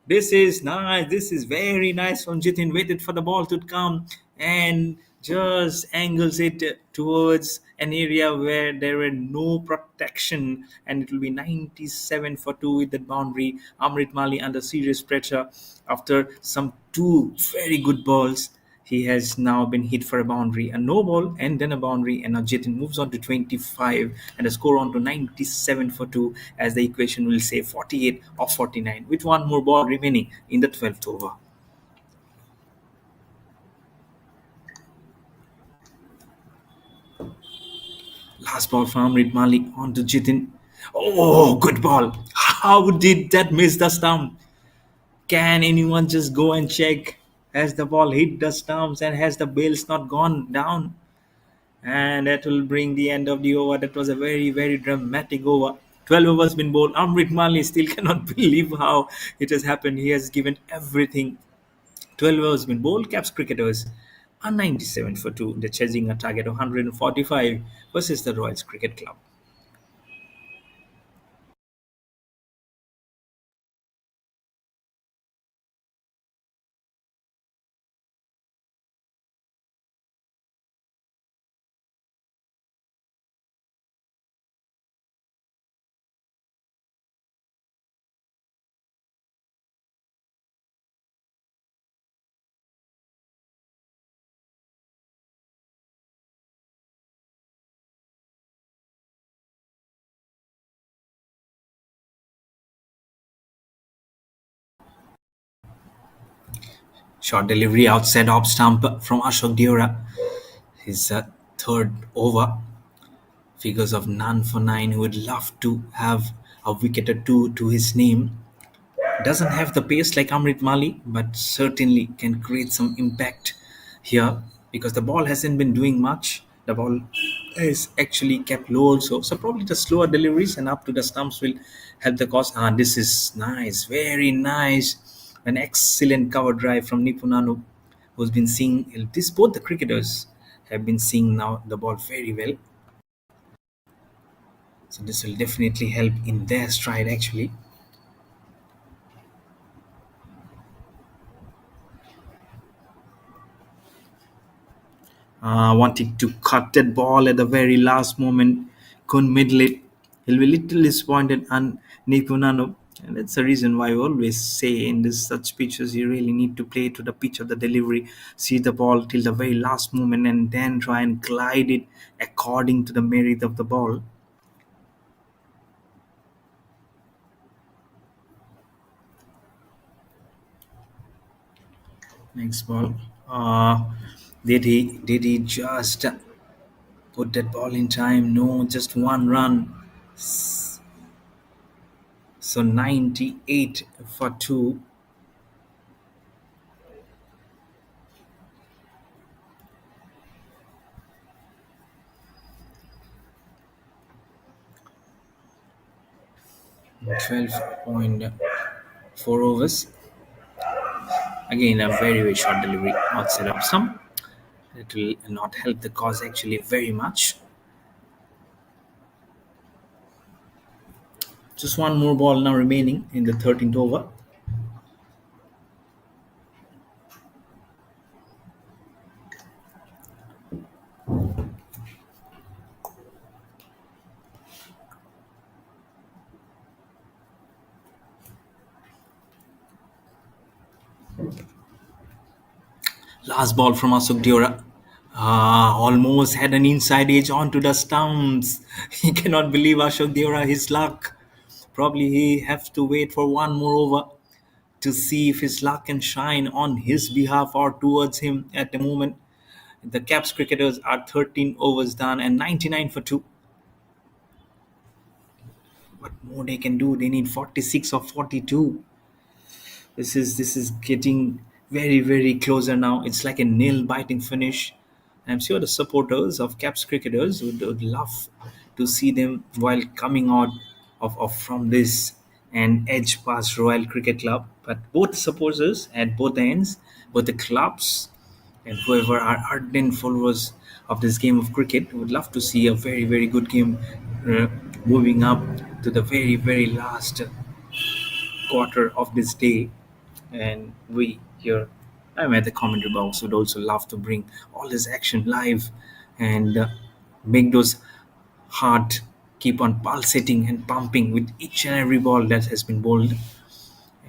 This is nice. This is very nice from Jitin. Waited for the ball to come and just angles it towards an area where there were no protection, and it will be 97 for 2 with that boundary. Amrit Mali under serious pressure after some two very good balls. He has now been hit for a boundary, a no ball, and then a boundary. And now Jitin moves on to 25 and a score on to 97 for 2, as the equation will say 48 or 49, with one more ball remaining in the 12th over. Last ball from Amrit Malik on to Jitin. Oh, good ball. How did that miss the stump? Can anyone just go and check? Has the ball hit the stumps and has the bails not gone down? And that will bring the end of the over. That was a very, very dramatic over. 12 overs been bowled. Amrit Mali still cannot believe how it has happened. He has given everything. 12 overs been bowled. Caps cricketers are 97 for 2. They're chasing a target of 145 versus the Royals Cricket Club. Short delivery outside off stump from Ashok Diora. His third over. Figures of none for nine. Who would love to have a wicket or two to his name. Doesn't have the pace like Amrit Mali, but certainly can create some impact here because the ball hasn't been doing much. The ball is actually kept low also. So probably the slower deliveries and up to the stumps will help the cause. Ah, this is nice, very nice. An excellent cover drive from Nipunanu, who's been seeing this. Both the cricketers have been seeing now the ball very well. So this will definitely help in their stride actually. Wanting to cut that ball at the very last moment, couldn't middle it. He'll be little disappointed and Nipunano. And that's the reason why I always say in this such pitches you really need to play to the pitch of the delivery, see the ball till the very last moment and then try and glide it according to the merit of the ball. Next ball. Did he just put that ball in time? No, just one run. So 98 for 2. 12.4 overs. Again, a very, very short delivery outside of some. It will not help the cause actually very much. Just one more ball now remaining in the 13th over. Last ball from Asuk Diora. Almost had an inside edge onto the stumps. He cannot believe Ashok Diora, his luck. Probably he has to wait for one more over to see if his luck can shine on his behalf or towards him at the moment. The Caps cricketers are 13 overs done and 99 for 2. What more they can do? They need 46 or 42. This is getting very closer now. It's like a nail biting finish. I'm sure the supporters of Caps cricketers would love to see them while coming out of from this and edge past Royal Cricket Club. But both supporters at both ends, both the clubs and whoever are ardent followers of this game of cricket would love to see a very good game uh, moving up to the very last quarter of this day. And we here, I'm at the commentary box, would also love to bring all this action live and make those heart keep on pulsating and pumping with each and every ball that has been bowled.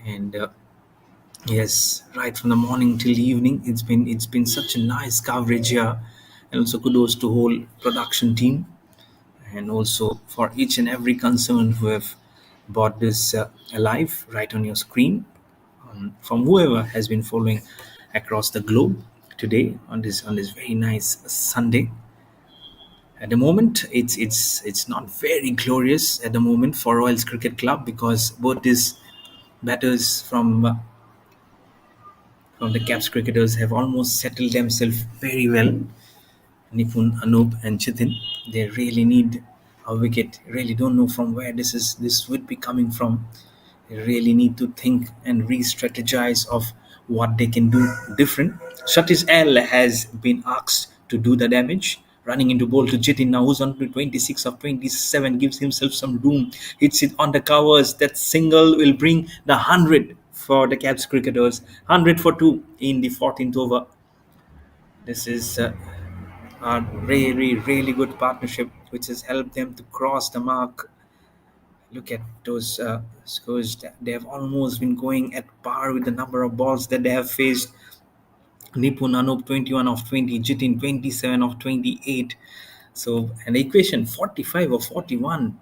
And yes, right from the morning till evening, it's been such a nice coverage here. And also kudos to whole production team, and also for each and every concern who have brought this alive right on your screen, from whoever has been following across the globe today on this very nice Sunday. At the moment, it's not very glorious at the moment for Royals Cricket Club because both these batters from the Caps cricketers have almost settled themselves very well. Nipun, Anup, and Chitin. They really need a wicket. Really don't know from where this would be coming from. They really need to think and re-strategize of what they can do different. Satish L has been asked to do the damage. Running into ball to Jitin now, who's on to 26 of 27, gives himself some room, hits it on the covers. That single will bring the 100 for the Caps cricketers. 100 for 2 in the 14th over. This is a really good partnership which has helped them to cross the mark. Look at those scores. They have almost been going at par with the number of balls that they have faced. Nipun Anup 21 of 20, Jitin 27 of 28. So an equation 45 or 41.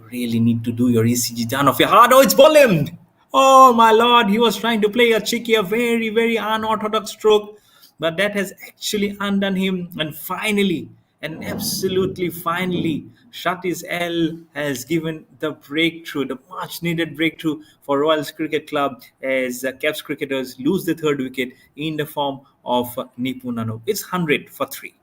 Really need to do your ECG down of your heart. Oh, it's bowled. Oh my lord, he was trying to play a cheeky, a very unorthodox stroke, but that has actually undone him. And finally, and absolutely finally, Shatis L has given the breakthrough, the much needed breakthrough for Royals Cricket Club as Caps cricketers lose the third wicket in the form of Nipun Anup. It's 100 for 3.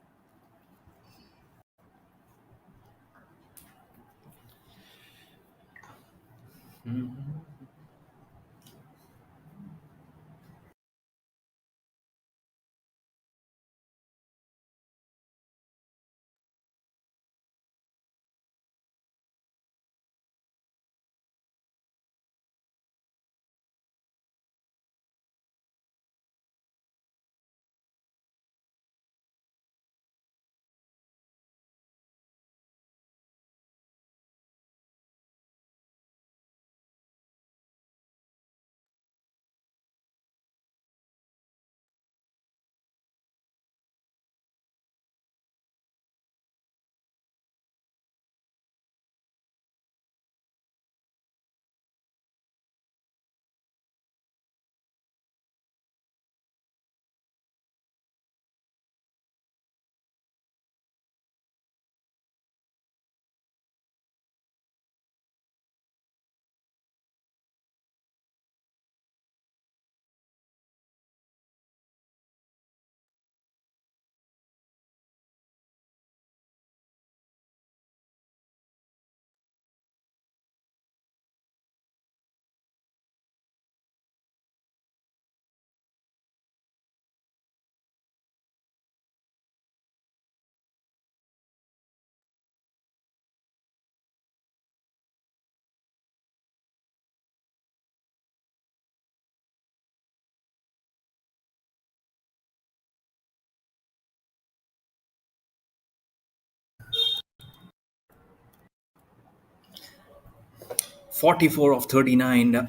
44 of 39.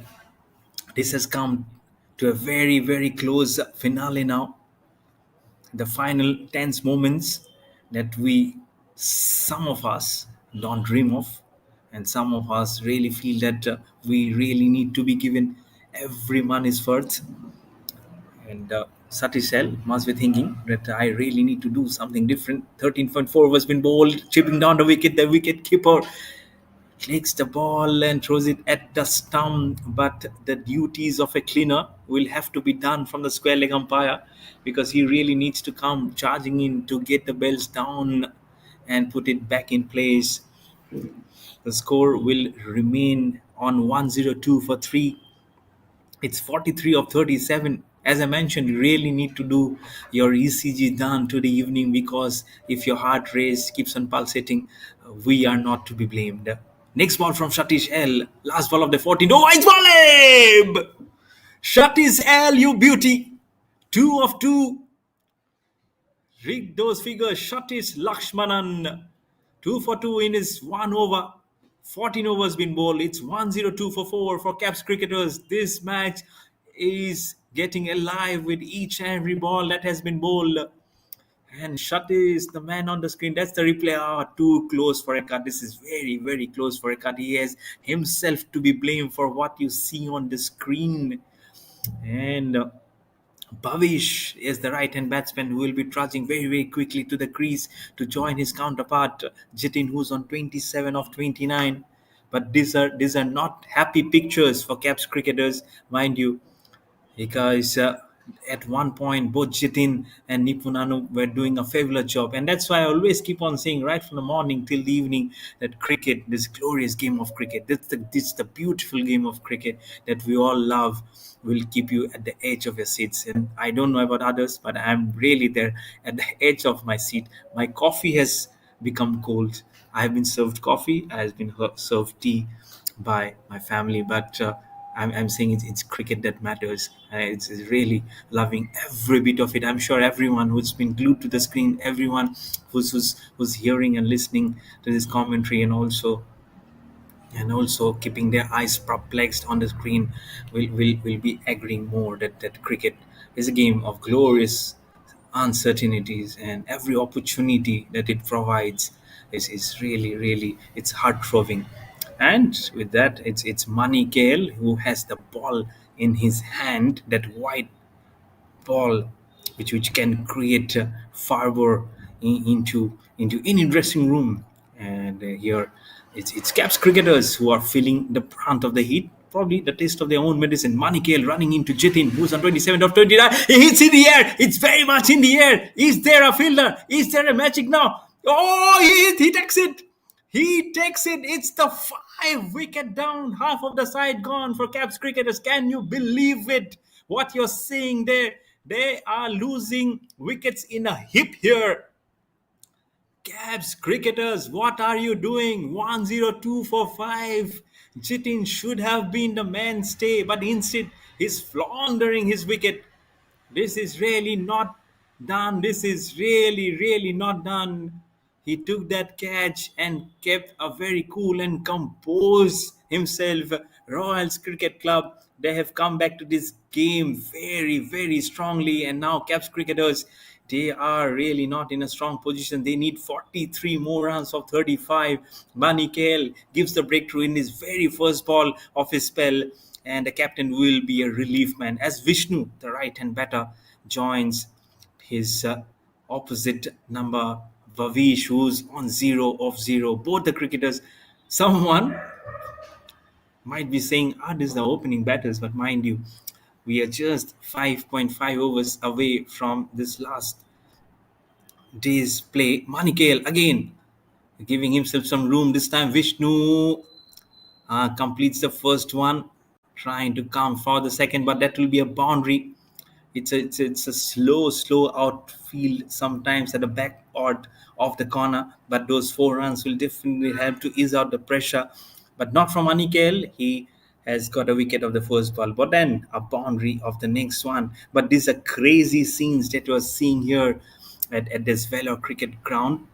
This has come to a very, very close finale now. The final tense moments that some of us don't dream of, and some of us really feel that we really need to be given every money's worth. And Satish L must be thinking that I really need to do something different. 13.4 was been bowled, chipping down the wicket. The wicket keeper takes the ball and throws it at the stump. But the duties of a cleaner will have to be done from the square leg umpire, because he really needs to come charging in to get the bells down and put it back in place. The score will remain on 102 for 3. It's 43 of 37. As I mentioned, you really need to do your ECG done to the evening, because if your heart rate keeps on pulsating, we are not to be blamed. Next ball from Satish L. Last ball of the 14. Oh, it's volley! Satish L, you beauty. 2 of 2. Read those figures. Satish Lakshmanan. 2 for 2 in his 1 over. 14 overs been bowled. It's 102 for 4 for Caps cricketers. This match is getting alive with each and every ball that has been bowled. And Satish, the man on the screen, that's the replay. Too close for a cut. This is very, very close for a cut. He has himself to be blamed for what you see on the screen. And Bhavish is the right-hand batsman who will be trudging very, very quickly to the crease to join his counterpart Jitin, who's on 27 of 29. But these are not happy pictures for Caps cricketers, mind you, because at one point both Jitin and Nipunanu were doing a fabulous job, and that's why I always keep on saying right from the morning till the evening that cricket, this glorious game of cricket, this the beautiful game of cricket that we all love, will keep you at the edge of your seats. And I don't know about others, but I'm really there at the edge of my seat. My coffee has become cold. I've been served coffee, I've been served tea by my family, but I'm saying it's cricket that matters. It's really loving every bit of it. I'm sure everyone who's been glued to the screen, everyone who's hearing and listening to this commentary, and also keeping their eyes perplexed on the screen, will be agreeing more that cricket is a game of glorious uncertainties, and every opportunity that it provides is really, really, it's heart-throbbing. And with that, it's Mani Kale who has the ball in his hand, that white ball, which can create fervor into any dressing room. And here it's Caps cricketers who are feeling the brunt of the heat, probably the taste of their own medicine. Manikale running into Jitin, who's on 27 of 29. He hits in the air. It's very much in the air. Is there a fielder? Is there a magic now? Oh, he takes it. He takes it. It's the 5 wicket down. Half of the side gone for Caps cricketers. Can you believe it? What you're seeing there? They are losing wickets in a hip here. Cabs cricketers, what are you doing? 102 for 5. Jitin should have been the mainstay, but instead he's floundering his wicket. This is really not done. This is really, really not done. He took that catch and kept a very cool and composed himself. Royals Cricket Club, they have come back to this game very, very strongly. And now Caps cricketers, they are really not in a strong position. They need 43 more runs of 35. Bani Kale gives the breakthrough in his very first ball of his spell, and the captain will be a relief man as Vishnu, the right-hand batter, joins his opposite number Vavish, who's on 0 of 0. Both the cricketers, someone might be saying, this is the opening batters, but mind you, we are just 5.5 overs away from this last day's play. Manikale again giving himself some room. This time Vishnu completes the first one, trying to come for the second, but that will be a boundary. It's a slow outfield sometimes at the back part of the corner, but those 4 runs will definitely help to ease out the pressure. But not from Anikel. He has got a wicket of the first ball, but then a boundary of the next one. But these are crazy scenes that you're seeing here at this Vellore cricket ground.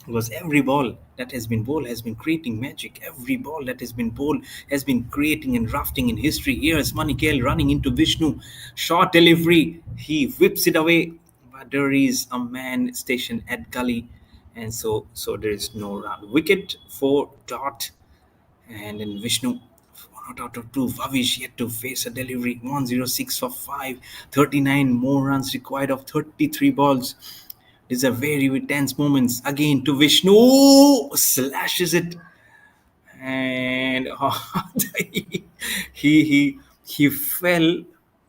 because every ball that has been bowled has been creating magic. Every ball that has been bowled has been creating and drafting in history. Here's Manikel running into Vishnu. Short delivery. He whips it away. But there is a man stationed at gully. And so there is no run. Wicket for Dot. And then Vishnu, one out of two. Vavish yet to face a delivery. 106 for 5. 39 more runs required of 33 balls. These are very tense moments. Again to Vishnu. Slashes it. And he fell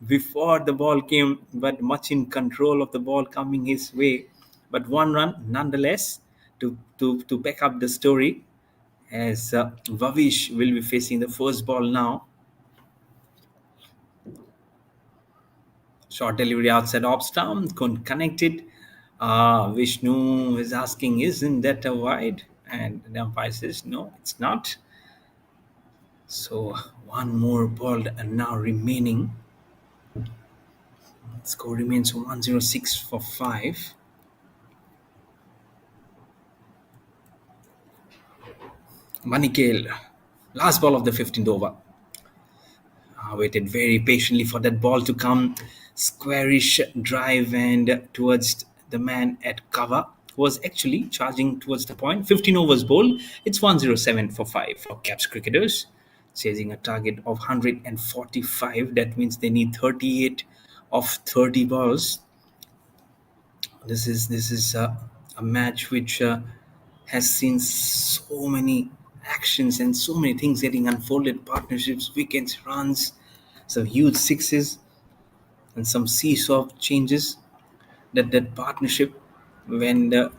before the ball came, but much in control of the ball coming his way. But one run nonetheless to back up the story, as Vavish will be facing the first ball now. Short delivery outside off stump, couldn't connect it. Vishnu is asking, isn't that a wide? And the umpire says, no, it's not. So one more ball now remaining. Score remains 106 for 5. Manikel, last ball of the 15th over. Waited very patiently for that ball to come. Squarish drive and towards the man at cover, who was actually charging towards the point. 15 overs bowled. It's 107 for 5 for Caps cricketers. Chasing a target of 145. That means they need 38 of 30 balls. This is a match which has seen so many actions and so many things getting unfolded: partnerships, wickets, runs, some huge sixes, and some seesaw changes. That partnership, when the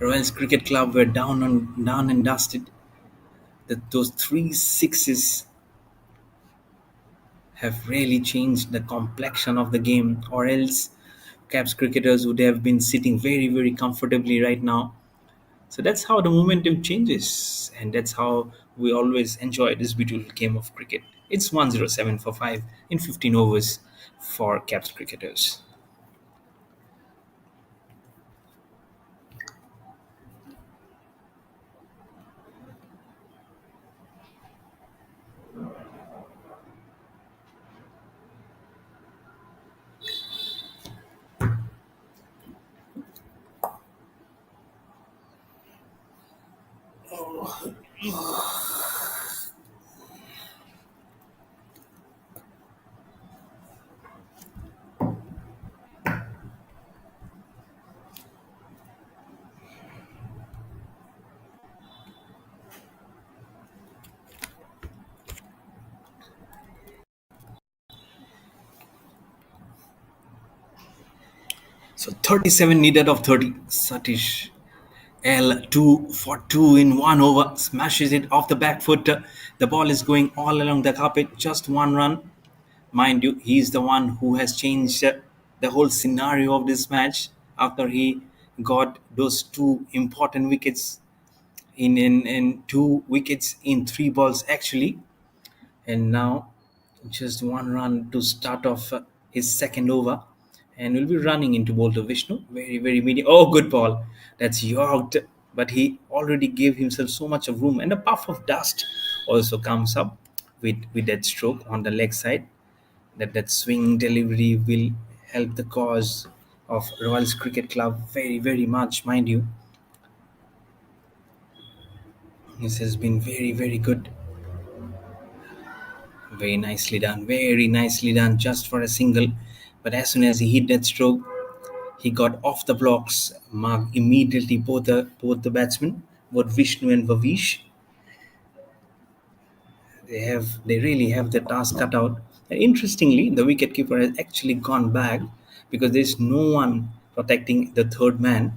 Royals Cricket Club were down and dusted, that those three sixes have really changed the complexion of the game, or else Caps cricketers would have been sitting very comfortably right now. So that's how the momentum changes, and that's how we always enjoy this beautiful game of cricket. It's 107 for 5 in 15 overs for Caps cricketers. So 37 needed of 30. Satish L2 for 2 in 1 over. Smashes it off the back foot. The ball is going all along the carpet. Just one run. Mind you, he's the one who has changed the whole scenario of this match after he got those two important wickets in two wickets in three balls actually. And now just one run to start off his second over, and will be running into Bolter Vishnu. Very medium. Oh, good ball. That's yorked, but he already gave himself so much of room, and a puff of dust also comes up with that stroke on the leg side. That swing delivery will help the cause of Royals Cricket Club very much, mind you. This has been very good. Very nicely done, just for a single. But as soon as he hit that stroke, he got off the blocks. Mark immediately both the batsmen, both Vishnu and Vavish. They really have the task cut out. And interestingly, the wicketkeeper has actually gone back because there's no one protecting the third man.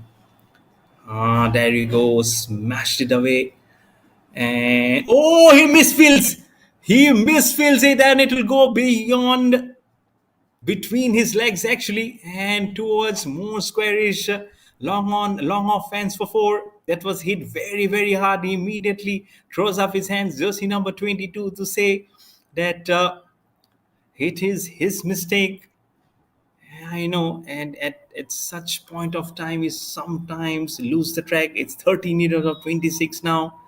There he goes, smashed it away, and oh, he misfields. He misfields it, and it will go beyond between his legs actually, and towards more squarish, long off fence for 4. That was hit very hard. He immediately throws up his hands, jersey number 22, to say that it is his mistake. I know, and at such point of time, we sometimes lose the track. It's 13 meters of 26 now.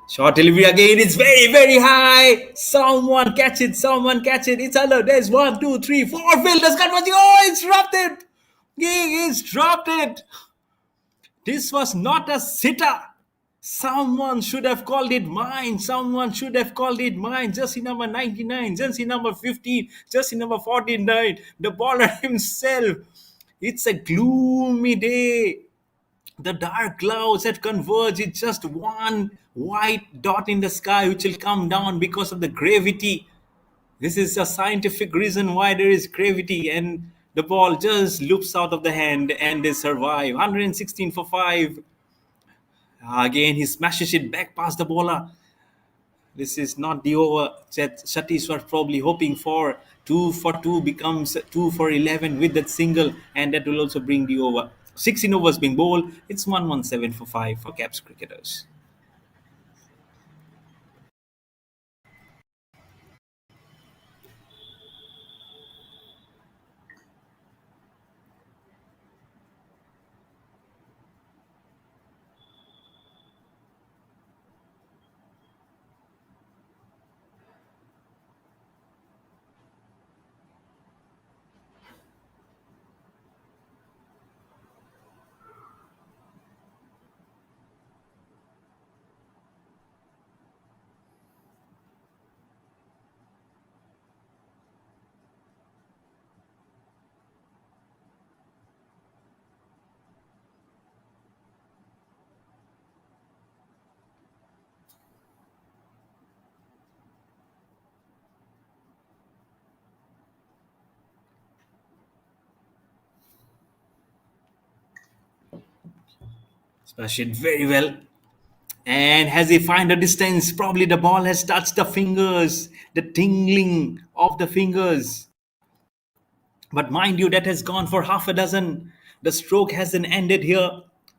Short delivery again. It's very, very high. Someone catch it. Someone catch it. It's under. There's one, two, three, four. Fielders converging. Oh, it's dropped it. He's dropped it. This was not a sitter. Someone should have called it mine. Someone should have called it mine. Jersey number 99, jersey number 15, jersey number 49. The baller himself. It's a gloomy day. The dark clouds have converged. It's just one white dot in the sky which will come down because of the gravity. This is a scientific reason why there is gravity, and the ball just loops out of the hand and they survive. 116 for 5. Again, he smashes it back past the bowler. This is not the over that Satish was probably hoping for. 2 for 2 becomes 2 for 11 with that single, and that will also bring the over. 16 overs being bowled. It's 117 for 5 for Caps cricketers. Smash it very well. And as he find a distance, probably the ball has touched the fingers, the tingling of the fingers. But mind you, that has gone for half a dozen. The stroke hasn't ended here.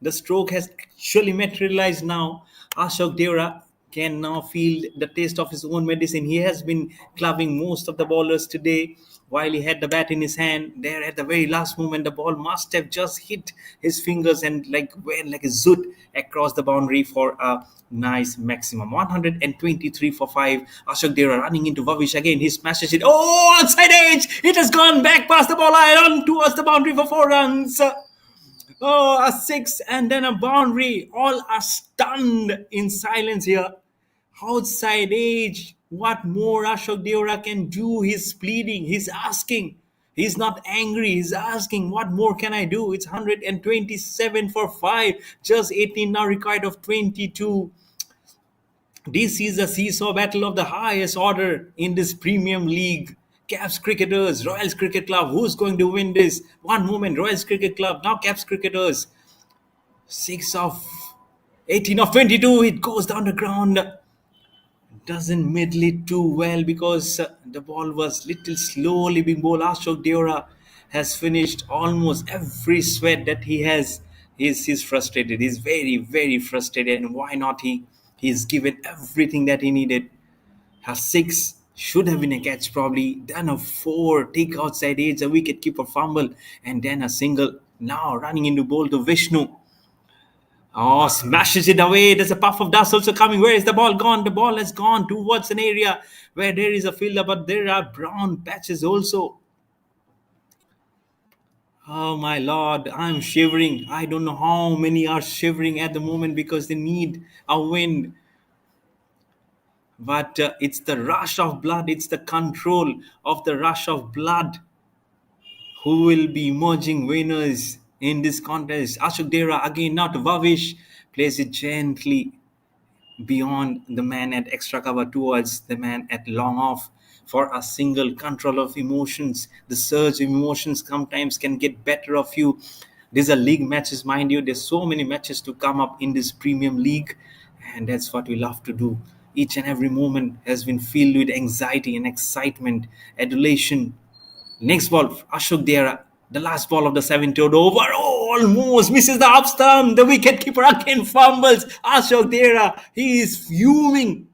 The stroke has actually materialized now. Ashok Deora can now feel the taste of his own medicine. He has been clubbing most of the bowlers today while he had the bat in his hand. There at the very last moment, the ball must have just hit his fingers and like went like a zoot across the boundary for a nice maximum. 123 for 5. Ashok Dera running into Vavish again. He smashes it. Oh, outside edge. It has gone back past the ball iron towards the boundary for 4 runs. Oh, a 6 and then a boundary. All are stunned in silence here. Outside edge. What more Ashok Deora can do? He's pleading. He's asking. He's not angry. He's asking, what more can I do? It's 127 for 5. Just 18 now required of 22. This is a seesaw battle of the highest order in this premium league. Caps cricketers, Royals Cricket Club, who's going to win this? One moment, Royals Cricket Club, now Caps cricketers. 6 of 18 of 22, it goes down the ground. Doesn't middle it too well because the ball was little slowly being bowled. Ashok Deora has finished almost every sweat that he has. He's frustrated. He's very, very frustrated. And why not he? He's given everything that he needed. A 6 should have been a catch probably. Then a 4, take outside edge, a wicket keeper fumble, and then a single. Now running into bowl to Vishnu. Oh, smashes it away. There's a puff of dust also coming. Where is the ball gone? The ball has gone towards an area where there is a fielder, but there are brown patches also. Oh my lord, I'm shivering. I don't know how many are shivering at the moment because they need a win. But it's the rush of blood, it's the control of the rush of blood who will be emerging winners in this contest. Ashok Dera again, not Vavish, plays it gently beyond the man at extra cover towards the man at long off for a single. Control of emotions. The surge of emotions sometimes can get better of you. These are league matches, mind you. There's so many matches to come up in this premium league, and that's what we love to do. Each and every moment has been filled with anxiety and excitement, adulation. Next ball, Ashok Dera, the last ball of the 70th over. Oh, almost misses the up stump. The wicket keeper again fumbles. Ashok Dera, he is fuming.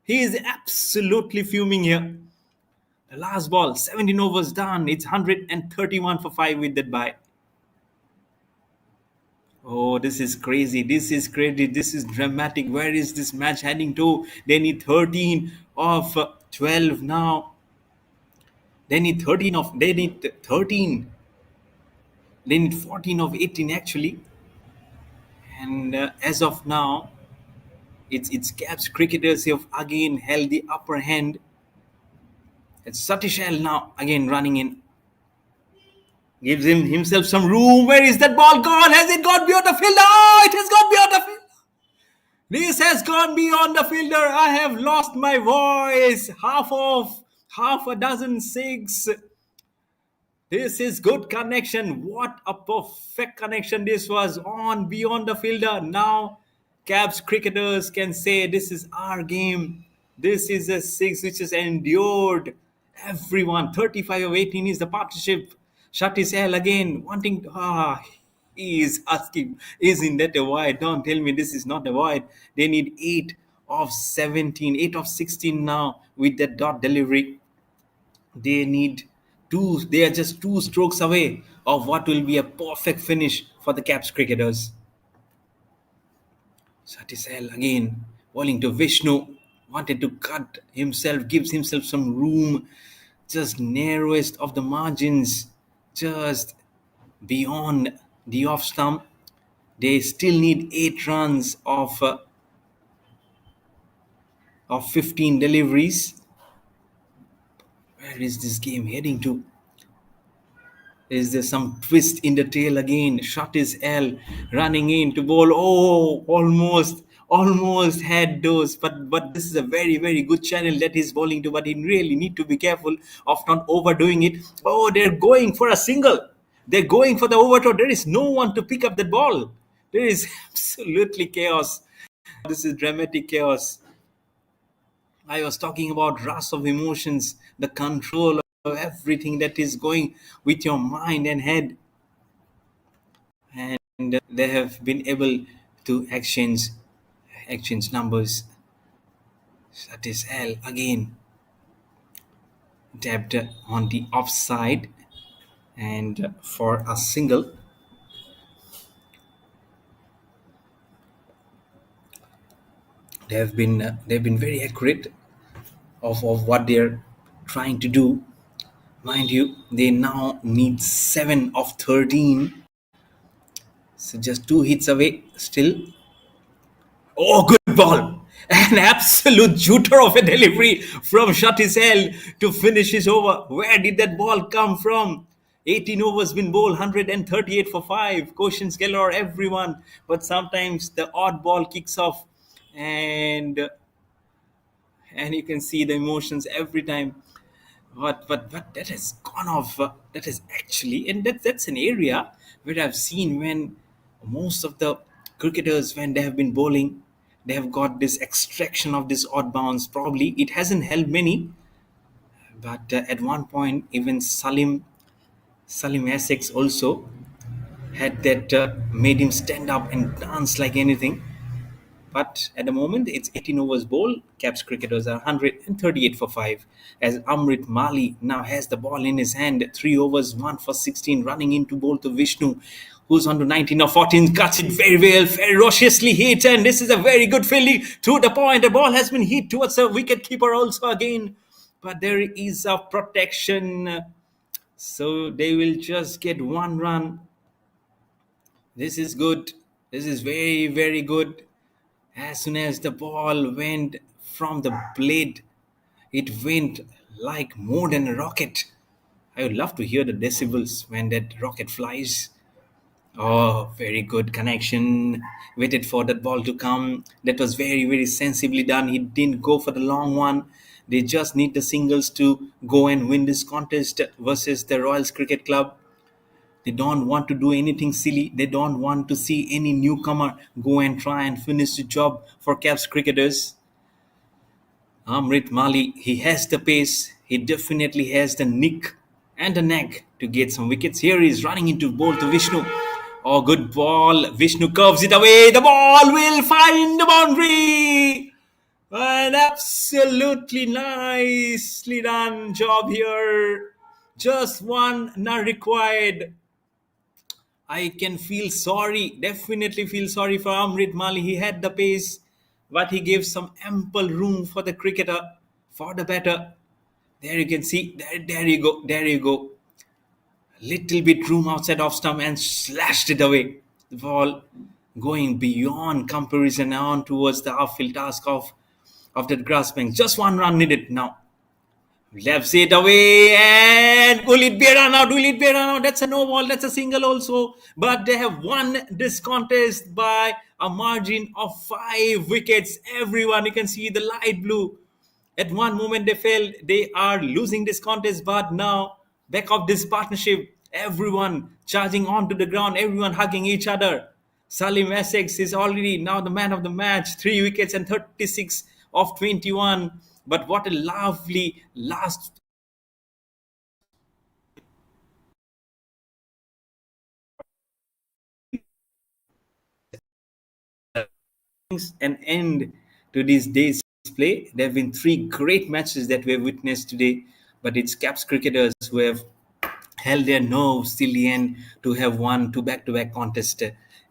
He is absolutely fuming here. The last ball, 17 overs done. It's 131 for 5 with that bye. Oh, this is crazy. This is crazy. This is dramatic. Where is this match heading to? They need 13 of 12 now. They need 13. They need 14 of 18 actually. And as of now, it's Caps cricketers who have again held the upper hand. It's Satishal now again running in. Gives him himself some room. Where is that ball gone? Has it gone beyond the fielder? Oh, it has gone beyond the fielder. This has gone beyond the fielder. I have lost my voice. Half a dozen six. This is good connection. What a perfect connection this was on beyond the fielder. Now, Caps cricketers can say this is our game. This is a six which has endured everyone. 35 of 18 is the partnership. Shut his hell again, wanting to. He is asking, isn't that a wide? Don't tell me this is not a wide. They need 8 of 17, 8 of 16 now with that dot delivery. They need two, they are just two strokes away of what will be a perfect finish for the Caps cricketers. Satisel again bowling to Vishnu, wanted to cut himself, gives himself some room, just narrowest of the margins, just beyond the off stump. They still need 8 runs of 15 deliveries. Where is this game heading to? Is there some twist in the tail again? Shot is L running in to bowl. Oh, almost had those. But this is a very good channel that he's bowling to. But he really need to be careful of not overdoing it. Oh, they're going for a single. They're going for the overthrow. There is no one to pick up that ball. There is absolutely chaos. This is dramatic chaos. I was talking about rush of emotions, the control of everything that is going with your mind and head. And they have been able to exchange numbers. That is L again tapped on the offside and for a single. They've been very accurate of what they're trying to do. Mind you, they now need 7 of 13. So just 2 hits away still. Oh, good ball. An absolute shooter of a delivery from Shatisel to finish his over. Where did that ball come from? 18 overs been bowled, 138 for 5. Questions galore, everyone. But sometimes the odd ball kicks off and you can see the emotions every time. But that has gone off. That is actually, and that's an area where I've seen when most of the cricketers, when they have been bowling, they have got this extraction of this odd bounce. Probably it hasn't helped many, but at one point even Salim Essex also had that made him stand up and dance like anything. But at the moment, it's 18 overs bowl. Caps cricketers are 138 for 5. As Amrit Mali now has the ball in his hand. 3 overs, 1 for 16, running into bowl to Vishnu, who's on to 19 or 14, cuts it very well, ferociously hit. And this is a very good fielding to the point. The ball has been hit towards the wicket keeper also again. But there is a protection. So they will just get 1 run. This is good. This is very good. As soon as the ball went from the blade, it went like more than a rocket. I would love to hear the decibels when that rocket flies. Oh, very good connection. Waited for that ball to come. That was very sensibly done. He didn't go for the long one. They just need the singles to go and win this contest versus the Royals Cricket Club. They don't want to do anything silly. They don't want to see any newcomer go and try and finish the job for Caps cricketers. Amrit Mali, he has the pace. He definitely has the nick and the knack to get some wickets. Here he's running into ball to Vishnu. Oh, good ball. Vishnu curves it away. The ball will find the boundary. An absolutely nicely done job here. Just one not required. I can feel sorry, definitely feel sorry for Amrit Mali. He had the pace, but he gave some ample room for the cricketer, for the batter. There you can see, there you go, there you go. Little bit room outside off stump and slashed it away. The ball going beyond comparison on towards the outfield task of that grasping. Just one run needed now. Left it away and will it be a run out? Will it be a run out? That's a no ball. That's a single also. But they have won this contest by a margin of 5 wickets. Everyone, you can see the light blue. At one moment they felt they are losing this contest, but now back of this partnership, everyone charging onto the ground, everyone hugging each other. Salim Essex is already now the man of the match, 3 wickets and 36 of 21. But what a lovely last an end to this day's play. There have been 3 great matches that we have witnessed today, but it's Caps cricketers who have held their nerves till the end to have won 2 back-to-back contests,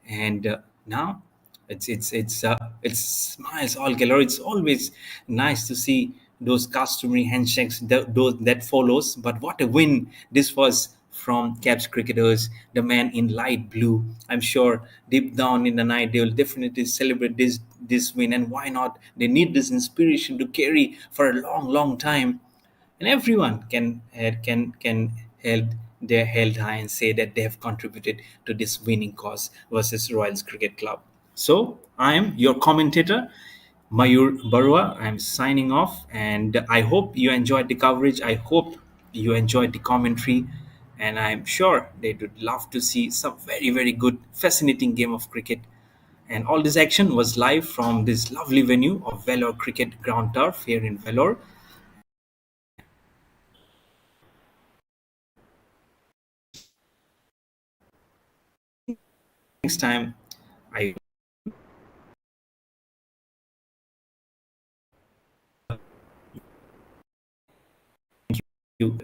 and now it's smiles all galore. It's always nice to see those customary handshakes, those that follows. But what a win this was from Caps cricketers, the man in light blue. I'm sure deep down in the night they will definitely celebrate this win, and why not? They need this inspiration to carry for a long time, and everyone can held their held high and say that they have contributed to this winning cause versus Royals Cricket Club. So I am your commentator, Mayur Barua. I'm signing off, and I hope you enjoyed the coverage. I hope you enjoyed the commentary, and I'm sure they would love to see some very good, fascinating game of cricket. And all this action was live from this lovely venue of Vellore Cricket Ground Turf here in Vellore. Next time, I you.